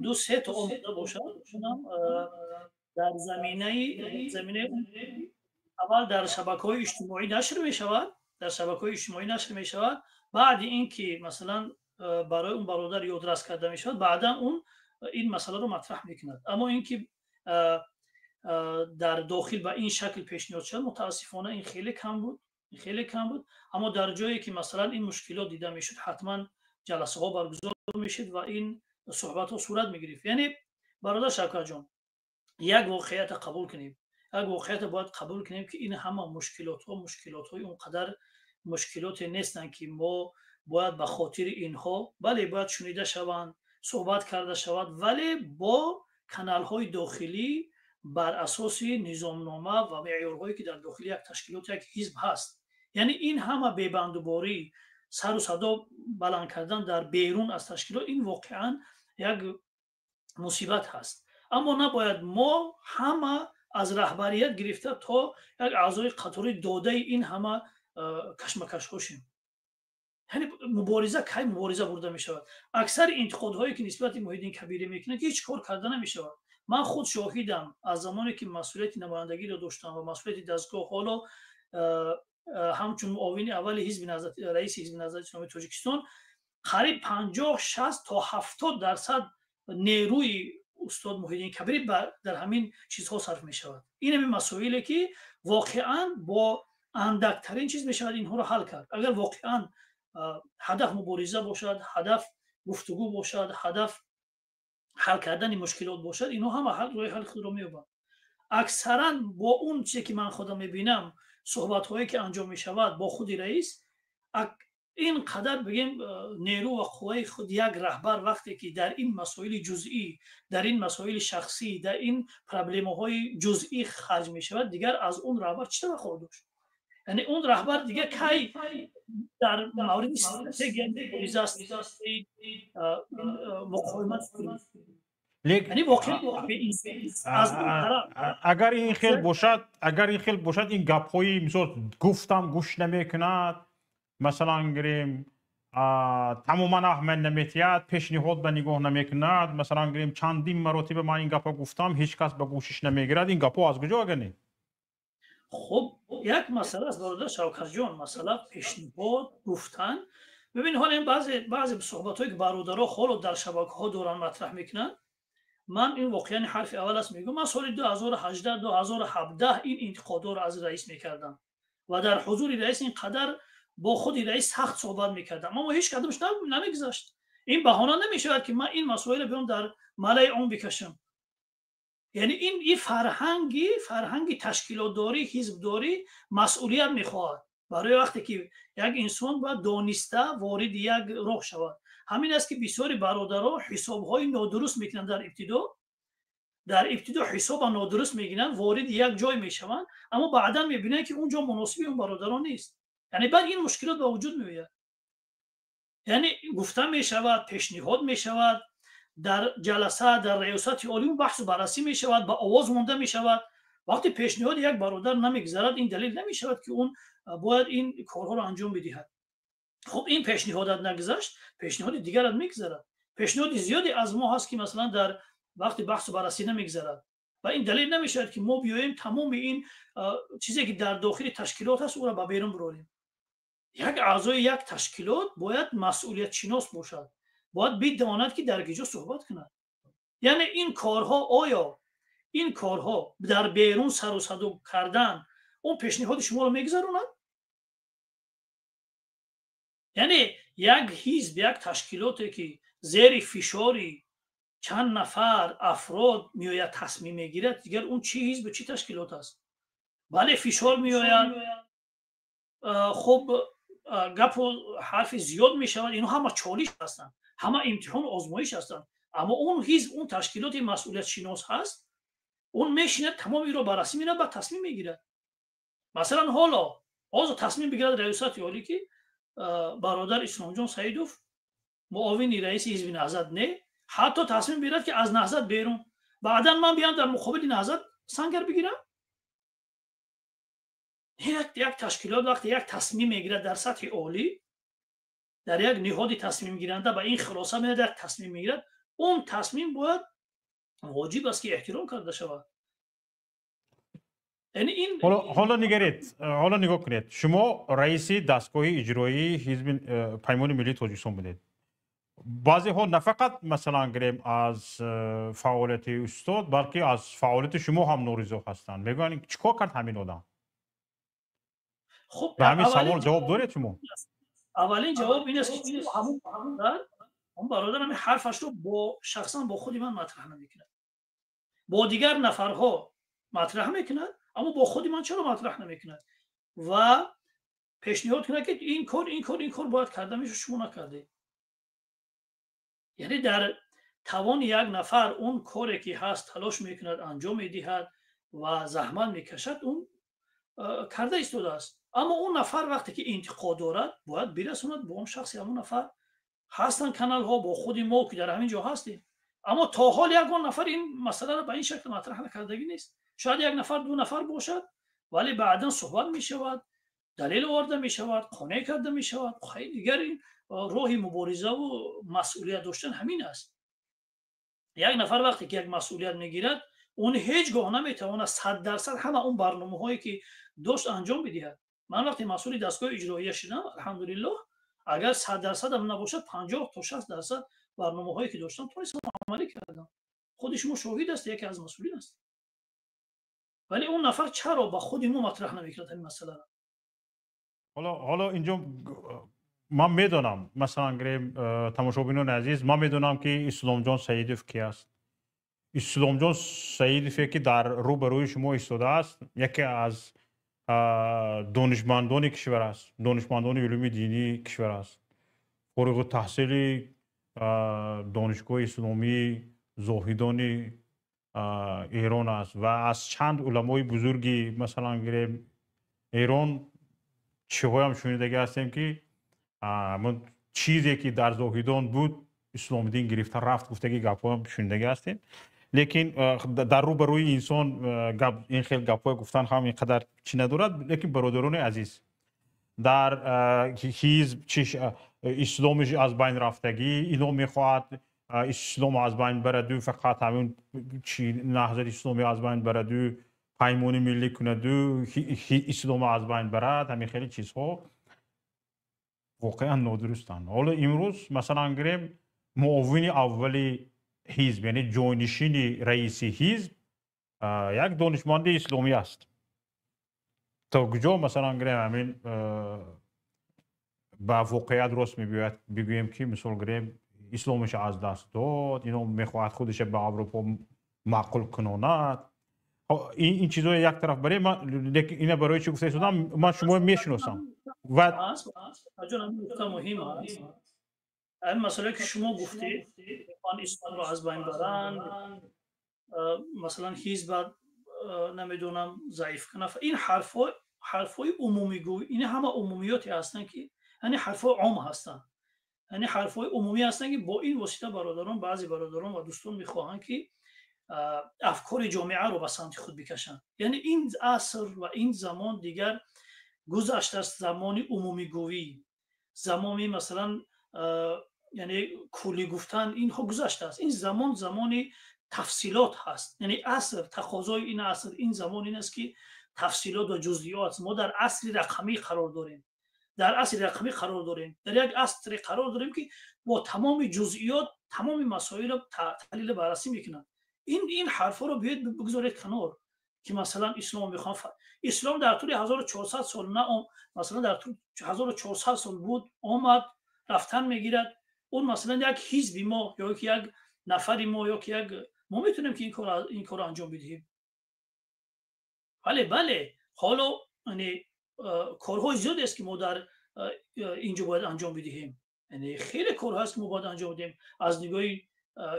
دو سه تا آمده باشد. در زمینه اول در شبکه‌های اجتماعی نشر می شود، بعد اینکه مثلا برای اون برادر یادرس کرده می شود بعدا اون این مسئله رو مطرح میکند. اما اینکه در داخل به این شکل پیشنهاد شد متاسفانه این خیلی کم بود. اما در جایی که مثلا این مشکلات دیده میشد حتما جلسه ها برگزار میشد و این صحبت ها صورت میگرفت. یعنی برادر شوکت جان یک واقعیت باید قبول کنیم که این همه مشکلات های اونقدر مشکلات نیستن که ما باید به خاطر اینها بله باید شنیده شوند، صحبت کرده شود، ولی با کانال های داخلی بر اساس نظامنامه و معیارهایی که در داخل یک تشکیلات یک حزب هست. یعنی این همه بی‌بندوباری، سر و صدا بلند کردن در بیرون از تشکیلات این واقعا یک مصیبت هست. اما نباید ما همه از رهبریت گرفته تا یک اعضای قطاری داده این همه کشمکش هاشیم. یعنی مبارزه برده می شود. اکثر انتقادهایی که نسبت محیدین کبیری میکنه که هیچ کار کرده نمی شود. من خود شاهدم از زمانی که مسئولیت نمایندگی را داشتم و مسئولیت دستگاه، حالا همچون معاون اول حزب نهضت رئیس حزب نهضت اسلامی تاجیکستان قریب 50 60 تا 70% نیروی استاد محیدین کبیری در همین چیزها صرف می شود. این همین مسائلی که واقعا با اندکترین چیز می شود اینها را حل کرد. اگر واقعا هدف مبارزه باشد، هدف گفتگو باشد، هدف حل کردن مشکلات باشد، اینها هم حل روی حل خود را می‌یابند. اکثرا با اون چیزی که من خودم می‌بینم، صحبت هایی که انجام می شود با خود رئیس، اینقدر بگیم نیرو و قوه خود یک رهبر وقتی که در این مسائل جزئی، در این مسائل شخصی، در این پرابلم های جزئی خرج می شود، دیگر از اون رهبر چه خواهد داشت؟ یعنی اون رهبر دیگه کی در مورد استراتژی مبارزه مقاومت یعنی واقعا از اگر این خیل باشد این گپ های مثلا گفتم گوش نمیکند، مثلا گریم تماما اهمیت نمیتید، پیشنهاد به نگاه نمیکند، مثلا گریم چندین مراتب من این گپ گفتم هیچ کس به گوشش نمیگیرد، این گپ از کجا آگنی؟ خب یک مسئله است برادر شوکت جان، مسئله پیشنهاد گفتن. ببین حالا این بعضی صحبت‌هایی که برادرها حالا در شبکه‌ها دوران مطرح میکنن، من این واقعا حرف اول است میگم. من سال 2018 2017 این انتقادها را از رئیس میکردم و در حضور رئیس اینقدر با خود رئیس سخت صحبت میکردم، اما هیچ کدومش نمیگذاشت. این بهانه نمیشود که من این مسائل بیام در ملأ عام بکشم. یعنی این فرهنگی تشکیلات داری، حزب داری مسئولیت میخواهد. برای وقتی که یک انسان باید دانسته وارد یک راه شود. همین است که بسیاری برادرها حسابهای نادرست میکنن در ابتدا حساب نادرست میگیرن، وارد یک جای میشوند، اما بعدا میبینن که اونجا مناسب اون برادران نیست. یعنی بعد این مشکلات به وجود میآید. یعنی گفتن میشود، پیشنهاد میشود، در جلسه در ریاست عالی بحث و بررسی می شود، با آواز مونده می شود. وقتی پیشنهاد یک برادر نمیگذرد، این دلیل نمی شود که اون باید این کارها را انجام بدهد. خب این پیشنهادات نگذشت، پیشنهاد دیگر میگذرد. پیشنهاد زیادی از ما هست که مثلا در وقتی بحث و بررسی نمیگذرد و این دلیل نمی شود که ما بیایم تمام این چیزی که در داخل تشکیلات هست او را به بیرون براریم. یک اعضای یک تشکیلات باید مسئولیت شناس باشد، باید بداند که در کجا صحبت کند. یعنی این کارها در بیرون سر و صدا کردن اون پیشنهاد شما رو میگذروند؟ یعنی یک حزب، یک تشکیلاتی که زیر فشاری چند نفر افراد میآید تصمیم میگیرد، دیگر اون چی حزب چی تشکیلات است؟ بله فشار میآید، خب گپ و حرف زیاد میشود، اینا همه چالش هستند، همه امتحان آزمایش هستند. اما اون حزب، اون تشکیلات مسئولیت شناس هست، اون میشینه تمام این رو بررسی میکنه، بعد تصمیم میگیره. مثلا حالا تصمیم بگیرد ریاست عالی که برادر اسلام جان سعیدوف معاون رئیس حزب نهضت نه، حتی تصمیم بگیرد که از نهضت بیرون، بعدا من بیام در مقابل نهضت سنگر بگیرم. یک تشکیلات وقتی یک تصمیم میگیرد در سطح عالی، در یک نهاد تصمیم گیرنده به این خلاصه میاد یک تصمیم میگیرد، اون تصمیم باید واجب است که احترام کرده شود. یعنی این حالا نگاه کنید، شما رئیس دستگاه اجرایی حزب پیمان ملی تاجیکستان بودید. بعضی ها نه فقط مثلا گریم از فعالیت استاد، بلکه از فعالیت شما هم نارضا هستند. میگن چیکار کرد همین آدم؟ خب به همین سوال جواب دارید شما؟ اولین جواب این است که همون برادرم حرفش رو شخصا با خود من مطرح نمیکنه، با دیگر نفرها مطرح میکنه، اما با خود من چرا مطرح نمیکنه و پیشنهاد کنه که این کار باید کرده میشه، شما نکرده. یعنی در توان یک نفر اون کاری که هست تلاش میکند انجام میدهد و زحمت میکشد، اون کرده ایستاده است. اما اون نفر وقتی که انتقاد دارد باید برسوند به اون شخص. همون نفر هستن کانال ها با خود ما که در همین جا هستیم، اما تا حال یک نفر این مسئله رو به این شکل مطرح نکردگی نیست. شاید یک نفر دو نفر باشد، ولی بعدا صحبت می شود، دلیل آورده می شود، قانع کرده می شود. خیلی دیگر این راه مبارزه و مسئولیت داشتن همین است. یک نفر وقتی که یک مسئولیت میگیرد، اون هیچگاه نمیتواند 100% همه اون برنامه هایی که داشت انجام بدهد. من وقتی مسئول دستگاه اجرایی شدم الحمدلله اگر 100% هم نباشد 50 تا 60% برنامه‌هایی که داشتم تونستم عملی کردم. خود شما شاهد است، یکی از مسئولین است. ولی اون نفر چرا با خود ما مطرح نمی‌کرد این مسئله را؟ حالا اینجا من میدونم مثلا گریم تماشابینان عزیز، من میدونم که اسلام جان سعیدوف کی است. اسلام جان سعیدوف که در روبروی شما ایستاده است، یکی از دانشمندان کشور است، دانشمندان علوم دینی کشور است. فارغ التحصیل دانشگاه اسلامی زاهدان ایران است و از چند علمای بزرگی مثلا گریم ایران چی‌های هم شنیده هستیم که من چیزی که در زاهدان بود اسلام دین گرفته رفت گفته که گپ‌ها هم شنیده هستیم. لیکن در روبروی انسان این خیلی گپ‌ها گفتن هم اینقدر چی ندارد. لیکن برادران عزیز، در حزب اسلامش از بین رفتگی اینا میخواهد اسلام از بین برد، فقط همین نهضت اسلامی از بین برد، پیمان ملی کند، اسلام از بین برد، همین خیلی چیزها واقعا نادرستند. حالا امروز مثلا گریم معاون اولی حزب یعنی جانشین رئیس حزب یک دانشمند اسلامی است. تا کجا مثلا گریم همین با واقعیت راست میگوید بگوییم که مثلا گریم اسلامش از دست داد، اینو میخواهد خودش به اروپا معقول کناند. این چیزا یک طرف برای من، اینا برای چی گفته شدم من شما میشناسم و جان نکته مهم است. این مسئله که شما گفتید من اسلام را از بین برند، مثلا حزب نمیدونم ضعیف کنه، این حرفای عمومی گوی، این همه عمومیاتی هستن که یعنی حرفای عام هستن، یعنی حرفای عمومی هستن که با این واسطه برادران، بعضی برادران و دوستان میخواهند که افکار جامعه رو به سمت خود بکشن. یعنی این عصر و این زمان دیگر گذشته است زمان عمومی گویی، زمانی مثلا یعنی کلی گفتن اینها گذشته است. این زمان تفصیلات هست. یعنی عصر تقاضای این عصر این زمان این است که تفصیلات و جزئیات. ما در عصر رقمی قرار داریم، در یک عصر قرار داریم که با تمام جزئیات تمام مسائل رو تحلیل بررسی میکنن. این حرفا رو بیاید بگذارید کنار که مثلا اسلام میخوان اسلام در طول 1400 سال نه مثلا در طول 1400 سال بود آمد رفتن میگیرد. اون مثلا یک حزبی ما یا یک نفری ما یا یک ما میتونیم که این کار انجام بدهیم. بله حالا یعنی کارهای زیادی است که ما در اینجا باید انجام بدهیم. یعنی خیلی کارها هست که ما باید انجام بدیم، از نگاه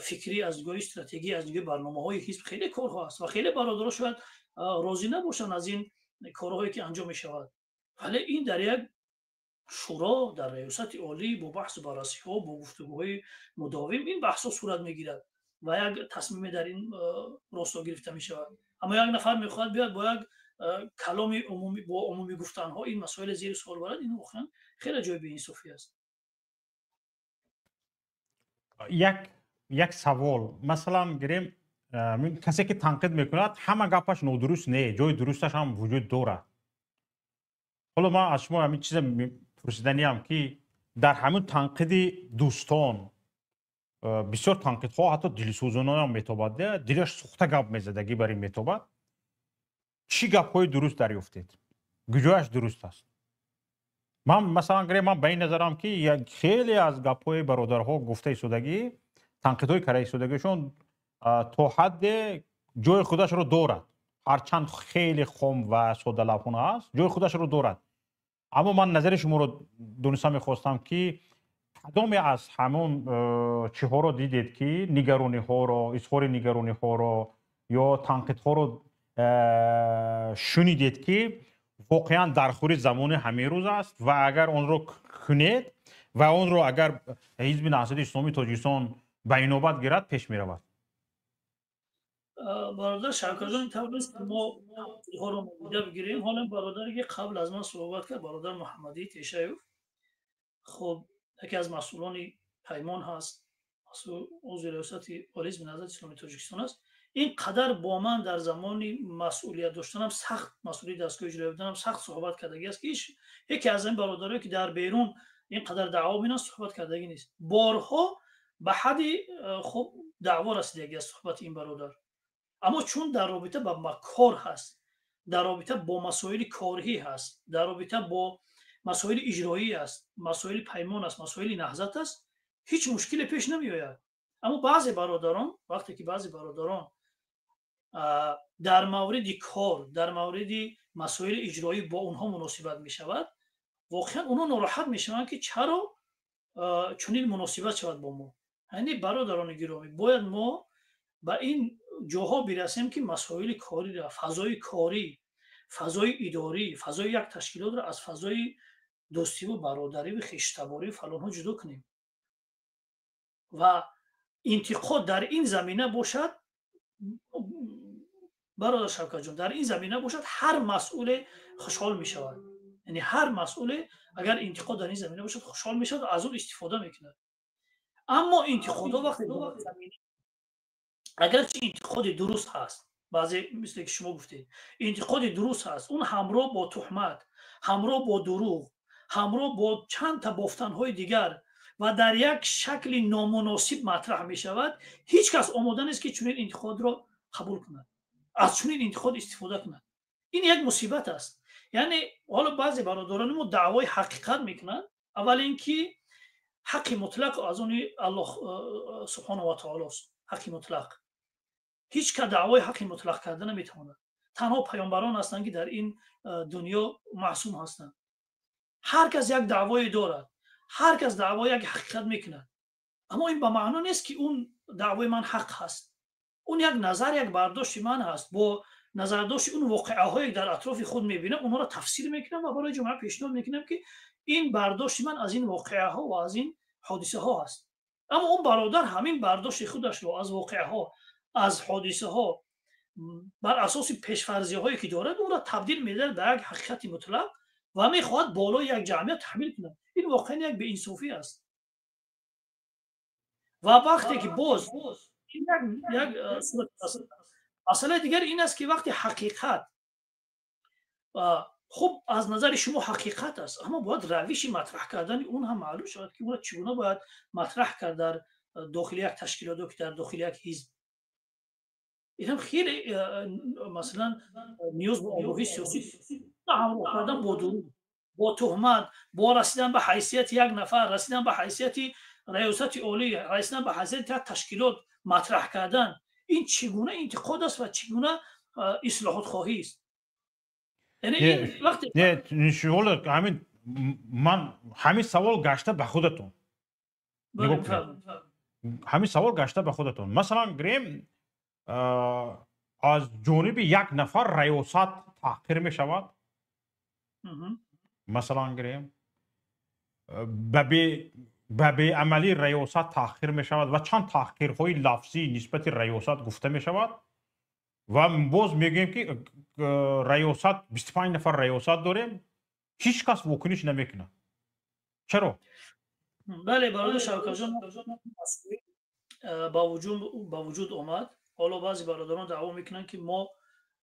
فکری، از نگاه استراتژی، از نگاه برنامه‌های حزب خیلی کارها هست و خیلی برادران شاید راضی نباشن از این کارهایی که انجام می‌شود. ولی این در یک شورا در ریاست عالی با بحث بررسی‌ها، با گفتگوهای مداوم این بحث‌ها صورت می‌گیرد و یک تصمیم در این راستا گرفته می‌شود. اما یک نفر می‌خواد بیاد با یک کلام عمومی با عمومی گفتن‌ها این مسائل زیر سوال برد، این واقعا خیلی جای بی‌انصافی است. یک سوال مثلا گریم کسی که تنقید میکند همه گپش نادرست نه، جای درستش هم وجود دارد. حالا من از شما همین چیز پرسیدنی هم که در همین تنقید دوستان بسیار تنقیدها حتی دلسوزانه هم میتابد، دلش سوخته گپ میزدگی برای میتابد، چی گپ‌های درست دریافتید؟ کجاش درست است؟ من مثلا گریم من به این نظرم که خیلی از گپ‌های برادرها گفته ایستادگی، تنقیدهای کرده ایستادگیشون تا حد جای خودش رو دارد، هرچند خیلی خم و ساده لبانه است جای خودش رو دارد. اما من نظر شما رو دونستم میخواستم که کدام از همون چی‌ها رو دیدید که نگرانی ها رو، اظهار نگرانی ها رو یا تنقید ها رو شنیدید که واقعا در خور زمان همه روز است و اگر اون رو کنید و اون رو اگر حزب نهضت اسلامی تاجیکستان به اینوبت گیرد پیش می رود؟ برادر شوکت جان اینطور نیست که ما ها رو نادیده بگیریم. حالا برادری که قبل از من صحبت کرد برادر محمدی تیشایوف، خب یکی از مسئولان پیمان هست، مسئول عضو ریاست عالی حزب نهضت اسلامی تاجیکستان است. اینقدر با من در زمان مسئولیت داشتنم سخت مسئولیت دستگاه اجرایی بودنم سخت صحبت کردگی است که یکی از این برادرایی که در بیرون اینقدر دعوا می‌کنن صحبت کردگی نیست. بارها به حد خب دعوا رسیدگی است صحبت این برادر. اما چون در رابطه با کار هست، در رابطه با مسائل کاری هست، در رابطه با مسائل اجرایی است، مسائل پیمان است، مسائل نهضت است، هیچ مشکلی پیش نمیآید. اما بعضی برادران وقتی که بعضی برادران در مورد کار، در مورد مسائل اجرایی با اونها مناسبت می شود، واقعا اونها ناراحت می شوند که چرا چنین مناسبت شود با ما. یعنی برادران گرامی باید ما به این جاها برسیم که مسائل کاری را، فضای کاری، فضای اداری، فضای یک تشکیلات را از فضای دوستی و برادری و خویشتباری و فلان ها جدا کنیم و انتقاد در این زمینه باشد. برادر شوکت جان، در این زمینه باشد هر مسئول خوشحال می شود. یعنی هر مسئول اگر انتقاد در این زمینه باشد خوشحال می شود و از اون استفاده میکند. اما انتقاد وقتی در زمینه اگرچه انتقاد درست هست، بعضی مثل که شما گفتید انتقاد درست هست، اون همراه با تهمت، همراه با دروغ، همراه با چند تا بافتن‌های دیگر و در یک شکل نامناسب مطرح می شود، هیچ کس آماده نیست که چنین انتقاد را قبول کند، از چنین انتقاد استفاده کند. این یک مصیبت است. یعنی حالا بعضی برادران ما دعوای حقیقت میکنند. اول اینکه حق مطلق از اون الله سبحانه و تعالی است. حق مطلق هیچ که دعوای حق مطلق کردن نمیتواند. تنها پیامبران هستند که در این دنیا معصوم هستند. هر کس یک دعوای دارد، هر کس دعوای یک حقیقت میکند، اما این به معنا نیست که اون دعوای من حق هست. اون یک نظر، یک برداشت من هست. با نظرداشت اون واقعه هایی در اطراف خود میبینم اونها را تفسیر میکنم و برای جامعه پیشنهاد میکنم که این برداشت من از این واقعه ها و از این حادثه ها هست. اما اون برادر همین برداشت خودش رو از واقعه ها، از حادثه ها بر اساس پیش‌فرضی هایی که دارد اون را تبدیل میده به یک حقیقت مطلق و میخواهد بالای یک جامعه تحمیل کند. این واقعا یک بی‌انصافی است. و وقتی که باز یک مسئله دیگر این است که وقتی حقیقت خب از نظر شما حقیقت است، اما باید روش مطرح کردن اون هم معلوم شود که اون چگونه باید مطرح کرد در داخل یک تشکیلات و در داخل یک حزب. این هم خیلی مثلا نیاز به آگاهی سیاسی همراه کردن با دروغ، با تهمت، با رسیدن به حیثیت یک نفر، رسیدن به حیثیت ریاست عالی، رسیدن به حیثیت یک تشکیلات مطرح کردن، این چگونه انتقاد است و چگونه اصلاحات خواهی است. یعنی این وقتی نه شغل همین سوال گشته به خودتون. همین سوال گشته به خودتون. مثلا گریم از جانب یک نفر ریاست تحقیر می شود. مثلا گریم به عملی ریاست تحقیر می شود و چند تحقیرهای لفظی نسبت ریاست گفته می شود و باز میگیم که ریاست 25 نفر ریاست داریم، هیچ کس واکنش نمیکنه. چرا؟ بله برادر شوکت جان، با وجود آمد. حالا بعضی برادران دعوا میکنن که ما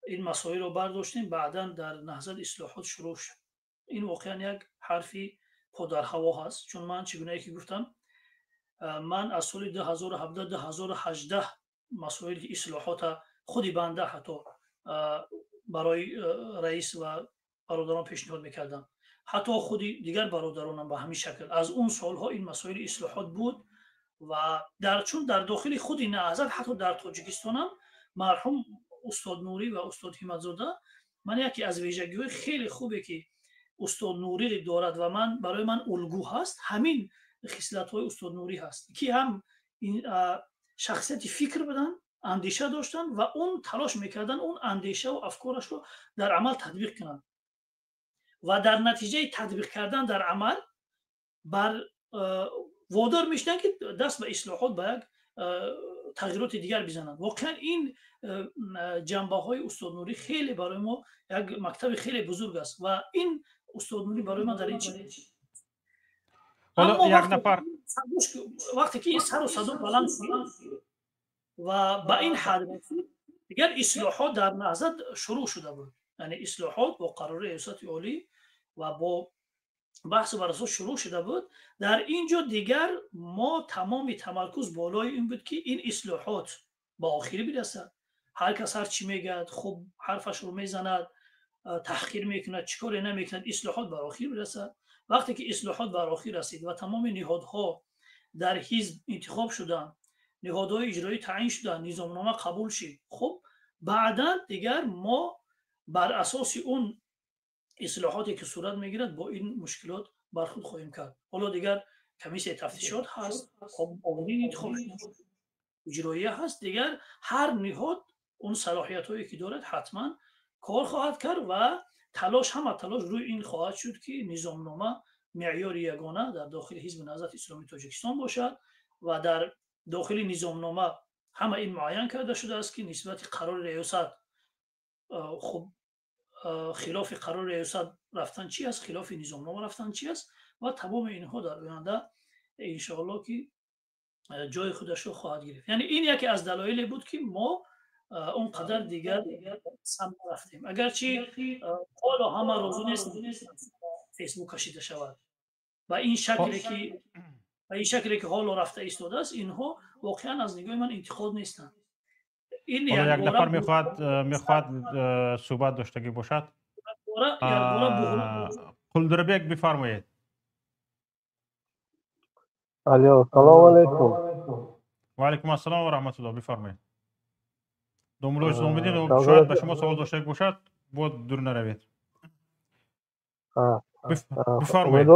این مسائل رو برداشتیم بعداً در نهضت اصلاحات شروع شد. این واقعا یک حرفی پا در هوا هست، چون من چگونه که گفتم من از سال 2017 مسائل اصلاحات خودی بنده حتی برای رئیس و برادران پیشنهاد میکردم، حتی خودی دیگر برادرانم به همین شکل. از اون سالها این مسائل اصلاحات بود و چون در داخل خود نهضت حتی در تاجیکستان هم مرحوم استاد نوری و استاد همت‌زاده، من یکی از ویژگی‌های خیلی خوبه که استاد نوری دارد و برای من الگو هست، همین خصلت‌های استاد نوری هست که هم این شخصیت فکر بدن، اندیشه داشتن و اون تلاش میکردن اون اندیشه و افکارش رو در عمل تطبیق کنن و در نتیجه تطبیق کردن در عمل بر وادار میشدن که دست به اصلاحات به یک تغییرات دیگر بزنند. واقعا این جنبه های استاد نوری خیلی برای ما یک مکتب خیلی بزرگ است و این استاد نوری برای ما در این چیز. حالا یک نفر وقتی که این سر و صدا بلند شد و با این حد دیگر اصلاحات در نهضت شروع شده بود. یعنی اصلاحات با قرار ریاست عالی و با بحث بر اساس شروع شده بود. در اینجا دیگر ما تمام تمرکز بالای این بود که این اصلاحات با آخری برسد. هر کس هر چی میگه خب حرفش رو میزند، تحقیر میکند، چیکاری نمیکند، اصلاحات بر آخر برسد. وقتی که اصلاحات بر آخر رسید و تمام نهادها در حزب انتخاب شدن، نهادهای اجرایی تعیین شدن، نظامنامه قبول شد، خب بعدا دیگر ما بر اساس اون اصلاحاتی که صورت میگیرد با این مشکلات برخورد خواهیم کرد. حالا دیگر کمیسیون تفتیشات هست، خب قوانین انتخاب شده، اجرایی هست، دیگر هر نهاد اون صلاحیت هایی که دارد حتما کار خواهد کرد و همه تلاش روی این خواهد شد که نظامنامه معیار یگانه در داخل حزب نهضت اسلامی تاجیکستان باشد و در داخل نظامنامه همه این معین کرده شده است که نسبت قرار ریاست خب خلاف قرار ریاست رفتن چی است، خلاف نظامنامه رفتن چی است و تمام اینها در آینده انشاءالله که جای خودش رو خواهد گرفت. یعنی این یکی از دلایلی بود که ما اونقدر دیگر سمت رفتیم. اگرچه حالا همه روزو نیست فیسبوک کشیده شود و این شکلی که حالا رفته ایستاده است، اینها واقعا از نگاه من انتقاد نیستند. این یک نفر میخواد صحبت داشتگی باشد. قلدربیک بفرمایید. الو، سلام علیکم. و علیکم السلام و رحمت الله. بفرمایید. دوملوش دومدین شاید به شما سوال داشته باشد بود دور نروید. بفرمایید.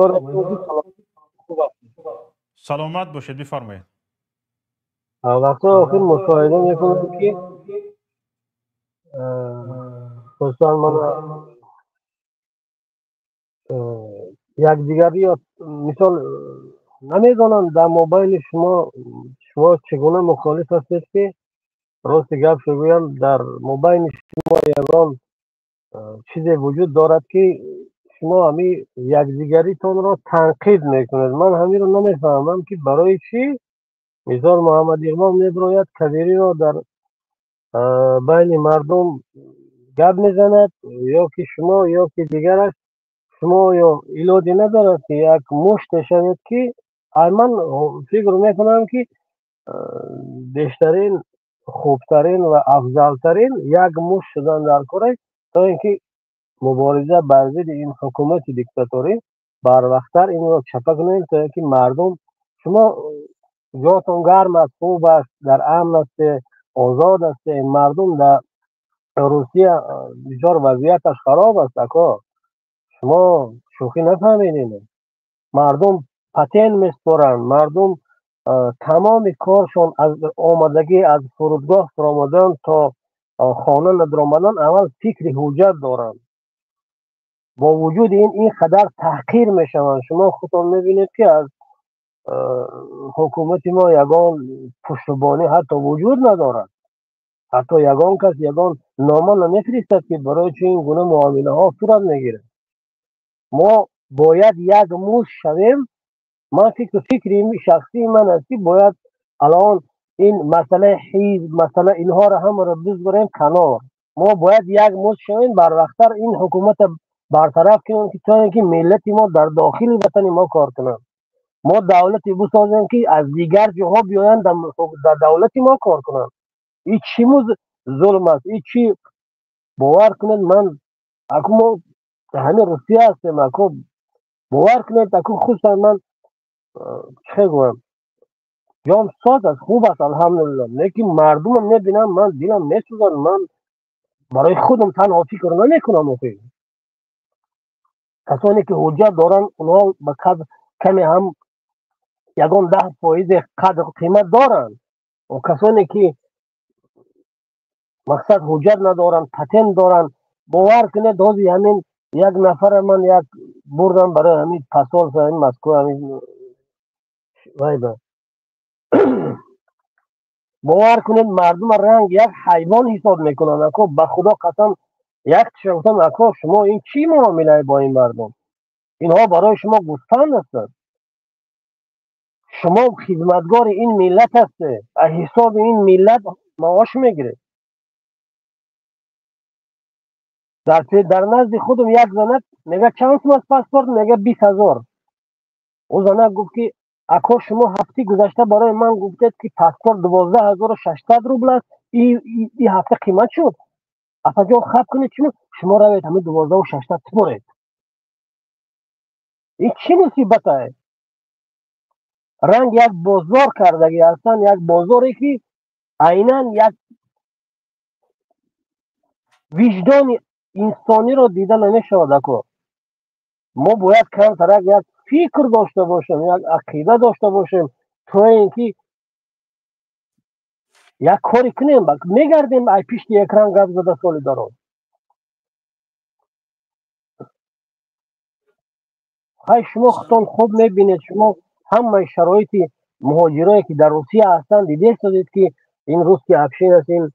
سلامت باشید. بفرمایید. وقتی آخر مشاهده میکنم که خصوصا من یک دیگری یا مثال نمیدانم در موبایل شما چگونه مخالف هستید که راست گپ شویم در موبایل شما یگان چیزی وجود دارد که شما همی یک دیگریتون را تنقید میکنید. من همین رو نمیفهمم که برای چی مثال محمد اقبال میبراید کبیری را در بین مردم گپ میزند یا که شما یا که دیگرش شما یا ایلادی ندارد که یک مشت شوید که من فکر میکنم که بیشترین خوبترین و افضلترین یک مشت شدن در کره تا اینکه مبارزه بر ضد این حکومت دیکتاتوری بر وقتتر این را چپک کنید تا اینکه مردم شما جاتون گرم است، خوب است، در امن است، آزاد است. مردم در روسیه بسیار وضعیتش خراب است. اکا شما شوخی نفهمینید. مردم پتن میسپرند، مردم تمام کارشون از آمدگی از فرودگاه فرامدن تا خانه ندرامدن اول فکر حجت دارند. با وجود این قدر تحقیر میشوند. شما خودتون میبینید که از حکومت ما یگان پشتبانی حتی وجود ندارد. حتی یگان کس یگان نامه نمیفرستد که برای چه این گونه معامله ها صورت میگیره. ما باید یک موش شویم. من فکر شخصی من است که باید الان این مسئله حزب مسئله اینها را هم را بذاریم کنار. ما باید یک موش شویم بر وقتتر این حکومت برطرف کنیم که تا اینکه ملت ما در داخل وطن ما کار کنند. ما دولتی بسازیم که از دیگر جاها بیایند در دولت ما کار کنند. این چی ظلم است؟ این چی؟ باور کنید من اکو ما همه روسیه هستیم. اکو باور کنید اکو خصوصا من چه گویم جام ساز است، خوب است الحمدلله، لیکن مردم میبینم من دلم میسوزد. من برای خودم تنها فکر نمیکنم. کسانی که حجت دارن اونها به کمی هم یگان 10% قدر قیمت دارن. و کسانی که مقصد حجت ندارن پتن دارن باور کنید دوزی همین یک نفر من یک بردم برای همین پسال همین مسکو همین وایبه باور کنید مردم رنگ یک حیوان حساب میکنن. اکو به خدا قسم یک شغلتم اکو شما این چی معامله با این مردم؟ اینها برای شما گوسفند هستند. شما خدمتگار این ملت هسته، از حساب این ملت معاش میگیره. در نزد خودم یک زنک میگه چند سوم از پاسپورت؟ میگه 20,000. او زنک گفت که اکو شما هفته گذشته برای من گفتید که پاسپورت 12,600 روبل است، این هفته قیمت شد. اپا جان خب کنید شما روید همه 12,600 سپرید. این چی مصیبت است؟ رنگ یک بازار کردگی هستن، یک بازاری که عیناً یک وجدان انسانی رو دیده نمیشود. اکو ما باید کم ترک یک فکر داشته باشیم، یک عقیده داشته باشیم تو اینکه یک کاری کنیم. میگردیم ای پیش اکران گپ زده سالی دارم. های شما خودتون خوب میبینید، شما همه شرایط مهاجرایی که در روسیه هستند دیده شدید که این روس که افشین است، این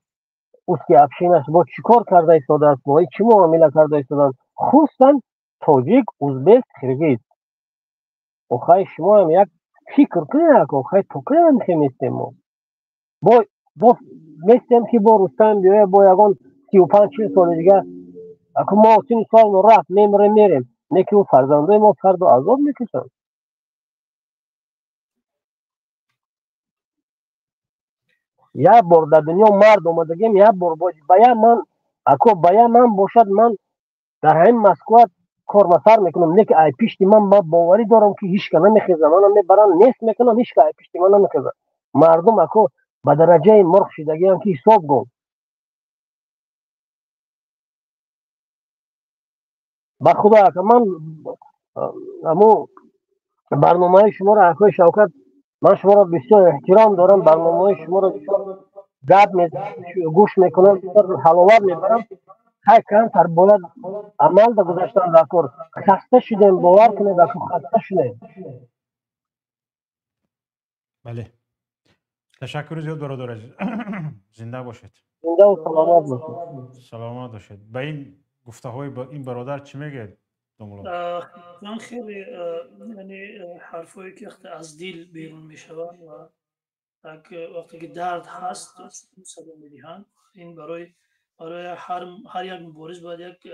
اوس که افشین است، با چیکار کرده ایستاده است، با چی معامله کرده ایستادن، خصوصا تاجیک، ازبک، کرگیز. خواهی شما هم یک فکر کنید، خواهی توکل هم میستیم ما با میستیم که با رستم بیایه با یکان 35-40 سال دیگه اکو ما 30 سال رفت میریم نکی اون فرزنده ما فرد و عذاب میکشن. یک بار در دنیا مرد اومدگیم، یک بار باید من باشد من در این مسکو کار مسار میکنم، نه که ای پیشتی من با باوری دارم که هیچ کنه نمیخیزه، من میبرن نیست میکنم هیچ که ای پیشتی من نمیخیزه. مردم اکو به درجه مرغ شدگی هم که حساب گم. با خدا که من امو برنامه شما را اکوی شوکت، من شما را بسیار احترام دارم، برنامه شما را بسیار گوش میکنم، بسیار حلاوت میبرم. های کم تر باید عمل دا گذاشتن در کار. خسته شدیم، باور کنید اکو خسته شدیم. بله، تشکر زیاد برادر عزیز. زنده باشید، زنده و سلامت باشید. سلامت باشید. به این گفته های این برادر چی میگه دومولان؟ من خیلی یعنی حرفایی که از دل بیرون می شود و وقتی که درد هست صدا می دهند. این برای هر یک مبارز باید یک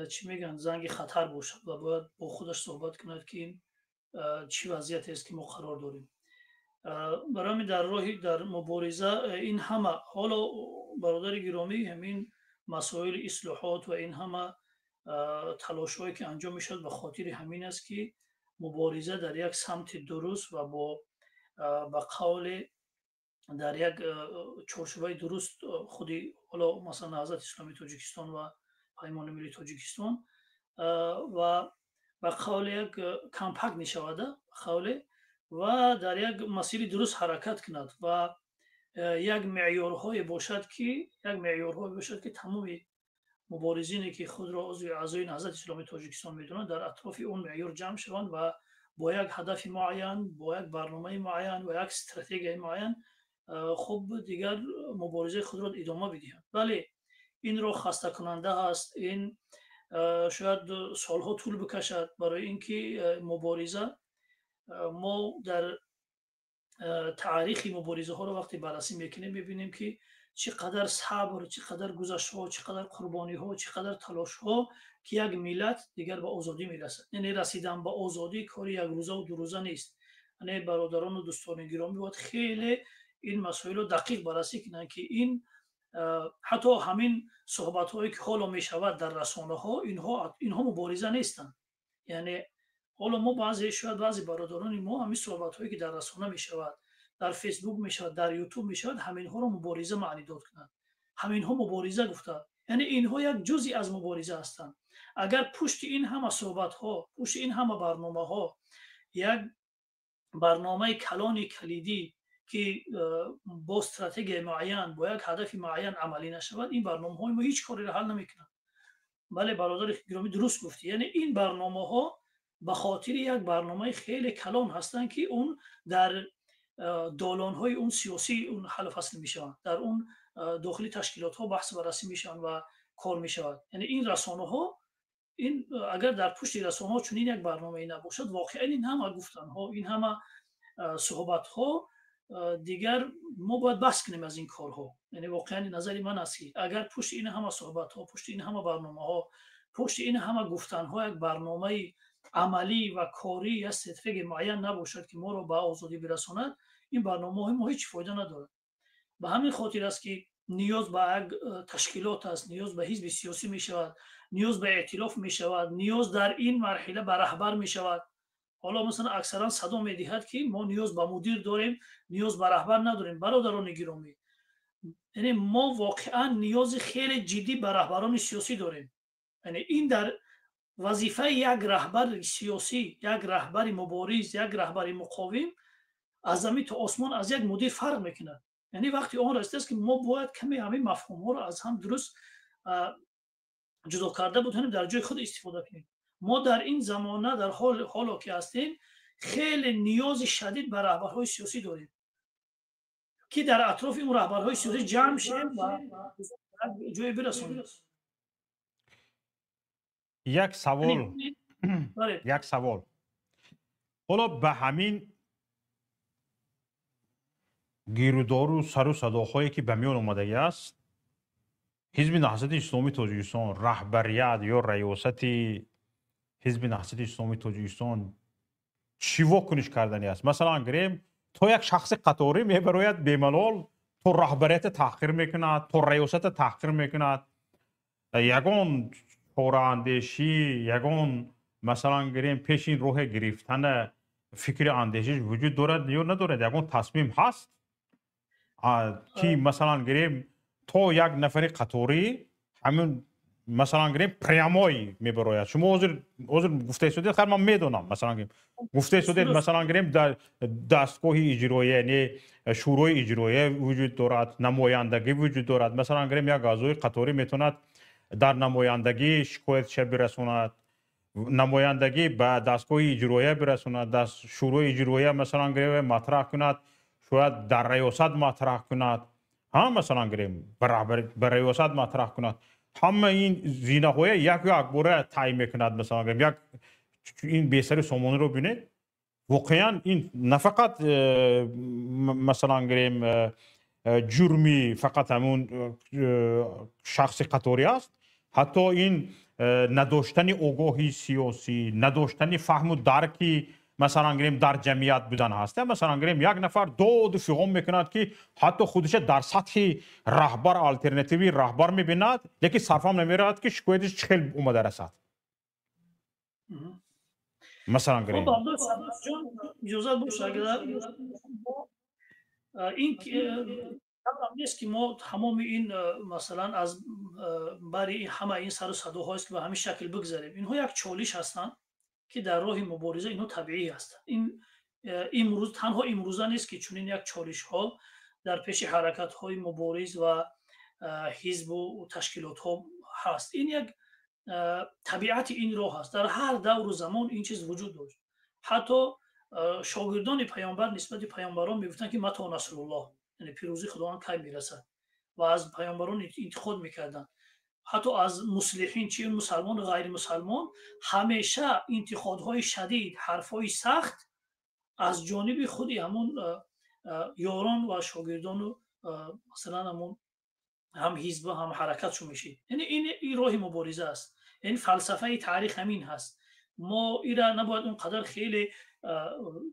چی میگن زنگ خطر باشد و باید با خودش صحبت کند که این چی وضعیت است که ما قرار داریم. برای در مبارزه این همه حالا برادر گرامی همین مسائل اصلاحات و این همه تلاش هایی که انجام می شد به خاطر همین است که مبارزه در یک سمت درست و با قول در یک چارچوبه درست خودی حالا مثلا نهضت اسلامی تاجیکستان و پیمان ملی تاجیکستان و قول یک کمپاک می شود قول و در یک مسیر درست حرکت کند و یک معیارهای باشد که تمام مبارزینی که خود را عضو اعضای نهضت اسلامی تاجیکستان میدونند در اطراف اون معیار جمع شوند و با یک هدف معین، با یک برنامه معین و یک استراتژی معین خوب دیگر مبارزه خود را ادامه بدهند. بله این را خسته کننده است، این شاید سالها طول بکشد برای اینکه مبارزه ما در تاریخ مبارزه ها رو وقتی بررسی میکنیم میبینیم که چقدر صبر، چقدر گذشت ها، چقدر قربانی ها، چقدر تلاش ها که یک ملت دیگر به آزادی میرسد. یعنی رسیدن به آزادی کاری یک روزه و دو روزه نیست. یعنی برادران و دوستان گرامی باید خیلی این مسائل رو دقیق بررسی کنند که این حتی همین صحبت هایی که حالا میشود در رسانه ها اینها مبارزه نیستند. یعنی حالا ما بعضی برادران ما همین صحبت هایی که در رسانه می شود، در فیسبوک می شود، در یوتیوب می شود، همین ها رو مبارزه معنی داد کنند. همین ها مبارزه گفته. یعنی اینها یک جزئی از مبارزه هستند. اگر پشت این همه صحبت ها، پشت این همه برنامه ها یک برنامه کلان کلیدی که با استراتژی معین، با یک هدف معین عملی نشود، این برنامه های ما هیچ کاری را حل نمیکنند. بله برادر گرامی درست گفتی. یعنی این برنامه ها به خاطر یک برنامه خیلی کلان هستند که اون در دالان های اون سیاسی اون حل فصل می شوند، در اون داخلی تشکیلات ها بحث بررسی می شوند و کار می شود. یعنی این رسانه ها این اگر در پشت رسانه ها چنین یک برنامه نباشد، واقعا این همه گفتن ها، این همه صحبت ها دیگر ما باید بس کنیم از این کارها. یعنی واقعا نظری من است که اگر پشت این همه صحبت ها، پشت این همه برنامه ها، پشت این همه گفتن ها یک برنامه عملی و کاری یا استراتژی معین نباشد که ما رو به آزادی برساند، این برنامه های ما هیچ فایده ندارد. به همین خاطر است که نیاز به یک تشکیلات است، نیاز به حزب سیاسی می شود، نیاز به ائتلاف می شود، نیاز در این مرحله به رهبر می شود. حالا مثلا اکثرا صدا می‌دهد که ما نیاز به مدیر داریم، نیاز به رهبر نداریم. برادران گرامی، یعنی ما واقعا نیاز خیلی جدی به رهبران سیاسی داریم. یعنی این در وظیفه یک رهبر سیاسی، یک رهبر مبارز، یک رهبر مقاوم از زمین تا آسمان از یک مدیر فرق میکنه. یعنی وقتی آن رسیده است که ما باید کمی همین مفهوم ها رو از هم درست جدا کرده بتونیم در جای خود استفاده کنیم. ما در این زمانه در حالا که هستیم خیلی نیاز شدید به رهبرهای سیاسی داریم که در اطراف این رهبرهای سیاسی جمع شیم و جای برسونیم. یک سوال یک سوال حالا به همین گیرودار و سر و صداهایی که به میان آمده است، حزب نهضت اسلامی تاجیکستان، رهبریت یا ریاست حزب نهضت اسلامی تاجیکستان چی واکنش کردنی است؟ مثلا گریم تو یک شخص قطاری میبراید بی‌ملال تو رهبریت تحقیر میکند، تو ریاست تحقیر میکند، یگان چاره اندیشی، یگان مثلا گریم پیش این راه گرفتن فکر اندیشی وجود دارد یا ندارد؟ یگان تصمیم هست که مثلا گریم تو یک نفر قطاری همین مثلا گریم پریامایی میبراید. شما عذر گفته شده، خیر من میدونم مثلا گریم گفته شده مثلا گریم در دستگاه اجرایی یعنی شورای اجرایی وجود دارد، نمایندگی وجود دارد. مثلا گریم یک اعضای قطاری میتوند در نمایندگی شکایت برساند، نمایندگی به دستگاه اجرایی برساند، دست شورای اجرایی مثلا گریم مطرح کند، شاید در ریاست مطرح کند، هم مثلا گریم بر ریاست مطرح کند. همه این زینه های یک باره تعیین میکند. مثلا گریم یک این بیسر سامانه رو بینید، واقعا این نه فقط مثلا گریم جرمی فقط همون شخص قطاری است، حتی این نداشتن آگاهی سیاسی، نداشتن فهم و درکی مثلا گریم در جمعیت بودن هسته. مثلا گریم یک نفر داد فیغام میکند که حتی خودش در سطح رهبر آلترناتیوی رهبر میبیند، لیکن صرفم نمیرد که شکایتش چخیل اومده رسد. مثلا گریم اجازه باشه اگر این نیست که ما تمام این مثلا از برای همه این سر و صداهاست که به همین شکل بگذاریم. اینها یک چالش هستند که در راه مبارزه اینها طبیعی هستند. این امروز تنها امروزه نیست که چون این یک چالش ها در پیش حرکت های مبارز و حزب و تشکیلات ها هست. این یک طبیعت این راه هست. در هر دور و زمان این چیز وجود داشت. حتی شاگردان پیامبر نسبت به پیامبران میگفتن که متی نصر الله، یعنی پیروزی خداوند کی میرسد، و از پیامبران انتقاد میکردن. حتی از مصلحین، چه مسلمان و غیر مسلمان، همیشه انتقادهای شدید، حرفهای سخت از جانب خودی همون یاران و شاگردان و مثلا همون هم حزب هم حرکتشون میشه. یعنی این راه مبارزه است. یعنی فلسفه تاریخ همین هست. ما ایرا نباید اونقدر خیلی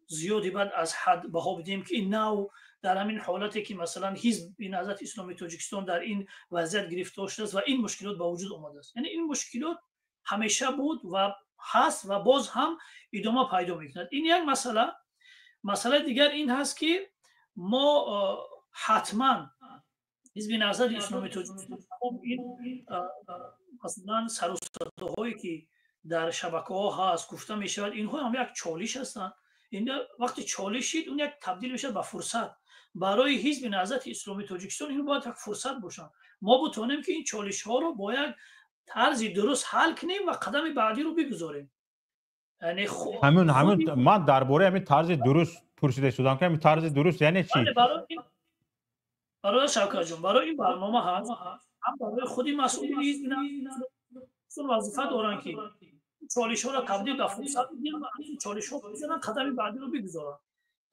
زیادی بعد از حد بها بدیم که این نوع در همین حالتی که مثلا حزب نهضت اسلامی تاجیکستان در این وضعیت گرفتار شده است و این مشکلات به وجود آمده است. یعنی این مشکلات همیشه بود و هست و باز هم ادامه پیدا میکند. این یک مسئله دیگر این هست که ما حتما حزب نهضت اسلامی تاجیکستان این مثلا سر و صداهایی که در شبکه ها هست گفته می شود، اینها هم یک چالش هستند. این وقتی چالش شد اون یک تبدیل میشه به فرصت برای حزب نهضت اسلامی تاجیکستان. این باید یک فرصت باشن. ما بتونیم که این چالش ها رو با یک طرز درست حل کنیم و قدم بعدی رو بگذاریم. یعنی همون من درباره همین طرز درست پرسیده شدم که همین طرز درست یعنی چی؟ برای شوکت جون، برای این برنامه هست هم برای خودی مسئولین حزب نهضت وظیفه دارن که چالش ها رو تبدیل به فرصت بدن و این چالش ها بزنن قدم بعدی رو بگذارن.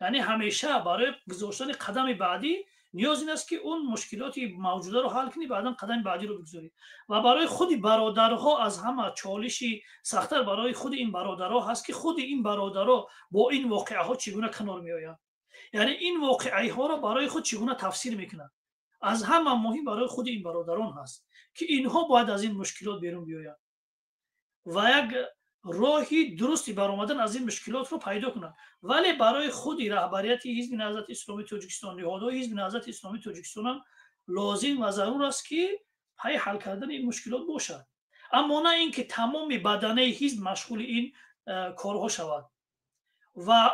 یعنی همیشه برای گذاشتن قدم بعدی نیاز این است که اون مشکلات موجوده رو حل کنی، بعدا قدم بعدی رو بگذاری. و برای خود برادرها از همه چالشی سخت‌تر برای خود این برادرها هست که خود این برادرها با این واقعه ها چگونه کنار میآیند. یعنی این واقعه ها را برای خود چگونه تفسیر میکنند. از همه مهم برای خود این برادران هست که اینها باید از این مشکلات بیرون بیایند و یک راهی درستی برآمدن از این مشکلات رو پیدا کنند. ولی برای خود رهبریت حزب نهضت اسلامی تاجیکستان، نهادهای حزب نهضت اسلامی تاجیکستان هم لازم و ضرور است که پای حل کردن این مشکلات باشد، اما نه اینکه تمام بدنه حزب مشغول این کارها شود. و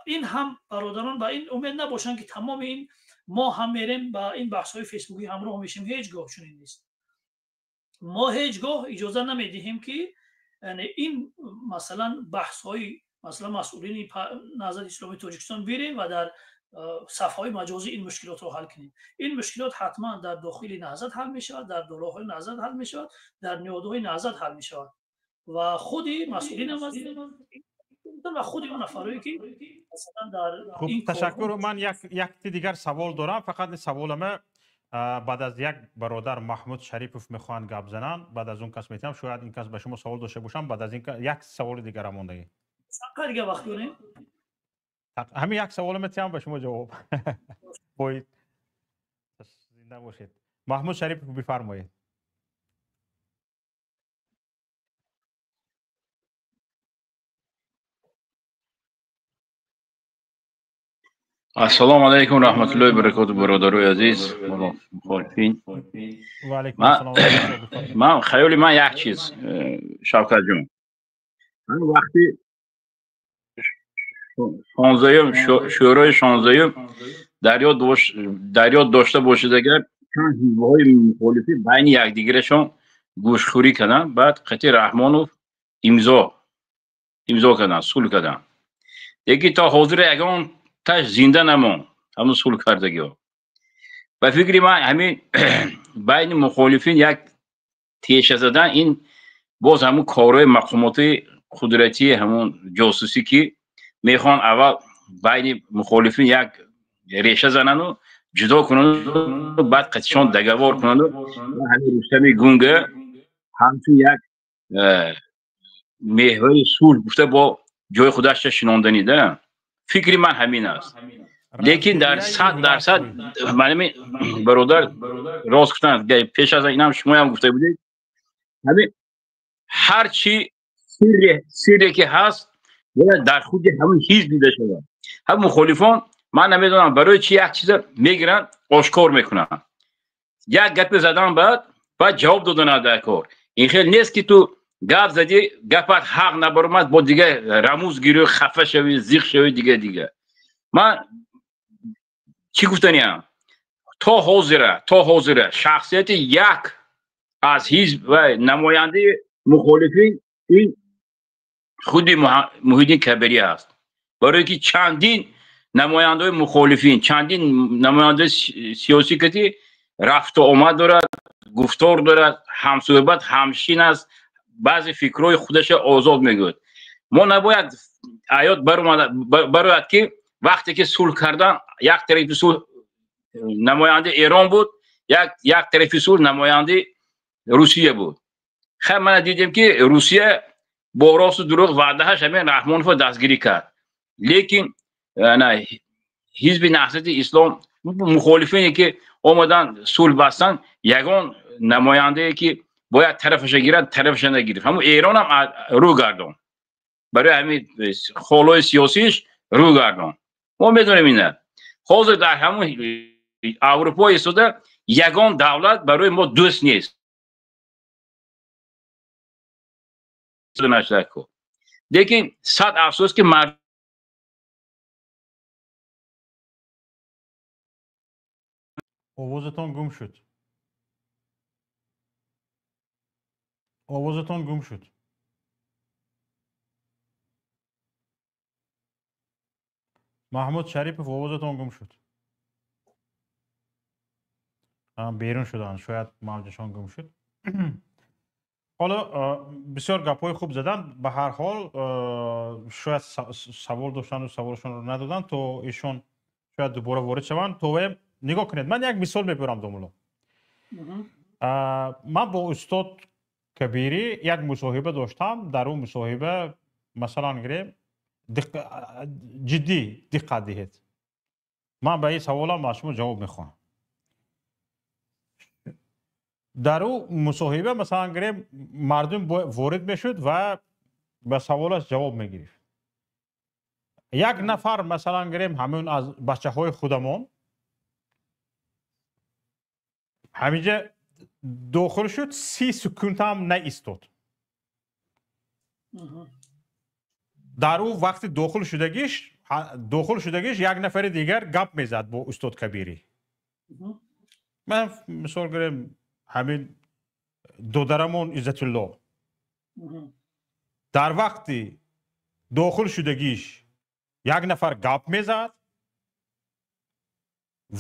این هم برادران با این امید نباشن که تمام این ما هم میریم با این بحث های فیسبوکی همراه میشیم. هیچگاه چنین نیست. ما هیچگاه اجازه نمیدهیم که یعنی این مثلا بحث های مثلا مسئولین نهضت اسلامی تاجیکستان بریم و در صفحه های مجازی این مشکلات رو حل کنیم. این مشکلات حتما در داخل نهضت حل می شود، در دولت‌های نهضت حل می شود، در نهادهای نهضت حل می شود و خود مسئولین هم و خود اون نفرایی که مثلا در خب این تشکر. من یک دیگر سوال دارم. فقط سوالم بعد از یک برادر محمود شریفوف میخوان گپ زنن، بعد از اون کس میتونم شاید این کس به شما سوال داشته باشم، بعد از این یک سوال دیگر ماندگی. چقدر دیگه وقت داریم؟ همین یک سوال میتونم به شما جواب باید زنده باشید. محمود شریفوف بفرمایید. السلام علیکم و رحمت الله و برکاته برادرای عزیز مخالفین. و علیکم السلام. من خیلی من یک چیز شوکت جون، من وقتی 16 شورای 16 در یاد داشته باشید اگر چند حزب‌های مخالفی بین یکدیگرشون گوشخوری کردن، بعد قطعی رحمانوف امضا کردن، صلح کردن. یکی تا حاضر یگان تاش زنده نمون همون صلح کردگی ها. و فکری من همین بین مخالفین یک تیشه زدن، این باز همون کارهای مقامات قدرتی همون جاسوسی که میخوان اول بین مخالفین یک ریشه زنن و جدا کنن و بعد قطعشان دگوار کنن و همین رستمی گونگه همچون یک محور صلح گفته با جای خودش شناندنی ده. فکری من همین است. لیکن در 100% من برادر راست گفتن پیش از اینم شما هم گفته بودید، همین هر چی سری که هست باید در خود همون حزب دیده شود. هم مخالفان من نمیدونم برای چی یک چیز میگیرن آشکار میکنن، یک گپ زدن بعد جواب دادن در کار. این خیلی نیست که تو گپ زدی گپت حق نبرمد با دیگه رموز گیری خفه شوی زیغ شوی دیگه. من چی گفتنیم تا حاضره شخصیت یک از حزب و نماینده مخالفین این خودی محیدین کبیری است، برای که چندین نماینده مخالفین چندین نماینده سیاسی که رفت و آمد دارد، گفتار دارد، همصحبت همشین است، بعضی فکرهای خودش آزاد میگوید. ما نباید آیات برآید که وقتی که صلح کردن یک طرف صلح نماینده ایران بود، یک طرف صلح نماینده روسیه بود. خب من دیدم که روسیه با راست و دروغ وعدهش همین رحمانوف دستگیری کرد، لیکن نه حزب نهضت اسلام مخالفینی که آمدن صلح بستن یگان نماینده که باید طرفش گیرد طرفش نگیرد همون ایران هم رو گردان، برای همین خالای سیاسیش رو گردان. ما میدونیم اینه حاضر در همون اروپا ایستاده یگان دولت برای ما دوست نیست. لیکن صد افسوس که آوازتان گم شد. محمود شریفوف آوازتان گم شد. بیرون شدن، شاید موجشان گم شد. حالا بسیار گپای خوب زدن. به هر حال شاید سوال داشتن و سوالشون رو ندادن تا ایشون شاید دوباره وارد شوند. تو نگاه کنید، من یک مثال میبرم دومولو. من با استاد کبیری یک مصاحبه داشتم. در اون مصاحبه مثلا گریم جدی دقت دهید. من به این سوالم از شما جواب میخوام. در اون مصاحبه مثلا گریم مردم وارد میشد و به سوالش جواب میگرفت. یک نفر مثلا گریم همون از بچه های خودمون همینجا داخل شد، 30 سکونت هم نه ایستاد. در اون وقت داخل شدگیش یک نفر دیگر گپ میزد با استاد کبیری. من مثال گریم همین دودرمون عزت الله در وقتی داخل شدگیش یک نفر گپ میزد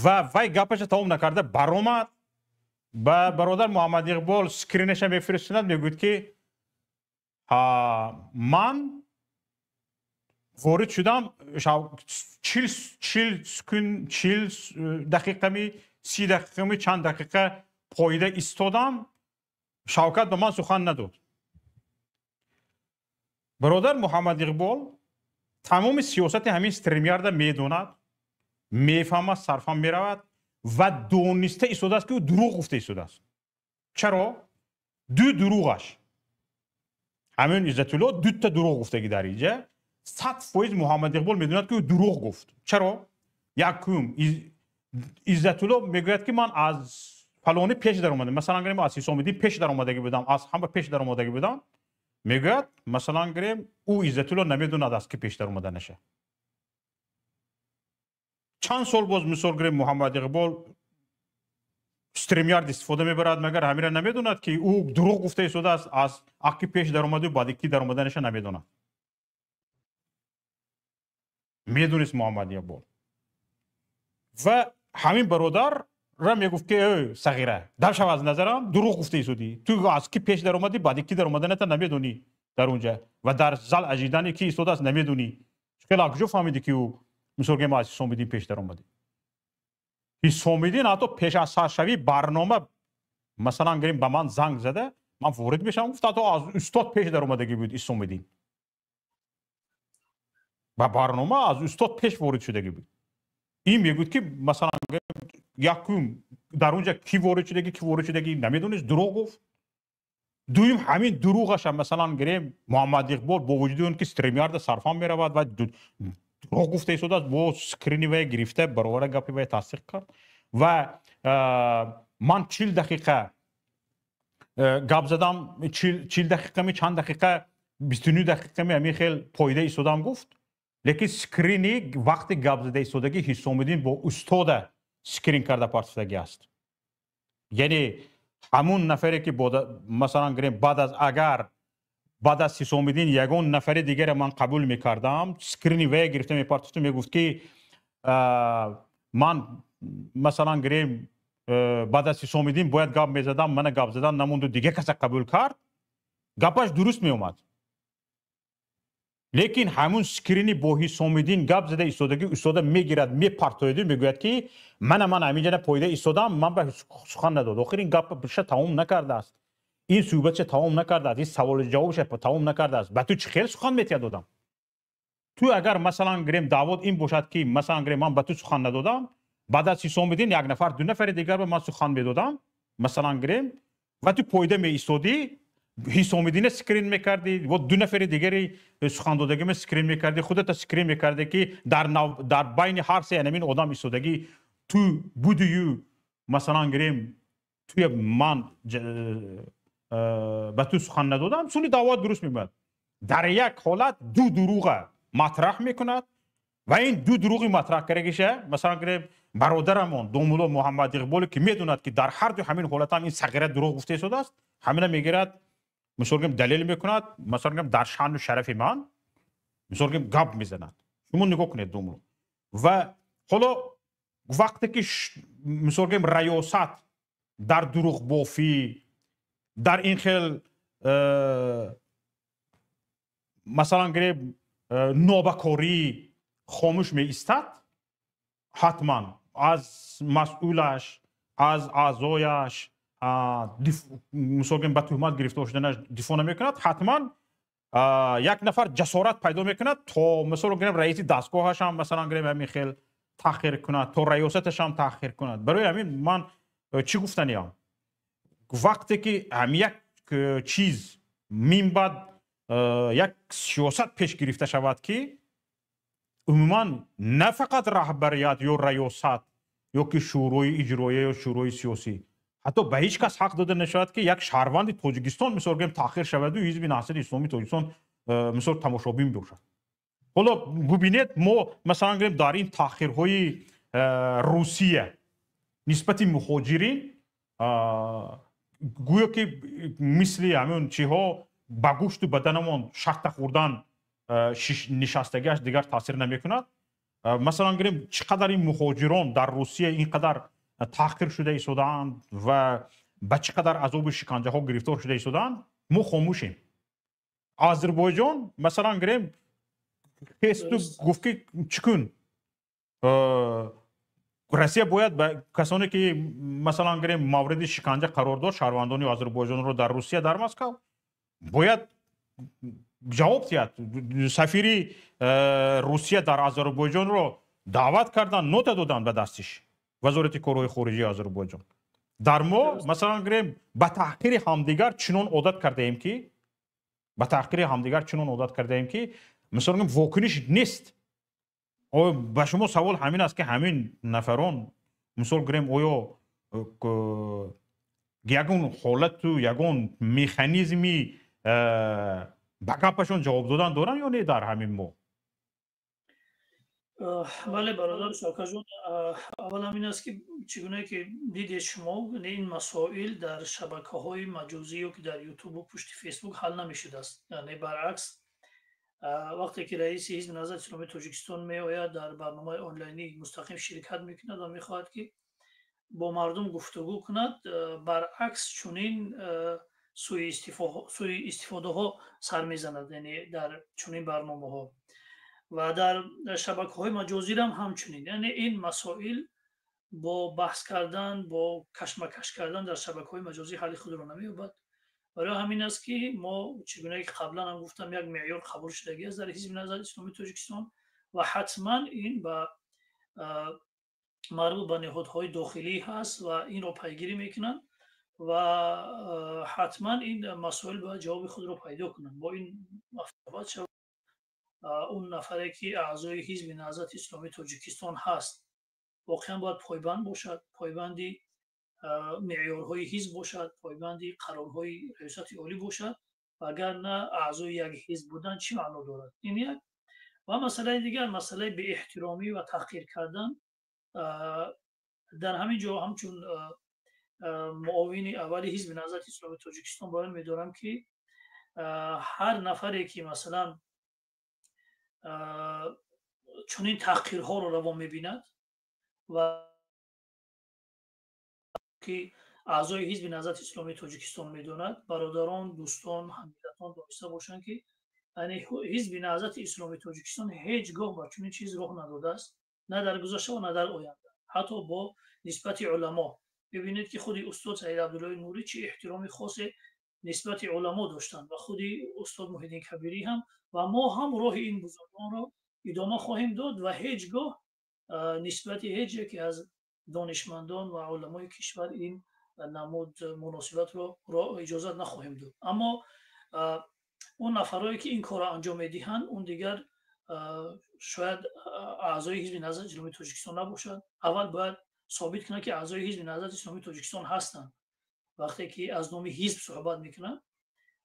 و وی گپش تمام نکرده برآمد، با برادر محمد اقبال سکرینش میفرستند، میگوید که من وارد شدم 40 دقیقه می 30 دقیقه می چند دقیقه پایده ایستادم، شوکت به من سخن نداد. برادر محمد اقبال تمام سیاست همین استریمیار میدوند، میفهمد، صرفا میرود و دونسته ایستاده است که او دروغ گفته ایستاده است. چرا؟ دو دروغش، همین عزت الله دو تا دروغ گفتگی در اینجا. 100% محمد اقبال میدوند که او دروغ گفت. چرا؟ یکم عزت الله میگوید که من از فلانی پیش در اومدم، مثلا گریم از حسام الدین پیش در اومدگی بودم، از همه پیش در اومدگی بودم. میگوید مثلا گریم او عزت الله نمیدوند از که پیش در اومدنشه. چند سال باز مثال گریم محمد اقبال استریمیارد استفاده میبرد، مگر همین را نمیدوند که او دروغ گفته ایستاده است، از اکی پیش در اومده و بعد کی در اومدنش نمیدوند. میدونست محمد اقبال. و همین برادر را میگفت که صغیره در شو از نظرم دروغ گفته ایستادی، تو از کی پیش در اومدی بعد کی در اومدنت نمیدونی در اونجا و در زل اجیدن کی ایستاده است نمیدونی. خیلی کجا فهمیدی که او مثلا که ما از حسام الدین پیش در اومدی؟ حسام الدین حتی پیش از سرشوی برنامه مثلا گریم به من زنگ زده، من وارد میشم، گفت تو از استاد پیش در اومدگی بود حسام الدین. با برنامه از استاد پیش وارد شدگی بود. این میگوید که مثلا یکم در اونجا کی وارد شدگی نمیدونست، دروغ گفت. دویم همین دروغش هم مثلا گریم محمد اقبال با وجود اون که استریمیارد صرفا میرود و دروغ گفته ایستاده است، با سکرینی وی گرفته برابر گپی وی تصدیق کرد و من 40 دقیقه گپ زدم، 40 دقیقه می چند دقیقه 29 دقیقه می همین خیلی پایده ایستادم گفت. لیکن سکرینی وقتی گپ زده ایستادگی حسام الدین با استاد سکرین کرده پارتیدگی است. یعنی همون نفری که مثلا گریم بعد از حسام الدین یگان نفر دیگر من قبول میکردم، سکرینی وی گرفته میپارتیست، میگفت که من مثلا گریم بعد از حسام الدین باید گپ میزدم، من گپ زدن نموند دیگه کس قبول کرد، گپش درست میومد. لیکن همون سکرینی با حسام الدین گپ زده ایستادگی استاد میگیرد میپارتوید، میگوید که من همینجا پایده ایستادم، من به سخن نداد. آخر این گپ بشه تمام نکرده است، این صحبت تمام نکرده است، این سوال جوابش تمام نکرده است. با تو چه خیلی سخن میتیا دادم. تو اگر مثلا گریم دعوت این باشد که مثلا گریم من به تو سخن ندادم، بعد از حسام الدین یک نفر دو نفر دیگر به من سخن میدادم مثلا گریم و تو پایده می ایستادی، حسام الدین سکرین میکردی و دو نفر دیگری سخن دادگی می سکرین میکردی، خودت سکرین میکردی که در بین هر سه همین آدم ایستادگی تو بودیو مثلا گریم توی من به تو سخن ندادم، سونی دعوت درست میبود. در یک حالت دو دروغ مطرح میکند و این دو دروغی مطرح کردگیشه مثلا گریم برادرمون دومولو محمد اقبال که میدوند که در هر دو همین حالت هم این صغیره دروغ گفته شده است، همین میگیرد مثلا گریم دلیل میکند، مثلا گریم در شان و شرف من مثلا گریم گپ میزند. شما نگاه کنید دومولو. و حالا وقتی که مثلا گریم ریاست در دروغ بافی، در این خیل مثلا گره نوبکاری خاموش می ایستد، حتما از مسئولش، از اعضایش مثلا به تهمت گرفته شدنش دفاع نمیکند، حتما یک نفر جسارت پیدا میکند تا مثلا رئیس دستگاهش هم مثلا میخیل تاخیر کند، تا ریاستش هم تاخیر کند. برای همین من چی گفتنیم، وقتی که هم یک چیز من بعد یک سیاست پیش گرفته شود که عموما نه فقط رهبریت یا ریاست یا که شورای اجرایی یا شورای سیاسی، حتی به هیچ کس حق داده نشود که یک شهروند تاجیکستان مثلا تاخیر شود و حزب نهضت اسلامی تاجیکستان مثلا تماشابین باشد. حالا ببینید ما مثلا در این تاخیرهای روسیه نسبت مهاجرین گویا که مثل همون چیها با گوشت و بدنمون شخت خوردن نشستگیش دیگر تاثیر نمی کند. مثلا گریم چقدر این مهاجران در روسیه اینقدر تحقیر شده ایستادند و به چقدر عذاب شکنجه ها گرفتار شده ایستادند، ما خاموشیم. آذربایجان مثلا گریم خیست گفت که چکن روسیه باید به کسانی که مثلا گریم مورد شکنجه قرار داد شهروندان آذربایجان رو در روسیه در مسکو باید جواب دهد. سفیر روسیه در آذربایجان رو دعوت کردن، نوت دادن به دستش وزارت کارهای خارجه آذربایجان. در ما مثلا گریم به تحقیر همدیگر چنان عادت کرده ایم که مثلا واکنش نیست. با شما سوال همین است که همین نفران مثلا گریم آیا یگون حالت و یگون مکانیزمی بقیپشون جواب دادن دارن یا نه در همین ما؟ بله برادر شاکر جان، اول همین است که چگونه که دیدید شما این مسائل در شبکه‌های مجازی که در یوتیوب و پشت فیسبوک حل نمی‌شده است. یعنی برعکس وقتی که رئیس حزب نهضت اسلامی تاجیکستان میآید در برنامه آنلاینی مستقیم شرکت میکند و میخواهد که با مردم گفتگو کند، برعکس چنین سوء استفاده ها سر میزند. یعنی در چنین برنامه ها و در شبکه های مجازی هم همچنین. یعنی این مسائل با بحث کردن، با کشمکش کردن در شبکه های مجازی حل خود را نمی‌یابد. برای همین است که ما چگونه که قبلا هم گفتم یک معیار قبول شدگی است در حزب نهضت اسلامی تاجیکستان و حتما این با مربوط به نهادهای داخلی هست و این را پیگیری میکنن و حتما این مسائل باید جواب خود را پیدا کنند. با این مفاهمت شد اون نفری که اعضای حزب نهضت اسلامی تاجیکستان هست واقعا باید پایبند باشد، پایبندی معیارهای حزب باشد، پایبندی قرارهای ریاست عالی باشد و اگر نه اعضای یک حزب بودن چی معنا دارد. این یک. و مسئله دیگر، مسئله به احترامی و تحقیر کردن. در همین جا همچون معاون اول حزب نهضت اسلامی تاجیکستان باید می‌دارم که هر نفری که مثلا چنین تحقیرها رو روا می‌بیند و که اعضای حزب نهضت اسلامی تاجیکستان می‌داند، برادران، دوستان، همدردان دانسته باشند که یعنی حزب نهضت اسلامی تاجیکستان هیچگاه با چنین چیز راه نداده است، نه در گذشته و نه در آینده. حتی با نسبت علما ببینید که خود استاد سید عبدالله نوری چه احترام خاص نسبت علما داشتند و خود استاد محیدین کبیری هم و ما هم راه این بزرگان را ادامه خواهیم داد و هیچگاه نسبت هیچ یکی از دانشمندان و علمای کشور این نمود مناسبت را اجازت نخواهیم داد. اما اون نفرایی که این کار را انجام میدهند اون دیگر شاید اعضای حزب نهضت اسلامی تاجیکستان نباشد. اول باید ثابت کنند که اعضای حزب نهضت اسلامی تاجیکستان هستند. وقتی که از نام حزب صحبت میکنند،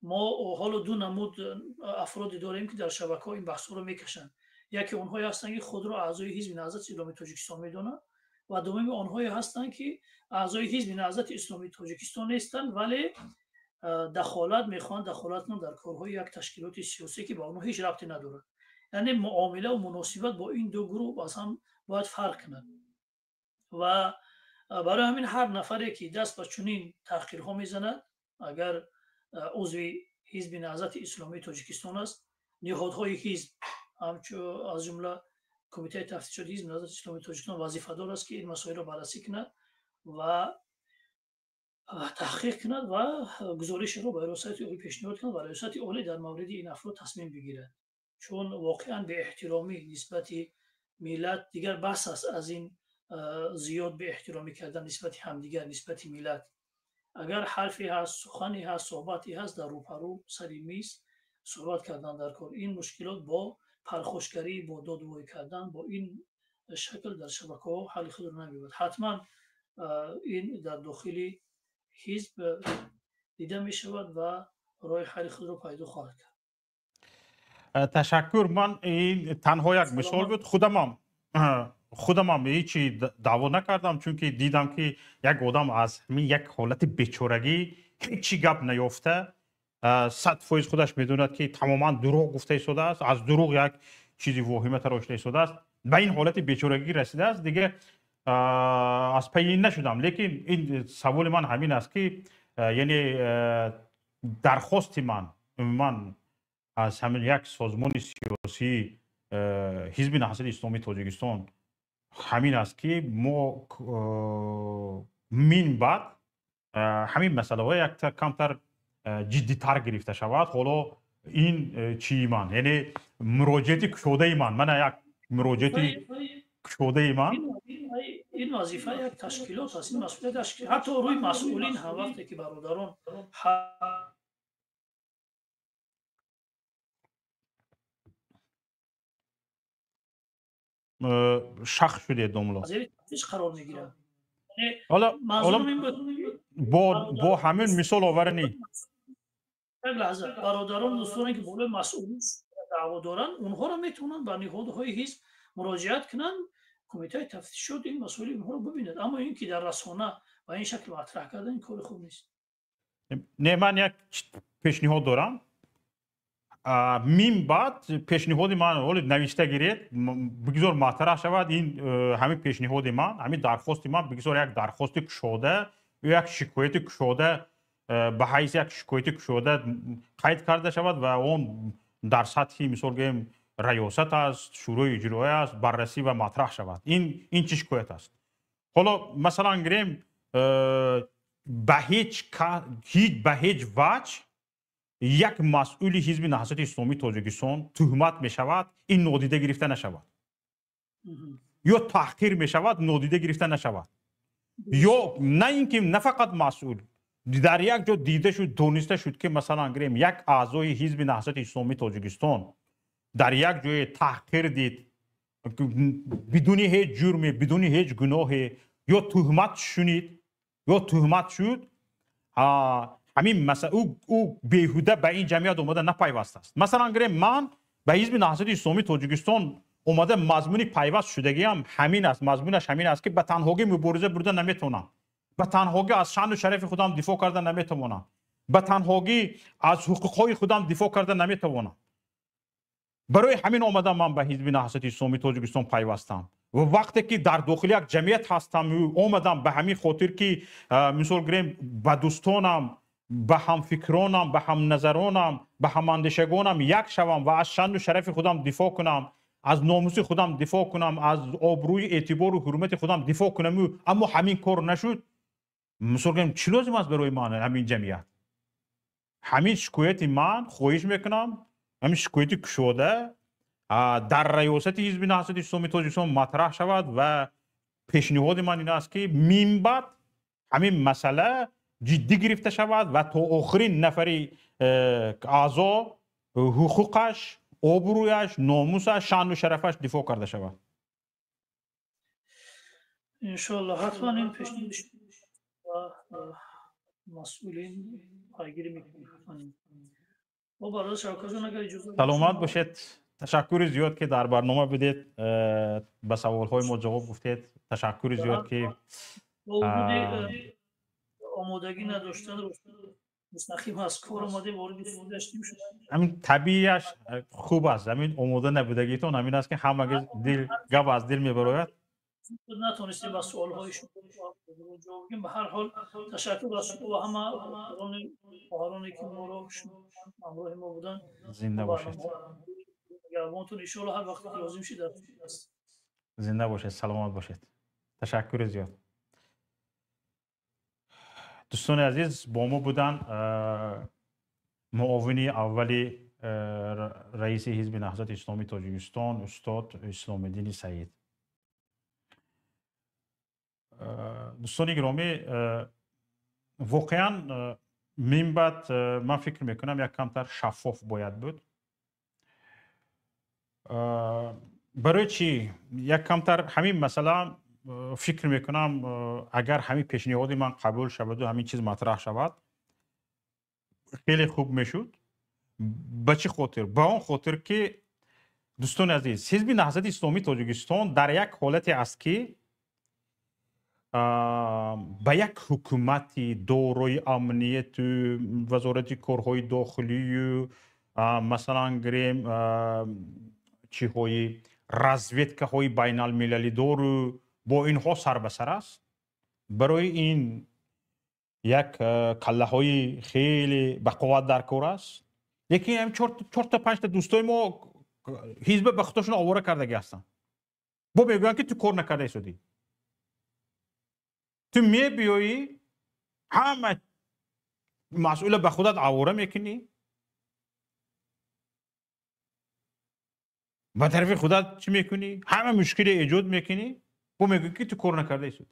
ما حالا دو نمود افرادی داریم که در شبکه‌ها این بحث رو میکشند. یکی اونهایی هستند که خود را اعضای حزب نهضت اسلامی تاجیکستان میدونند و دومی آنهایی هستند که اعضای حزب نهضت اسلامی تاجیکستان نیستند ولی دخالت میخوان دخالت کنند در کارهای یک تشکیلات سیاسی که با آنها هیچ ربطی ندارد. یعنی معامله و مناسبت با این دو گروه از هم باید فرق کنند و برای همین هر نفری که دست به چنین تحقیرها میزند، اگر عضو حزب نهضت اسلامی تاجیکستان است. نهادهای حزب از جمله کمیته تفتیشات حزب نهضت اسلامی تاجیکستان وظیفه‌دار است که این مسائل را بررسی کند و تحقیق کند و گزارش را به ریاست عالی پیشنهاد کند و ریاست عالی در مورد این افراد تصمیم بگیرد. چون واقعا به احترامی نسبت ملت دیگر بس است از این زیاد به احترامی کردن نسبت همدیگر، نسبت ملت. اگر حرفی هست، سخنی هست، صحبتی هست، در روپرو سر میز صحبت کردن در کار. این مشکلات با پرخاشگری، با دادگویی کردن با این شکل در شبکه‌ها حل خود را نمی‌یابد. حتما این در داخل حزب دیده می شود و راه حل خود را پیدا خواهد کرد. تشکر. من این تنها یک مثال بود. خودم هم هیچی دعوا نکردم، چون که دیدم که یک آدم از همین یک حالت بیچارگی هیچی گپ نیافته 100% خودش میدوند که تماما دروغ گفته شده است، از دروغ یک چیزی وهمه تراشته شده است، به این حالت بیچارگی رسیده است. دیگه از پی این نشدم. لیکن این سوال من همین است که یعنی درخواست من از همین یک سازمان سیاسی حزب نهضت اسلامی تاجیکستان همین است که ما من بعد همین مسئله های یک کمتر جدی تر گرفته شود. حالا این چی من، یعنی مراجعه کشوده من یک مراجعه کشوده من این وظیفه یک تشکیلات است. این مسئولیت تشکیل حتی روی مسئولین هم وقتی که برادران شخص شده دوملا تفتیش قرار میگیرن. حالا با همین مثال آورنی یک لحظه برادران دوستانی که بالای مسئولین دعوا دارن اونها را میتونن به نهادهای حزب مراجعت کنن، کمیته تفتیشات این مسائل اونها رو ببیند. اما این که در رسانه و این شکل مطرح کردن این کار خوب نیست. نه، من یک پیشنهاد دارم. میم بعد پیشنهاد من نوشته گیرید بگذار مطرح شود. این همین پیشنهاد من، همین درخواست من بگذار یک درخواست کشوده یا یک شکایت کشوده به حیث یک شکایت کشوده قید کرده شود و اون در سطح مثال گیم ریاست است، شورای اجرایی است، بررسی و مطرح شود. این چه شکایت است؟ حالا مثلا گریم به هیچ وجه یک مسئول حزب نهضت اسلامی تاجیکستان تهمت می شود این نادیده گرفته نشود، یا تحقیر می شود نادیده گرفته نشود، یا نه اینکه نه فقط مسئول در یک جا دیده شد دونسته شد که مثلا گریم یک اعضای حزب نهضت اسلامی تاجیکستان در یک جای تحقیر دید بدون هیچ جرمی، بدون هیچ گناهی، یا تهمت شنید یا تهمت شد، همین مثلا او بیهوده به این جمعیت اومده نپیوسته است. مثلا گریم من به حزب نهضت اسلامی تاجیکستان اومده مضمون پیوست شدگی هم همین است، مضمونش همین است که به تنهایی مبارزه برده نمیتونم، به تنهایی از شان و شرف خودم دفاع کرده نمیتونم، به تنهایی از حقوقهای خودم دفاع کرده نمیتونم. برای همین اومدم من به حزب نهضت اسلامی تاجیکستان پیوستم و وقتی که در داخل یک جمعیت هستم اومدم به همین خاطر که مثال گریم به دوستانم، به هم فکرانم، به هم نظرانم، به هم اندیشگانم یک شوم و از شان و شرف خودم دفاع کنم، از ناموس خودم دفاع کنم، از آبروی اعتبار و حرمت خودم دفاع کنم. اما همین کار نشد. مثال گریم چی لازم است برای من همین جمعیت؟ همین شکایت من خواهش میکنم، همین شکایت کشوده در ریاست حزب نهضت اسلامی تاجیکستان مطرح شود و پیشنهاد من این است که من بعد همین مسئله جدی گرفته شود و تا آخرین نفری اعضا حقوقش، آبرویش، ناموسش، شان و شرفش دفاع کرده شود. انشالله حتما این پیشنهاد و مسئولین پیگیری میکنیم. ما برای شوکتون اگر اجازه سلامت باشید. تشکر زیاد که در برنامه بدید، به سوالهای ما جواب گفتید. تشکر زیاد که آمادگی نداشتن مستقیم از کار اومده وارد داشتیم شد. همین طبیعیش خوب است. همین آماده نبودگیتون همین است که همه دل گپ از دل میبراید. نتونستیم با سوال‌های شما جواب بدیم. به هر حال تشکر از شما و همه خواهرانی که ما رو همراه ما بودن. زنده باشید. گرمانتون ان شاء الله هر وقت لازم شد است. زنده باشید، سلامت باشید. تشکر زیاد. دوستان عزیز، با ما بودن معاونی اولی رئیس حزب نهضت اسلامی تاجیکستان استاد اسلام الدین سعید. دوستان گرامی، واقعا منبت من فکر میکنم یک کمتر شفاف باید بود. برای چی؟ یک کمتر همین مثلا فکر میکنم اگر همین پیشنهاد من قبول شود و همین چیز مطرح شود خیلی خوب میشد. به چه خاطر؟ به اون خاطر که دوستان عزیز، حزب نهضت اسلامی تاجیکستان در یک حالتی است که به یک حکومتی دارای امنیت وزارت کارهای داخلی مثلا گریم چی های رزویدکه های بین المللی دارو با اینها سر به سر است. برای این یک کله های خیلی به قوت در کار است. لیکن هم 4 تا 5 تا دوستای ما حزب به خودشون آواره کردگی هستن. با میگن که تو کار نکرده شدی. تو می بیایی همه مسئول به خودت آواره میکنی، با طرف خودت چی میکنی؟ همه مشکل ایجاد میکنی، با میگی که تو کار نکرده شدی.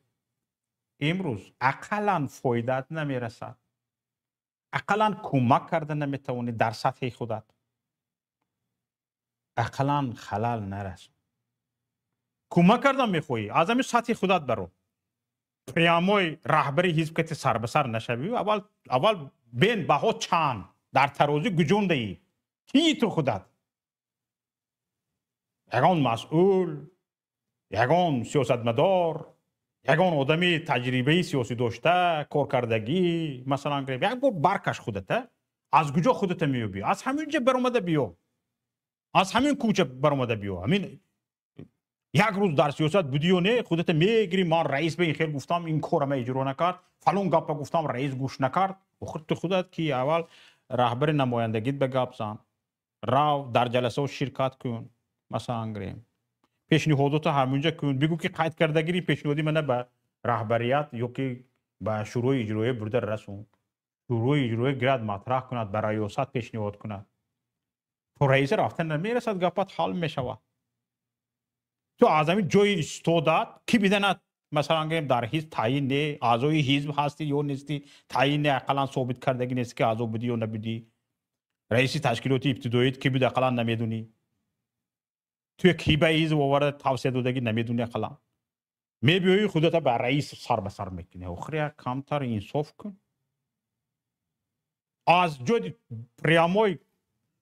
امروز اقلا فایدت نمیرسد، اقلا کمک کردن نمیتونی در سطح خودت، اقلا خلال نرسون. کمک کردن میخوایی از همین سطح خودت برو پیاموی رهبری حزب که سر به سر نشوی و اول بین بها چند در ترازی گجونده ای کی تو خودت، یگان مسئول، یگان سیاستمدار، یگان آدمی تجربه سیاسی داشته، کارکردگی مثلا یک بار برکش خودته، از کجا خودت میوبی؟ از همین جا برآمده بیا، از همین کوچه برآمده بیا. همین یک روز در سیاست بودی و نه خودت میگیری من رئیس به این خیر گفتم این کارم اجرا نکرد، فلان گپ گفتم رئیس گوش نکرد. خودت خودت کی اول رهبر نمایندگیت به گپ زن، راو در جلسه شرکت کن، مثلا گریم پیشنهادات همونجا کن، بگو که قید کردگی پیشنهادی من به رهبریت یا که به شروع اجرایی برده رسون، شروع اجرایی گرد مطرح کند، برای ریاست پیشنهاد کند. تو رئیس رفتن نمیرسد گپات حل میشود. تو از همین جای استودات کی بداند مثلا گیم در حزب تعیین نه، اعضای حزب هستی یا نیستی، تعیین نه اقلا ثابت کردگی نیست که اعضا بودی یا نبودی، رئیس تشکیلاتی ابتداییت کی بود اقلا نمیدونی، توی کی به حزب آورده توسعه دادگی نمیدونی، اقلا میبیایی خودت به رئیس سر به سر میکنی. آخری کمتر انصاف کن. از جای پریاموی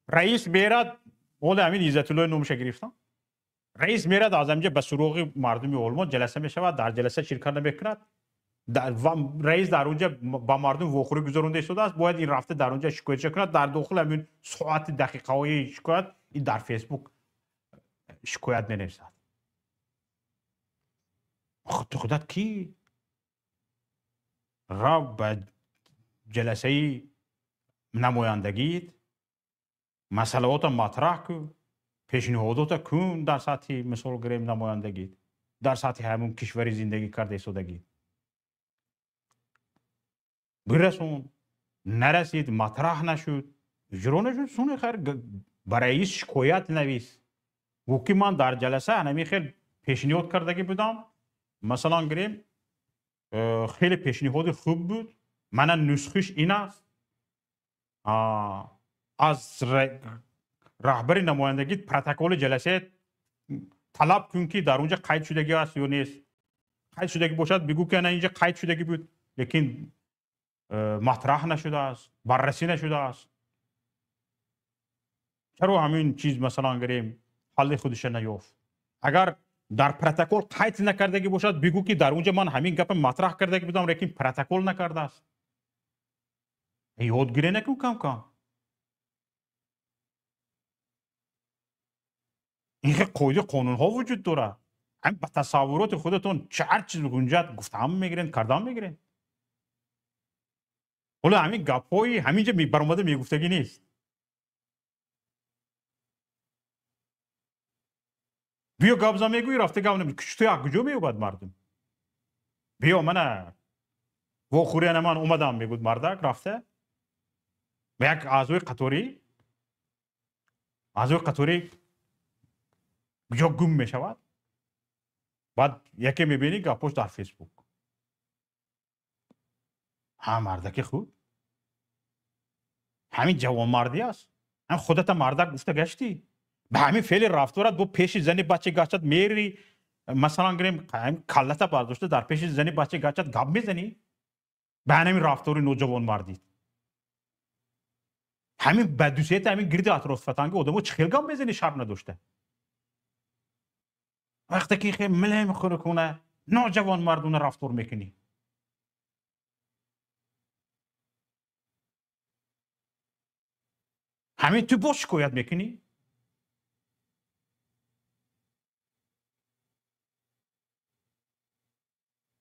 رئیس میرد اول همین عزت الله نومش گرفتن، رئیس میرد از همینجا به سراغ مردم آلمان جلسه میشود، در جلسه شرکت نمیکند، رئیس در اونجا با مردم وخوری گذارونده شده است، باید این رفته در اونجا شکایت کند، در داخل همین ساعت دقیقه های شکایت این در فیسبوک شکایت ننویسد. خودت کی را به جلسه نمایندگیت مسئلات مطرح کن، پیشنهادات کن در سطح مثال گریم نمایندگی، در سطح همون کشوری زندگی کرده سودگی برسون. نرسید، مطرح نشد، اجرا نشد، سونه خیر برای شکایت نویس و که من در جلسه هنمی خیلی پیشنهاد کردگی بودم، مثلا گریم خیلی پیشنهاد خوب بود، من نسخش این است، از رهبر نمایندگی پروتکل جلسه طلب کن که در اونجا قید شدگی است یا نیست. قید شدگی باشد بگو که نه اینجا قید شدگی بود لیکن مطرح نشده است، بررسی نشده است. چرا همین چیز مثلا گریم حل خودش نیافت؟ اگر در پروتکل قید نکردگی باشد بگو که در اونجا من همین گپ مطرح کردگی بودم لیکن پروتکل نکرده است. یادگیری نکن کم کم. این قاعده قانون ها وجود داره. هم به تصورات خودتون چه هر چیز بگنجد گفتم میگیرین کردام میگیرین. حالا همین گپایی همینجا برآمده میگفتگی نیست. بیا گابزا میگوی رفته گام نمی کشتو یک کجا میوبد مردم. بیا من و خوری من اومدم میگود مردک رفته یک اعضای قطوری کجا گم میشود. بعد یکی میبینی گپاش در فیسبوک. ها مردک خود همین جوان مردی است. هم خودت مردک گفته گشتی به همین فعل رفتارت با پیش زنی بچه گشت میری مثلا گریم کلت برداشته در پیش زنی بچه گشت گپ میزنی به همین رفتار نوجوان مردی. همین بدوسیت همین گرد اطراف فتنگ آدمو چخیل گپ میزنی شرم نداشته. وقتی که خیلی ملهم کنه نوجوان مردونه رفتار میکنی. همین تو باش شکایت میکنی.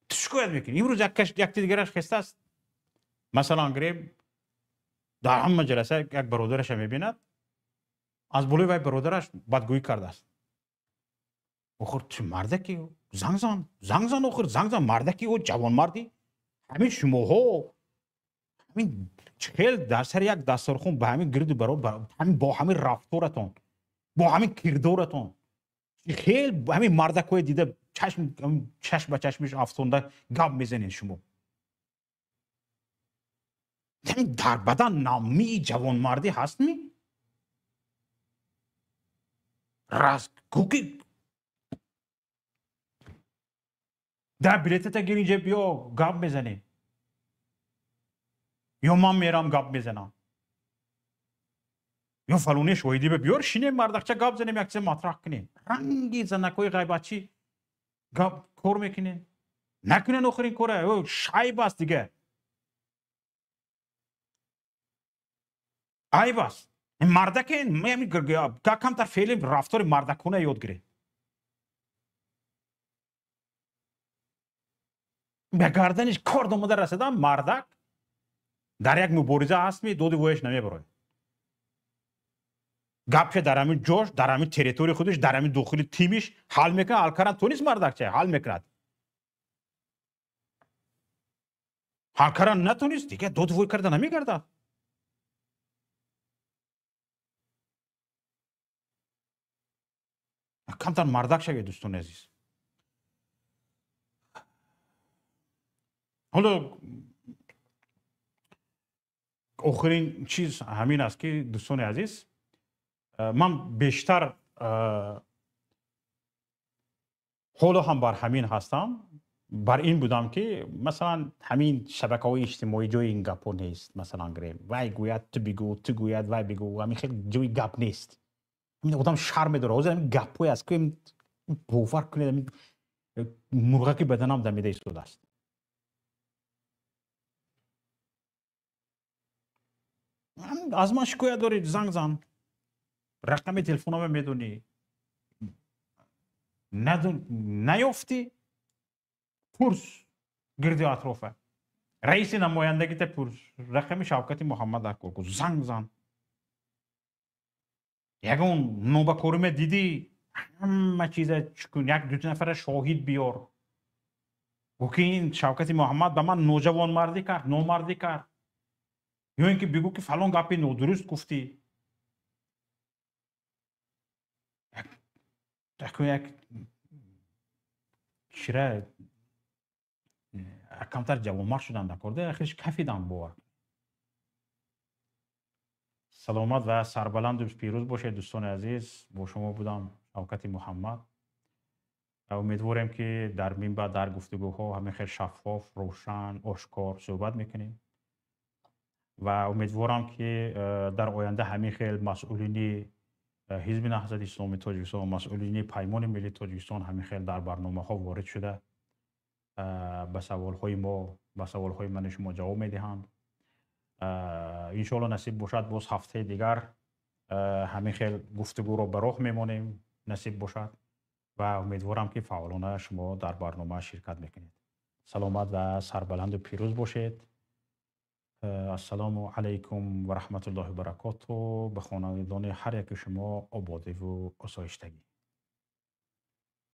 تو شکایت میکنی. امروز یک دیگرش خسته است. مثلا گریم در همه جلسه یک برادرش میبیند از بلوی وای برادرش بدگویی کرده است. آخر تو مردکی زنگ زن آخر زنگ مردکی و جوان مردی همین شماها همین چهل در سر یک دسترخون به همین گرد برابر همین با همین رفتارتون با همین کردارتون خیلی همین مردکای دیده چشم به چشمش افسونده گپ میزنین شما. همین در بدن نامی جوان مردی هست می راست کوکی در بلیتت گیری اینجا بیا گپ میزنی یا من میرم گپ میزنم یا فلونه شویدی به بیار شینه مردکچه گپ زنیم یک چیز مطرح کنیم. رنگی زنکوی غیبتچی گپ کار میکنین نکنین. آخرین کاره شایب است دیگه. عیب است. این مردک این کمتر فعلی رفتار مردکونه یاد گیره. به گردنش کار دومده رسیدم مردک در یک مبارزه هست می دو ویش نمیبره. گپش در همین جوش در همین تریتوری خودش در همین داخل تیمش حل میکنه. حل کردن تو نیست مردک چه حل میکند. حل کردن نتونست دیگه دو وی کردن نمیگرده. کمتر مردک شوید دوستان عزیز. حالا آخرین چیز همین است که دوستان عزیز من بیشتر حالا هم بر همین هستم بر این بودم که مثلا همین شبکه‌های اجتماعی جای این گپو نیست. مثلا گریم وای گوید تو بگو تو گوید وای بگو همین خیلی جای گپ نیست. همین آدم شرم داره. حاضر همین گپوی است که باور کنید مرغه که بدنم دمیده ایستاده است. از من شکایت دارید زنگ زن رقم تلفنم میدونی نیافتی پرس گردی اطرافه رئیس نمایندگی ته پرس رقم شوکت محمد اکو زنگ زن یکون نوبکورم دیدی همه چیز چکن یک دو نفر شاهد بیار و که این شوکت محمد به من نوجوان مردی کرد نومردی کرد یا اینکه بگو که فلان گپی نادرست گفتی. یک چیره کمتر جوانمرد شدن نکرده اخیرش کفیدم باور. سلامت و سربلند و پیروز باشه دوستان عزیز. با شما بودم شوکت محمد. امیدوارم که در منبع در گفتگوها همه خیلی شفاف روشن آشکار صحبت میکنیم و امیدوارم که در آینده همین خیلی مسئولین حزب نهضت اسلامی تاجیکستان مسئولین پیمان ملی تاجیکستان همین خیلی در برنامه ها وارد شده به سوال های ما به سوال های من شما جواب میدهند. انشالله نصیب باشد باز هفته دیگر همین خیلی گفتگو رو به راه میمانیم نصیب باشد. و امیدوارم که فعالانه شما در برنامه شرکت میکنید. سلامت و سربلند و پیروز باشید. السلام علیکم و رحمت الله و برکاته. به خانوادگان هر یک شما آبادی و آسایشتگی.